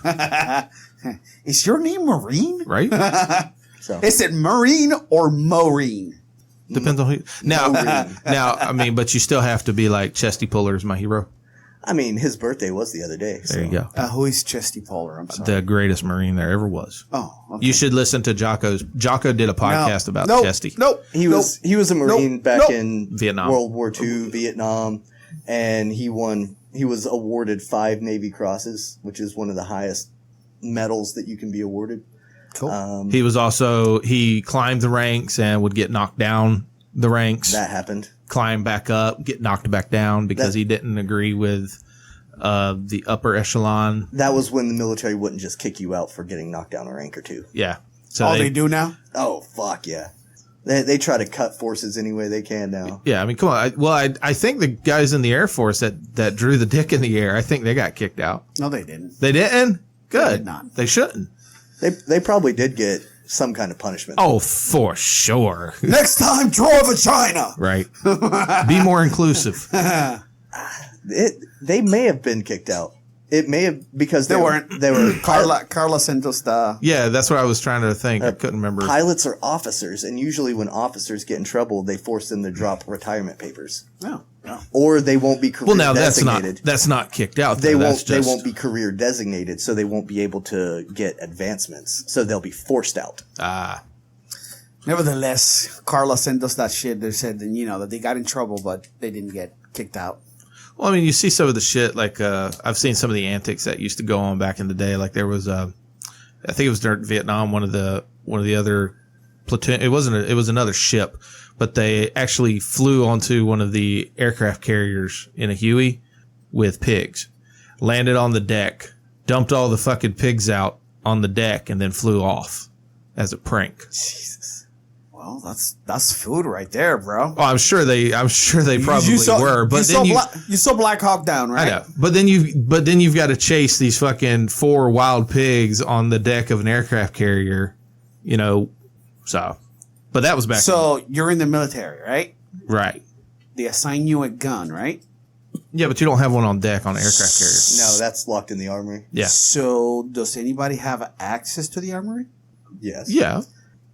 Is your name Marine? Right? So Is it Marine or Maureen? Depends on who. Now, I mean, but you still have to be like Chesty Puller is my hero. I mean, his birthday was the other day. So. There you go. Who is Chesty Polar? I'm sorry. The greatest Marine there ever was. Oh, okay. You should listen to Jocko's. Jocko did a podcast about Chesty. Nope. He was a Marine back in Vietnam. World War II, Vietnam, and he was awarded 5 Navy Crosses, which is one of the highest medals that you can be awarded. Cool. He climbed the ranks and would get knocked down the ranks. That happened. Climb back up, get knocked back down because he didn't agree with the upper echelon. That was when the military wouldn't just kick you out for getting knocked down a rank or two. Yeah. So they do now? Oh, fuck yeah. They try to cut forces any way they can now. Yeah, I mean, come on. I think the guys in the Air Force that drew the dick in the air, I think they got kicked out. No, they didn't. They didn't? Good. They did not. They shouldn't. They probably did get some kind of punishment. Oh, for sure. Next time, draw a vagina. Right. Be more inclusive. They may have been kicked out. It may have because They weren't. They were Carla sent us the. Yeah, that's what I was trying to think. I couldn't remember. Pilots are officers, and usually when officers get in trouble, they force them to drop retirement papers, No. No. or they won't be career Well, now designated. that's not kicked out. They though. won't. That's just, They won't be career designated, so they won't be able to get advancements. So they'll be forced out. Nevertheless, Carla sent us that shit. They said, that they got in trouble, but they didn't get kicked out. Well, I mean, you see some of the shit. Like I've seen some of the antics that used to go on back in the day. Like there was, I think it was during Vietnam. One of the other platoon. It was another ship, but they actually flew onto one of the aircraft carriers in a Huey with pigs, landed on the deck, dumped all the fucking pigs out on the deck, and then flew off as a prank. Jesus. Well, that's food right there, bro. Well, I'm sure they probably were, but then you saw Black Hawk Down, right? I know. But then you've got to chase these fucking 4 wild pigs on the deck of an aircraft carrier, so. But that was back So you're in the military, right? right. They assign you a gun, right? Yeah, but you don't have one on deck on an aircraft carrier. No, that's locked in the armory. Yeah. So does anybody have access to the armory? Yes. Yeah.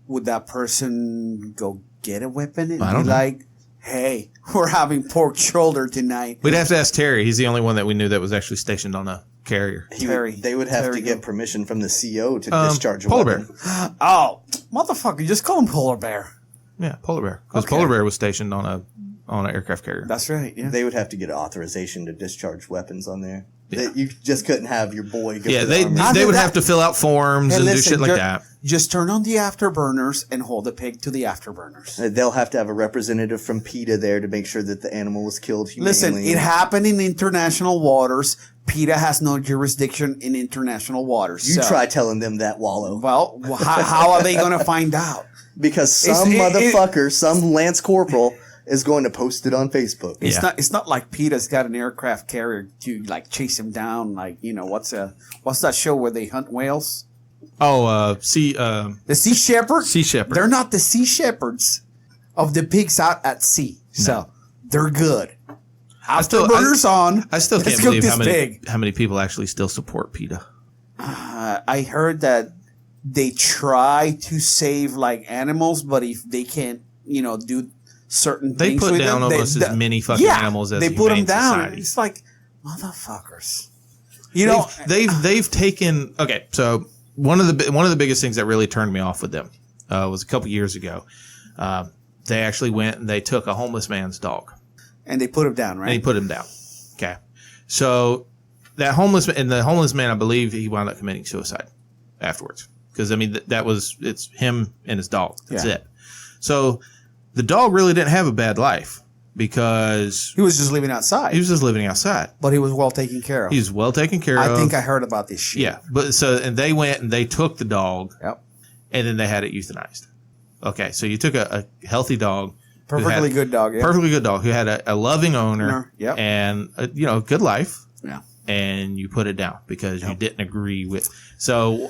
Would that person go get a weapon and I be don't know. like, hey, we're having pork shoulder tonight? We'd have to ask Terry. He's the only one that we knew that was actually stationed on a carrier. They would have to get permission from the CO to discharge a Polar weapon. bear. Oh, motherfucker, just call him Polar Bear. Yeah, polar bear. Because Okay. polar bear was stationed on an aircraft carrier. That's right, yeah. They would have to get authorization to discharge weapons on there. Yeah. You just couldn't have your boy go Yeah, to the they armory. would have to fill out forms Hey, and listen, do shit like you're- that. Just turn on the afterburners and hold the pig to the afterburners. They'll have to have a representative from PETA there to make sure that the animal was killed humanely. Listen, it happened in international waters. PETA has no jurisdiction in international waters. You so- try telling them that, Wallow. Well, how are they going to find out? Because some motherfucker, some Lance Corporal, is going to post it on Facebook. It's not like PETA's got an aircraft carrier to like chase him down. Like, you know, what's that show where they hunt whales? Oh, The Sea Shepherd? Sea Shepherd. They're not the sea shepherds of the pigs out at sea. So they're good. Afterburners on. I still Let's can't cook believe this pig. how many people actually still support PETA. I heard that they try to save like animals, but if they can't, you know, do certain They things put with down them, almost as many fucking animals as they the put them Humane down. Society. It's like motherfuckers. You know, they've taken. Okay, so one of the biggest things that really turned me off with them was a couple years ago. They actually went and they took a homeless man's dog and they put him down, right? and they put him down. Okay, so the homeless man, I believe he wound up committing suicide afterwards because I mean it's him and his dog. That's it. So the dog really didn't have a bad life because he was just living outside. He was just living outside, but he was well taken care of. He was well taken care of. I think I heard about this shit. Yeah, but and they went and they took the dog. Yep. And then they had it euthanized. Okay, so you took a healthy dog, perfectly good dog, perfectly good dog who had a loving owner, Yep. and a good life. Yeah. And you put it down because you didn't agree with. So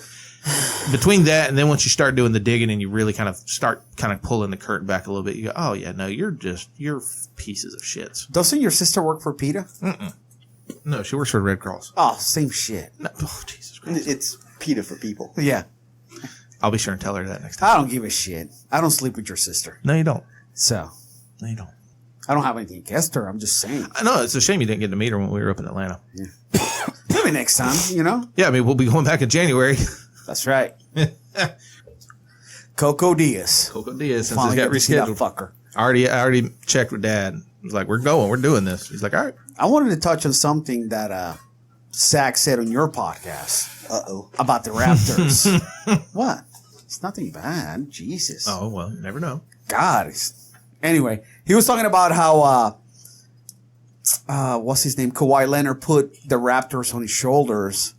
between that and then once you start doing the digging and you really kind of pulling the curtain back a little bit, you go, oh yeah, no, you're pieces of shits. Doesn't your sister work for PETA? Mm-mm. No, she works for the Red Cross. Oh, same shit. No, oh, Jesus Christ. It's PETA for people. Yeah. I'll be sure and tell her that next time. I don't give a shit. I don't sleep with your sister. No, you don't. So. No, you don't. I don't have anything against her. I'm just saying. I know. It's a shame you didn't get to meet her when we were up in Atlanta. Yeah. Maybe next time, you know? Yeah, I mean, we'll be going back in January. That's right. Coco Diaz. Coco Diaz, since Finally it got get to see that rescheduled. fucker. I already checked with Dad. He's like, we're doing this. He's like, all right. I wanted to touch on something that Zach said on your podcast. Uh-oh. About the Raptors. What? It's nothing bad. Jesus. Oh, well, you never know. God. Anyway, he was talking about how, what's his name? Kawhi Leonard put the Raptors on his shoulders.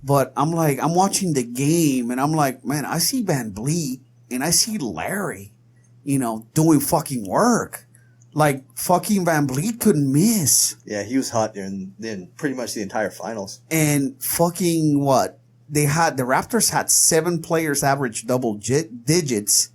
But I'm like, I'm watching the game and I'm like, man, I see Van Vliet and I see Larry, doing fucking work. Like, fucking Van Vliet couldn't miss. Yeah, he was hot during pretty much the entire finals. And fucking what? The Raptors had 7 players average double digits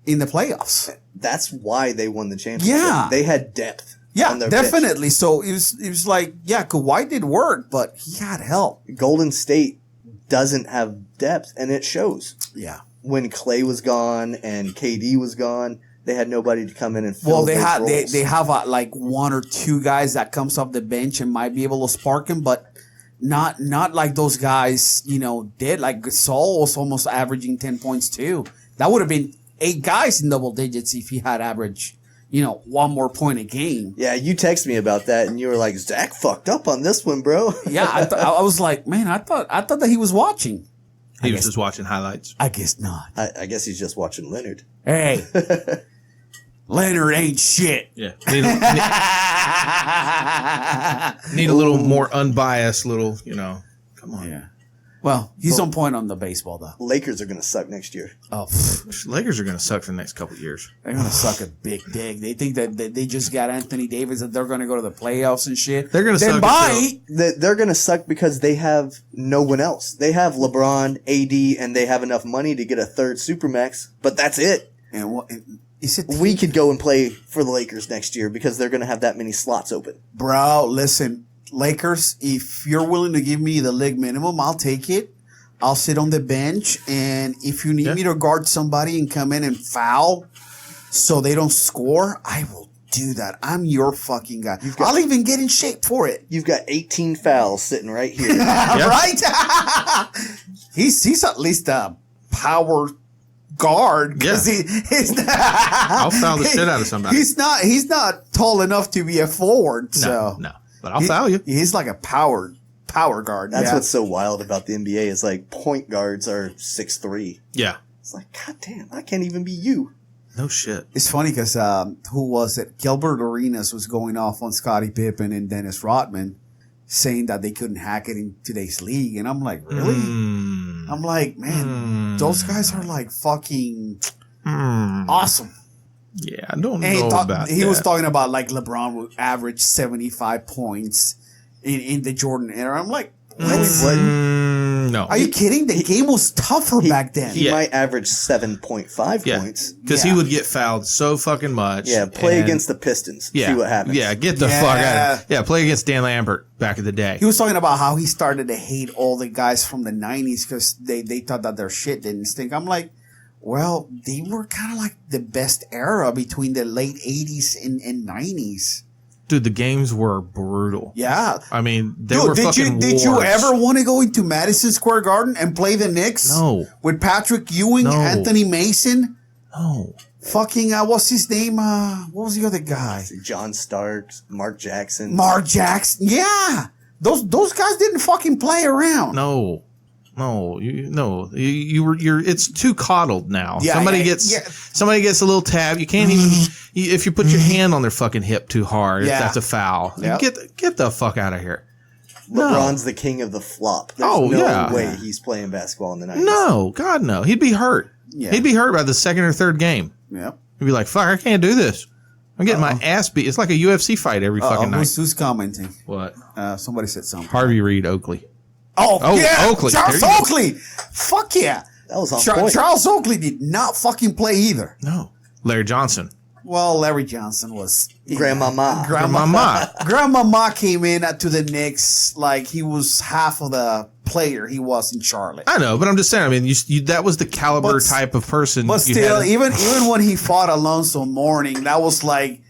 in the playoffs. That's why they won the championship. Yeah. They had depth. Yeah, on their definitely. So it was like, yeah, Kawhi did work, but he had help. Golden State doesn't have depth, and it shows. Yeah. When Clay was gone and KD was gone, they had nobody to come in and fill Well, roles. they have like 1 or 2 guys that comes off the bench and might be able to spark him, but not like those guys, did. Like Gasol was almost averaging 10 points too. That would have been 8 guys in double digits if he had averaged, 1 more point a game. Yeah, you texted me about that, and you were like, Zach fucked up on this one, bro. Yeah, I was like, man, I thought that he was watching. He was just watching highlights. I guess not. I guess he's just watching Leonard. Hey, Leonard ain't shit. Yeah. Need a little more unbiased little, come on. Yeah. Well, he's on point on the baseball, though. Lakers are going to suck next year. Oh, Lakers are going to suck for the next couple of years. They're going to suck a big dig. They think that they just got Anthony Davis, that they're going to go to the playoffs and shit. They're going to suck. They're going to suck because they have no one else. They have LeBron, AD, and they have enough money to get a third Supermax, but that's it. And we could go and play for the Lakers next year because they're going to have that many slots open. Bro, listen, Lakers, if you're willing to give me the league minimum, I'll take it. I'll sit on the bench, and if you need me to guard somebody and come in and foul so they don't score, I will do that. I'm your fucking guy. I'll even get in shape for it. You've got 18 fouls sitting right here. Right? He's at least a power guard because he's not, I'll foul the shit out of somebody. He's not tall enough to be a forward. So No, but I'll foul you. He's like a power guard. That's what's so wild about the NBA is like point guards are 6'3". Yeah. It's like, God damn, I can't even be you. No shit. It's funny because who was it? Gilbert Arenas was going off on Scottie Pippen and Dennis Rodman, saying that they couldn't hack it in today's league, and I'm like, really? I'm like, man, those guys are like fucking awesome. Yeah, I don't And know about that. he was talking about like LeBron would average 75 points in the Jordan era. I'm like, what? No. Are you kidding? The game was tougher back then. He might average 7.5 points. Because he would get fouled so fucking much. Yeah, play against the Pistons. See what happens. Yeah, get the fuck out of it. Yeah, play against Dan Lambert back in the day. He was talking about how he started to hate all the guys from the 90s because they thought that their shit didn't stink. I'm like, well, they were kind of like the best era between the late 80s and 90s. Dude, the games were brutal. Yeah. I mean, they were fucking Did you wars. ever want to go into Madison Square Garden and play the Knicks? No. With Patrick Ewing, Anthony Mason? No. Fucking, what's his name? What was the other guy? John Starks, Mark Jackson. Mark Jackson. Yeah. Those guys didn't fucking play around. No. You're it's too coddled now. Yeah, somebody gets a little tab. You can't even if you put your hand on their fucking hip too hard, that's a foul. Yep. Get the fuck out of here. LeBron's the king of the flop. There's no way he's playing basketball in the 90s. No, God no. He'd be hurt. Yeah. He'd be hurt by the second or third game. Yep. He'd be like, fuck, I can't do this. I'm getting my ass beat. It's like a UFC fight every fucking night. Who's commenting? What? Somebody said something. Harvey Reid Oakley. Oh, yeah, Oakley. Charles Oakley. Fuck yeah. That was on point. Charles Oakley did not fucking play either. No. Larry Johnson. Well, Larry Johnson was... Grandmama. Grandmama came in to the Knicks like he was half of the player he was in Charlotte. I know, but I'm just saying, I mean, you that was the caliber type of person. But still, even when he fought Alonzo Mourning, that was like...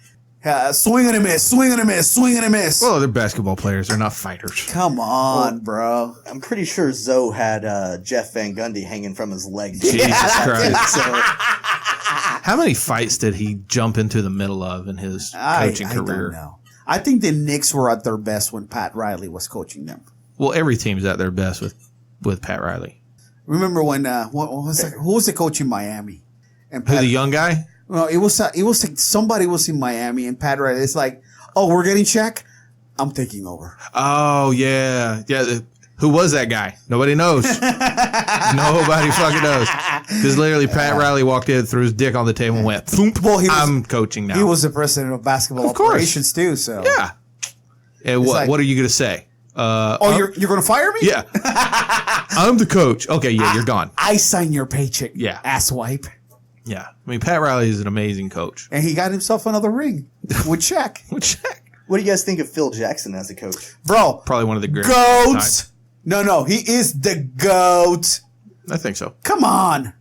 swing and a miss, swing and a miss, swing and a miss. Well, they're basketball players. They're not fighters. Come on, bro. I'm pretty sure Zoe had Jeff Van Gundy hanging from his leg. Jesus Christ. How many fights did he jump into the middle of in his coaching career? I don't know. I think the Knicks were at their best when Pat Riley was coaching them. Well, every team's at their best with Pat Riley. Remember when who was the coach in Miami? And Who, the young guy? Well, it was somebody was in Miami and Pat Riley. It's like, oh, we're getting Shaq. I'm taking over. Oh yeah. Who was that guy? Nobody knows. Nobody fucking knows. Because literally, Pat Riley walked in, threw his dick on the table, and went, "Thump, well, I'm coaching now." He was the president of basketball operations too. So yeah. And what are you going to say? You're going to fire me? Yeah. I'm the coach. Okay, yeah, you're gone. I sign your paycheck. Yeah. Asswipe. Yeah. I mean, Pat Riley is an amazing coach. And he got himself another ring with Shaq. What do you guys think of Phil Jackson as a coach? Bro. Probably one of the greatest. GOATs. No, he is the GOAT. I think so. Come on.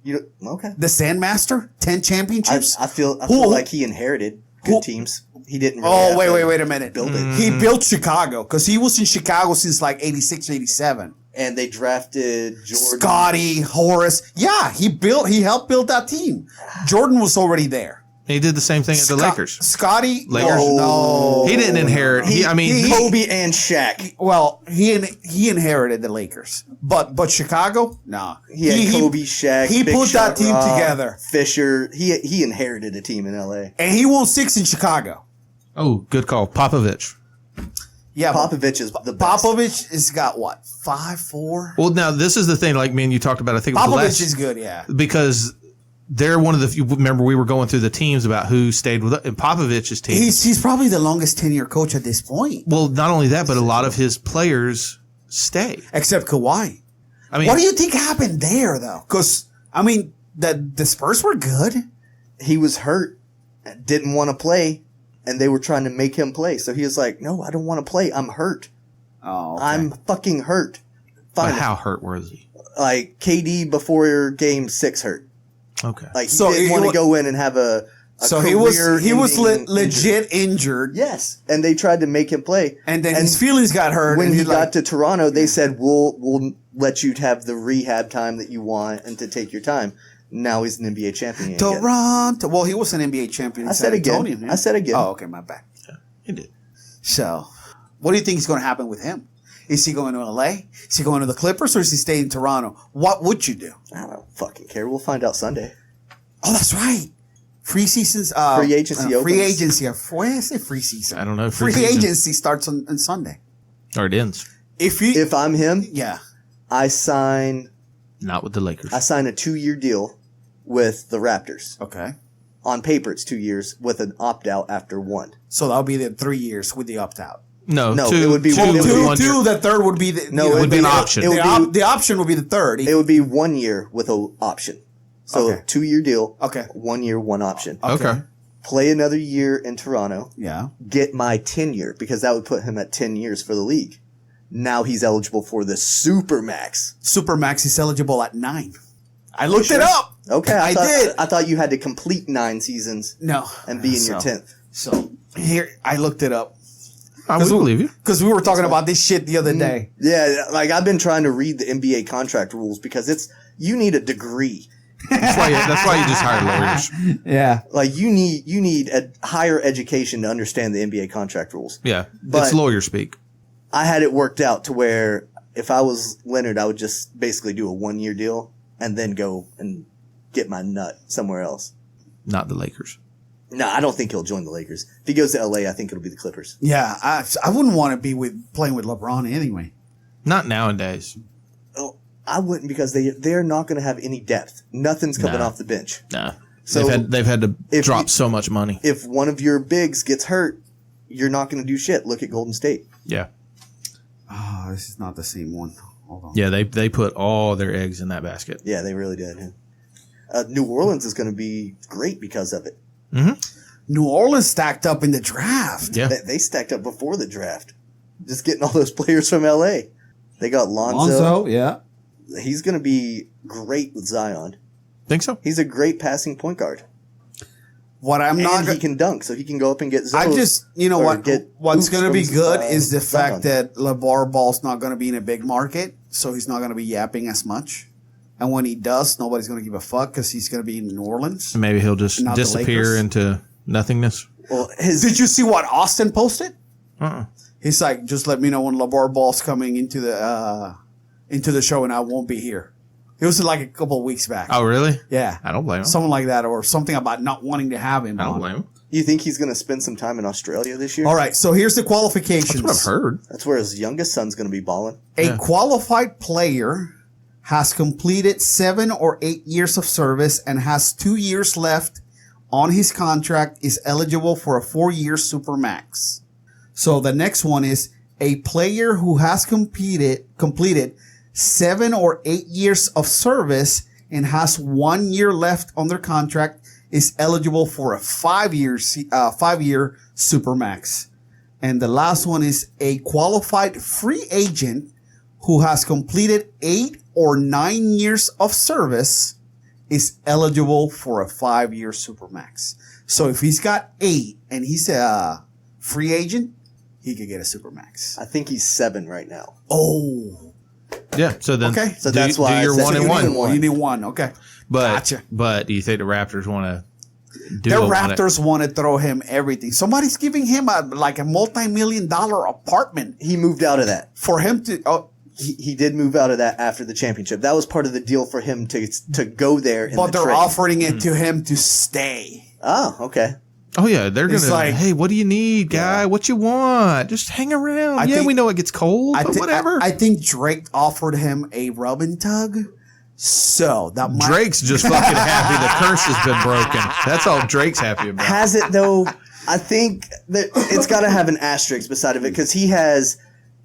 Okay. The Sandmaster? 10 championships? I feel like he inherited good teams. He didn't really wait a minute. Build it. He built Chicago because he was in Chicago since like 86, 87. And they drafted Jordan. Scotty, Horace. Yeah, he helped build that team. Jordan was already there. He did the same thing at the Lakers. Scotty? Lakers? No. He didn't inherit. Kobe and Shaq. Well, he inherited the Lakers. But Chicago? Nah. He had Kobe, Shaq. He Big put Shot that team Rob, together. Fisher. He inherited a team in LA. And he won 6 in Chicago. Oh, good call. Popovich. Yeah, Popovich is the best. Popovich has got what? 5'4"? Well, now this is the thing. Like me and you talked about. I think Popovich is good. Yeah, because they're one of the few. Remember, we were going through the teams about who stayed with and Popovich's team. He's probably the longest tenure coach at this point. Well, not only that, but a lot of his players stay, except Kawhi. I mean, what do you think happened there, though? Because I mean, the Spurs were good. he was hurt, didn't want to play, and they were trying to make him play. So he was like, no, I don't want to play. I'm hurt. Oh, okay. I'm fucking hurt. But Fine. how hurt was he? Like, KD before game 6 hurt. Okay. Like, he So didn't he want to wa- go in and have a So he was career-ending legit injured. Yes, and they tried to make him play. And then his feelings got hurt. When and he he's got like, to Toronto, they said, we'll let you have the rehab time that you want and to take your time. Now he's an NBA champion again. Toronto. Well, he was an NBA champion in I said San Antonio. again. Yeah? I said again. Oh, okay, my bad. He did. So, what do you think is going to happen with him? Is he going to LA? Is he going to the Clippers, or is he staying in Toronto? What would you do? I don't fucking care. We'll find out Sunday. Oh, that's right. Free seasons. Free agency opens. Free agency. Why did I say free season? I don't know. Free season. agency starts on Sunday. Or it ends. If I'm him, Yeah. I sign Not with the Lakers. a 2-year deal with the Raptors. Okay. On paper, it's 2 years with an opt-out after 1. So that'll be the 3 years with the opt out. No, No, two, it would be two, one- it would be one year. Two. The third would be the No, you know, it would be an option. It would be, the option would be the third. it would be 1 year with an option. So Okay. 2-year deal. Okay. 1 year, 1 option. Okay. Play another year in Toronto. Yeah. Get my tenure because that would put him at 10 years for the league. Now he's eligible for the Supermax. Supermax is eligible at 9. I looked Sure. it up. Okay, I did. I thought you had to complete 9 seasons No. and be in your 10th. So here, I looked it up. I would believe you. Because we were talking about this shit the other day. Yeah, like I've been trying to read the NBA contract rules because you need a degree. That's why you just hire lawyers. Yeah. Like you need a higher education to understand the NBA contract rules. Yeah. But- it's lawyer speak. I had it worked out to where if I was Leonard, I would just basically do a 1-year deal and then go and get my nut somewhere else. Not the Lakers. No, I don't think he'll join the Lakers. If he goes to LA, I think it'll be the Clippers. Yeah. I wouldn't want to be playing with LeBron anyway. Not nowadays. Oh, I wouldn't because they're not going to have any depth. Nothing's coming off the bench. Nah. So they've had to if drop you- so much money. If one of your bigs gets hurt, you're not going to do shit. Look at Golden State. Yeah. Oh, this is not the same one. Hold on. Yeah, they put all their eggs in that basket. Yeah, they really did. New Orleans is going to be great because of it. New Orleans stacked up in the draft. Yeah. They stacked up before the draft. Just getting all those players from LA. They got Lonzo. Yeah. He's going to be great with Zion. Think so? He's a great passing point guard. What I'm not And he can dunk, so he can go up and get zones. I just, you know or what? get What's hoops going to be from, good is the dunk fact on. that LeVar Ball's not going to be in a big market, so he's not going to be yapping as much. And when he does, nobody's going to give a fuck because he's going to be in New Orleans. Maybe he'll just Not the disappear Lakers. into nothingness. Well, Did you see what Austin posted? Uh-uh. He's like, just let me know when LeVar Ball's coming into the show, and I won't be here. It was like a couple of weeks back. Oh, really? Yeah, I don't blame him. something like that, or something about not wanting to have him. I don't on. blame him. You think he's going to spend some time in Australia this year? All right, so here's the qualifications. That's what I've heard. That's where his youngest son's going to be balling. A qualified player has completed 7 or 8 years of service and has 2 years left on his contract is eligible for a 4-year supermax. So the next one is a player who has completed 7 or 8 years of service and has 1 year left on their contract is eligible for a 5-year supermax. And the last one is a qualified free agent who has completed 8 or 9 years of service is eligible for a 5-year supermax. So if he's got 8 and he's a free agent, he could get a supermax. I think he's 7 right now. Oh, Yeah. So then, Okay. So that's why I you're said one you and need one. one. you need 1. Okay. But Gotcha. but do you think the Raptors want to do The it on it? Raptors want to throw him everything. Somebody's giving him a multi-million-dollar apartment He moved out of that. for him to. Oh, He did move out of that after the championship. That was part of the deal for him to go there. In but the they're trade. offering it to him to stay. Oh, okay. Oh yeah, they're It's gonna. like- hey, what do you need, guy? What you want? Just hang around. I think- we know it gets cold, but whatever. I think Drake offered him a rub and tug. So that might, Drake's just fucking happy the curse has been broken. That's all Drake's happy about. Has it though? I think that it's got to have an asterisk beside of it because he has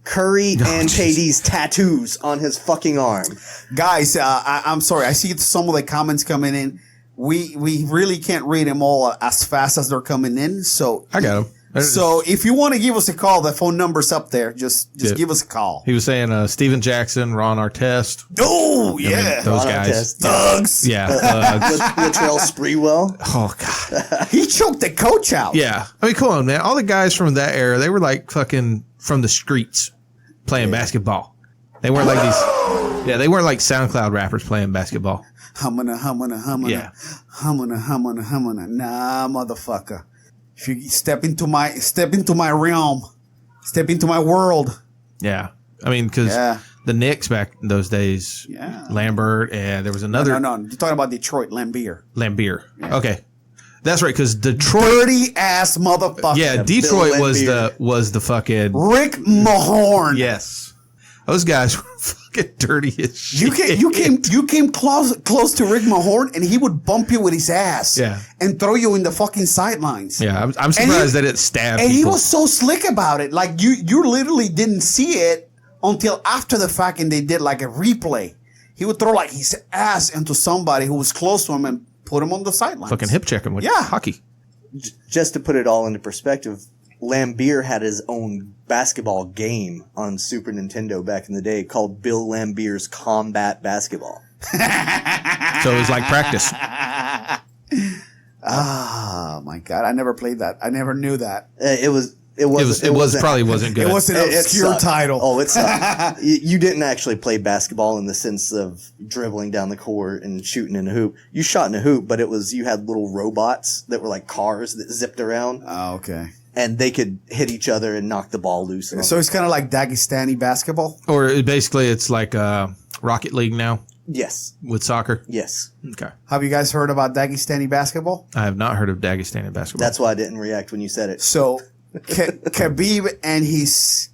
Curry and KD's tattoos on his fucking arm. guys, I'm sorry. I see some of the comments coming in. we really can't read them all as fast as they're coming in. So I got him. So if you want to give us a call, the phone number's up there. Just give us a call. He was saying Steven Jackson, Ron Artest. Oh, yeah. I mean, those Ron guys. Artest. Thugs. Yeah, thugs. Latrell Sprewell. Oh, God. He choked the coach out. Yeah. I mean, come on, man. All the guys from that era, they were like fucking from the streets playing basketball. They weren't like these. Yeah, they weren't like SoundCloud rappers playing basketball. Humana. Yeah. Humana. Nah, motherfucker. If you step into my realm, step into my world. Yeah. I mean, because the Knicks back in those days, Lambert, and there was another. No. You're talking about Detroit, Lambeer. Yeah. Okay. That's right, because Detroit. Dirty ass motherfucker. Yeah, Detroit was the fucking. Rick Mahorn. Yes. Those guys were fucking dirty as shit. You came close to Rick Mahorn, and he would bump you with his ass. Yeah. And throw you in the fucking sidelines. Yeah, I'm surprised that it stabbed and people. he was so slick about it. Like, you literally didn't see it until after the fact, and they did like a replay. He would throw like his ass into somebody who was close to him and put him on the sidelines. Fucking hip check him with hockey. Just to put it all into perspective, Lambeer had his own basketball game on Super Nintendo back in the day called Bill Lambeer's Combat Basketball. So it was like practice. Oh my God. I never played that. I never knew that. It probably wasn't good. It was an obscure title. Oh, it sucked. You didn't actually play basketball in the sense of dribbling down the court and shooting in a hoop. You shot in a hoop, but you had little robots that were like cars that zipped around. Oh, okay. And they could hit each other and knock the ball loose. So it's kind of like Dagestani basketball? Or it's like Rocket League now. Yes. With soccer? Yes. Okay. Have you guys heard about Dagestani basketball? I have not heard of Dagestani basketball. That's why I didn't react when you said it. So Khabib and his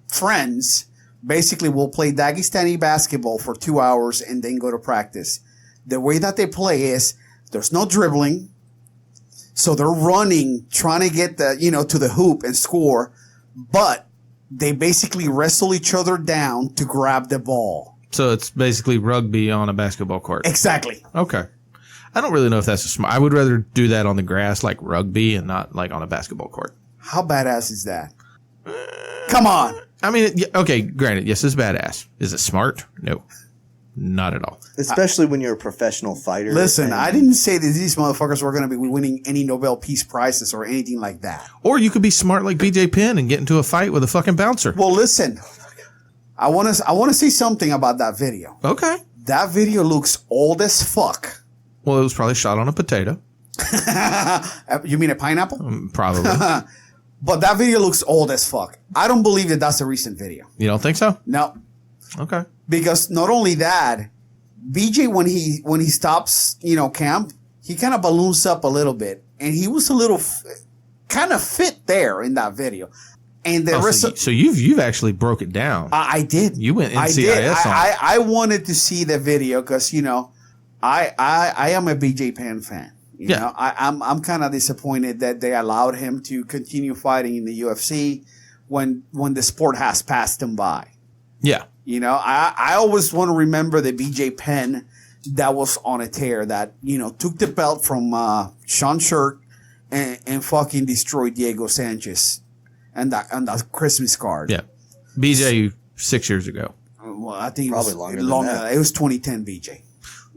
friends basically will play Dagestani basketball for 2 hours and then go to practice. The way that they play is there's no dribbling. So they're running, trying to get to the hoop and score, but they basically wrestle each other down to grab the ball. So it's basically rugby on a basketball court. Exactly. Okay. I don't really know if that's a smart. I would rather do that on the grass like rugby and not like on a basketball court. How badass is that? Come on. I mean, okay, granted, yes, it's badass. Is it smart? No. Not at all. Especially when you're a professional fighter. Listen, I didn't say that these motherfuckers were going to be winning any Nobel Peace Prizes or anything like that. Or you could be smart like BJ Penn and get into a fight with a fucking bouncer. Well, listen, I want to say something about that video. Okay. That video looks old as fuck. Well, it was probably shot on a potato. You mean a pineapple? Probably. But that video looks old as fuck. I don't believe that that's a recent video. You don't think so? No. Okay. Because not only that, BJ when he stops, camp, he kind of balloons up a little bit, and he was a little kind of fit there in that video. And the rest. So you've actually broke it down. I did. You went NCIS I did. on it. I wanted to see the video because I am a BJ Penn fan. You know, I'm kind of disappointed that they allowed him to continue fighting in the UFC when the sport has passed him by. Yeah. I always want to remember the BJ Penn that was on a tear that, took the belt from Sean Shirk and fucking destroyed Diego Sanchez and that Christmas card. Yeah. BJ 6 years ago. Well, I think probably it was longer than that. It was 2010 BJ.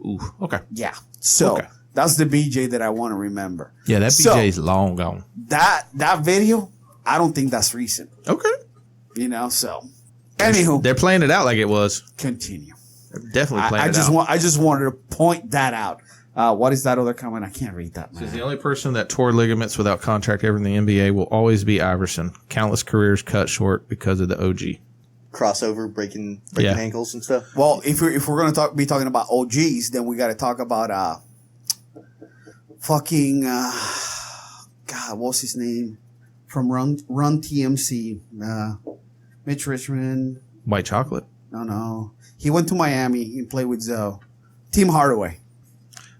Ooh, okay. Yeah. So that's the BJ that I want to remember. Yeah, that BJ's long gone. That video, I don't think that's recent. Okay. So anywho, they're playing it out like it was. Continue. They're definitely playing it out. I just wanted to point that out. What is that other comment? I can't read that. Says the only person that tore ligaments without contract ever in the NBA will always be Iverson. Countless careers cut short because of the OG. Crossover, breaking ankles and stuff. Well, if we're going to be talking about OGs, then we got to talk about fucking God, what's his name from Run TMC? Mitch Richmond. White chocolate. No. He went to Miami and played with Zoe. Tim Hardaway.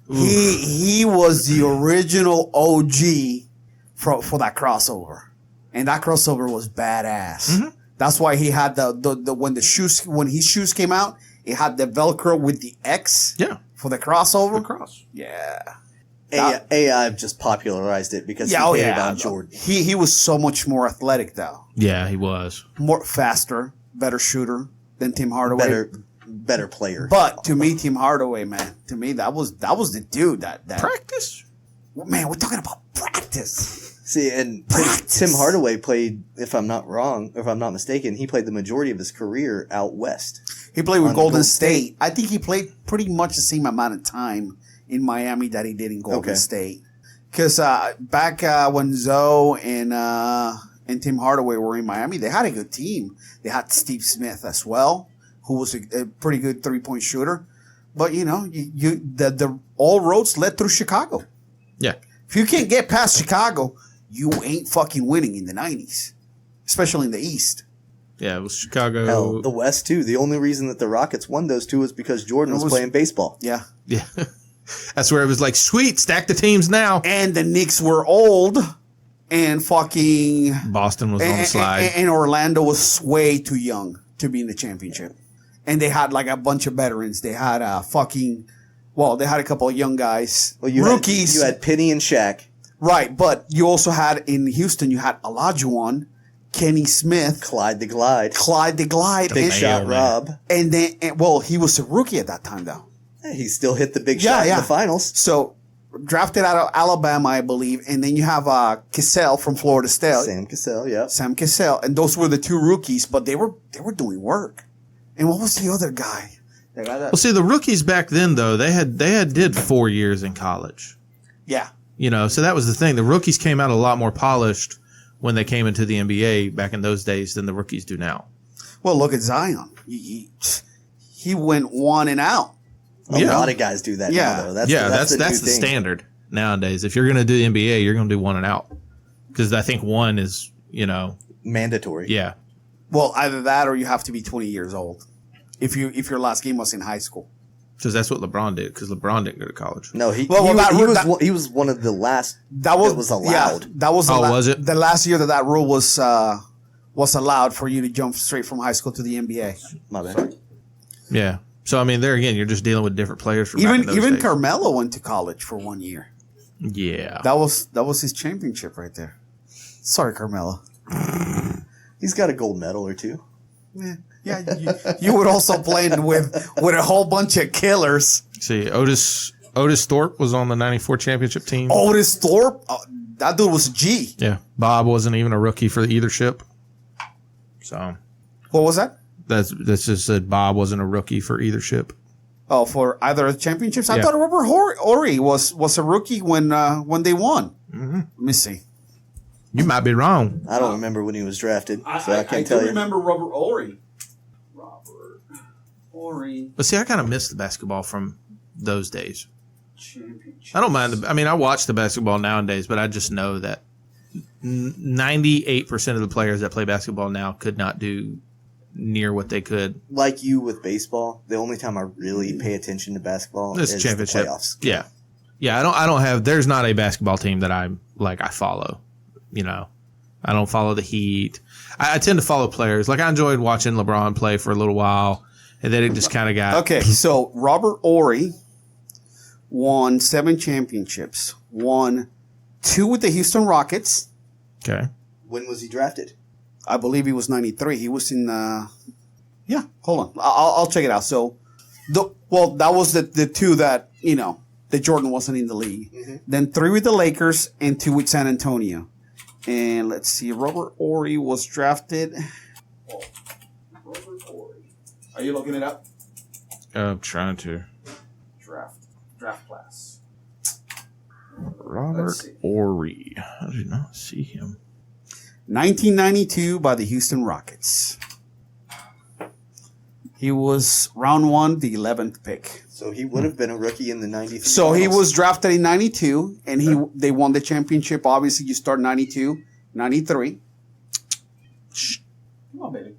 He was the original OG for that crossover, and that crossover was badass. Mm-hmm. That's why he had when his shoes came out, it had the Velcro with the X. Yeah. For the crossover. The cross. Yeah. AI just popularized it because he hated on Jordan. He was so much more athletic though. Yeah, he was. More faster, better shooter than Tim Hardaway. Better player. But to me, Tim Hardaway, man, to me that was the dude that Practice? Man, we're talking about practice. See, and Tim Hardaway played, if I'm not mistaken, he played the majority of his career out west. He played with Golden State. I think he played pretty much the same amount of time in Miami that he did in Golden State. Because back when Zoe and Tim Hardaway were in Miami, they had a good team. They had Steve Smith as well, who was a pretty good 3-point shooter. But the all roads led through Chicago. Yeah. If you can't get past Chicago, you ain't fucking winning in the 90s, especially in the East. Yeah, it was Chicago. Hell, the West, too. The only reason that the Rockets won those two was because Jordan was playing baseball. Yeah. Yeah. That's where it was like, sweet, stack the teams now. And the Knicks were old, and fucking Boston was on the slide. And Orlando was way too young to be in the championship. And they had like a bunch of veterans. They had they had a couple of young guys. Well, rookies. You had Penny and Shaq. Right, but you also had in Houston, you had Olajuwon, Kenny Smith, Clyde the Glide, Big Shot Rob, and then he was a rookie at that time though. Yeah, he still hit the big shot in the finals. So drafted out of Alabama, I believe, and then you have Cassell from Florida State, Sam Cassell, yeah, Sam Cassell, and those were the two rookies, but they were doing work. And what was the other guy? Well, see, the rookies back then though they did 4 years in college. Yeah. So that was the thing. The rookies came out a lot more polished when they came into the NBA back in those days than the rookies do now. Well, look at Zion. He went one and out. A lot of guys do that now, though. That's the standard nowadays. If you're going to do the NBA, you're going to do one and out. Because I think one is, mandatory. Yeah. Well, either that or you have to be 20 years old if your last game was in high school. Because that's what LeBron did. Because LeBron didn't go to college. No, he was one of the last that was allowed. Yeah, that was. Was it the last year that rule was allowed for you to jump straight from high school to the NBA? My bad. Yeah. So I mean, there again, you're just dealing with different players. From even Carmelo went to college for 1 year. Yeah. That was his championship right there. Sorry, Carmelo. He's got a gold medal or two. Yeah, you would also play with a whole bunch of killers. See, Otis Thorpe was on the '94 championship team. Otis Thorpe, that dude was a G. Yeah, Bob wasn't even a rookie for either ship. So, what was that? That's just said Bob wasn't a rookie for either ship. Oh, for either championships? I thought Robert Horry was a rookie when they won. Mm-hmm. Let me see. You might be wrong. I don't remember when he was drafted, so I can't tell you. I remember Robert Horry. But see, I kind of miss the basketball from those days. I don't mind. I watch the basketball nowadays, but I just know that 98% of the players that play basketball now could not do near what they could. Like you with baseball, the only time I really pay attention to basketball is championship. The playoffs. Yeah. Yeah, I don't have, there's not a basketball team that I follow. I don't follow the Heat. I tend to follow players. Like I enjoyed watching LeBron play for a little while. And then it just kind of got... Okay, so Robert Horry won 7 championships. Won 2 with the Houston Rockets. Okay. When was he drafted? I believe he was 93. He was in... Yeah, hold on. I'll check it out. So, that was the 2 that, that Jordan wasn't in the league. Mm-hmm. Then 3 with the Lakers and 2 with San Antonio. And let's see. Robert Horry was drafted... Are you looking it up? I'm trying to. Draft class. Robert Horry. I did not see him. 1992 by the Houston Rockets. He was round 1, the 11th pick. So he would have been a rookie in the 93. So he was drafted in 92, and they won the championship. Obviously, you start 92, 93. Come on, baby.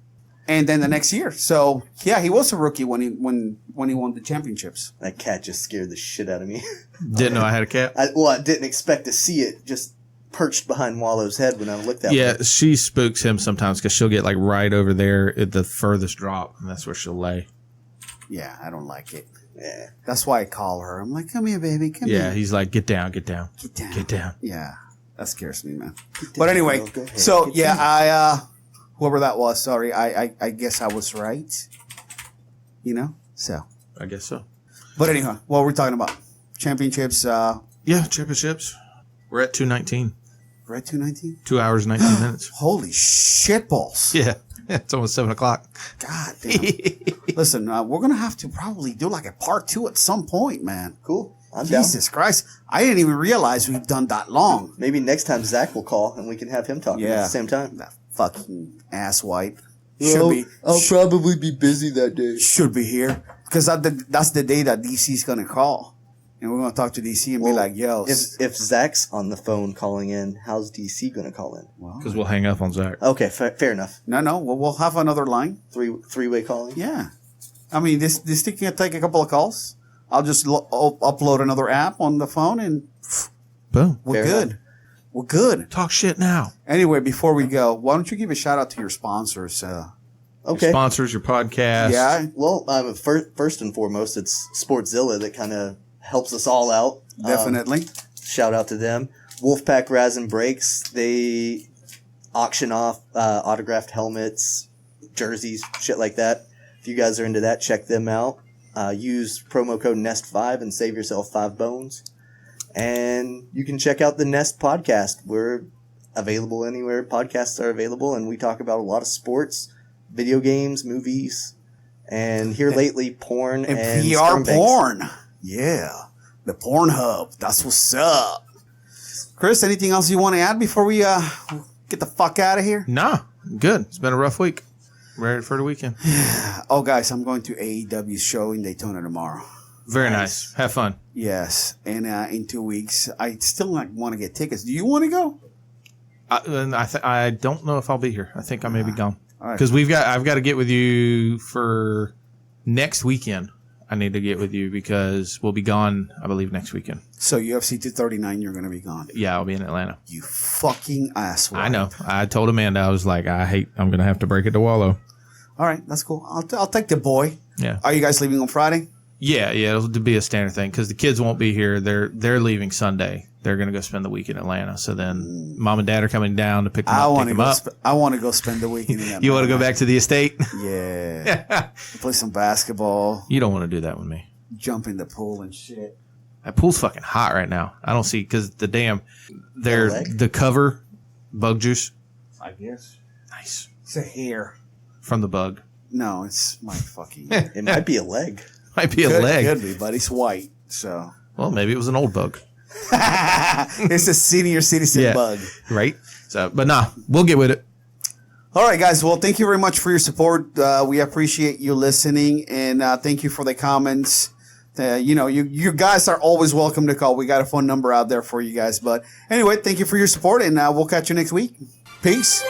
And then the next year. So, yeah, he was a rookie when he won the championships. That cat just scared the shit out of me. Didn't know I had a cat? I didn't expect to see it just perched behind Wallow's head when I looked at it. Yeah, she spooks him sometimes because she'll get like right over there at the furthest drop, and that's where she'll lay. Yeah, I don't like it. Yeah. That's why I call her. I'm like, come here, baby. Come here. Yeah, he's like, get down, get down. Get down. Get down. Yeah. That scares me, man. But anyway, girl, go ahead. so Get yeah, down. whoever that was, sorry, I guess I was right. You know? So. I guess so. But anyway, what were we talking about? Championships, Yeah, championships. We're at 2:19. we're at 219? 2 hours, 19 minutes. Holy shit balls. Yeah. It's almost 7 o'clock. God damn. Listen, we're going to have to probably do like a part 2 at some point, man. Cool. I'm down. Jesus Christ. I didn't even realize we've done that long. Maybe next time Zach will call and we can have him talking at the same time. That fucking asswipe. I'll probably be busy that day. Should be here. Because that's the day that DC's going to call. And we're going to talk to DC and be like, yo. If Zach's on the phone calling in, how's DC going to call in? Because we'll hang up on Zach. Okay, fair enough. No, we'll have another line. Three-way calling? Yeah. I mean, this thing can take a couple of calls. I'll just upload another app on the phone and Boom. we're Fair good. enough. We're good. Talk shit now. Anyway, before we go, why don't you give a shout out to your sponsors? Okay. Your sponsors, your podcast. Yeah. Well, first and foremost, it's Sportzilla that kind of helps us all out. Definitely. Shout out to them. Wolfpack Razin Breaks. They auction off autographed helmets, jerseys, shit like that. If you guys are into that, check them out. Use promo code NEST5 and save yourself 5 bones. And you can check out the Nest podcast. We're available anywhere podcasts are available, and we talk about a lot of sports, video games, movies, and here lately, porn and VR scumbags. porn. Yeah. The Pornhub. That's what's up. Chris, anything else you want to add before we get the fuck out of here? Nah, good. It's been a rough week. Ready for the weekend. Oh, guys, I'm going to AEW's show in Daytona tomorrow. Very nice. Have fun. Yes. And in 2 weeks, I still want to get tickets. Do you want to go? I don't know if I'll be here. I think I may be gone. All right. Because I've got to get with you for next weekend. I need to get with you because we'll be gone, I believe, next weekend. So UFC 239, you're going to be gone. Yeah, I'll be in Atlanta. You fucking asshole. I know. I told Amanda, I was like, I'm going to have to break it to Wallow. All right, that's cool. I'll take the boy. Yeah. Are you guys leaving on Friday? Yeah, it'll be a standard thing because the kids won't be here. They're leaving Sunday. They're going to go spend the week in Atlanta. So then mom and dad are coming down to pick them up, pick them up. I want to go spend the weekend in Atlanta. You want to go back to the estate? Yeah. Play some basketball. You don't want to do that with me. Jump in the pool and shit. That pool's fucking hot right now. I don't see because the cover bug juice. I guess. Nice. It's a hair. From the bug. No, it's my fucking. It might be a leg. Might be a leg. Could be, but it's white. So. Well, maybe it was an old bug. It's a senior citizen bug. Right? So, but nah, we'll get with it. All right, guys. Well, thank you very much for your support. We appreciate you listening, and thank you for the comments. You guys are always welcome to call. We got a phone number out there for you guys. But anyway, thank you for your support, and we'll catch you next week. Peace.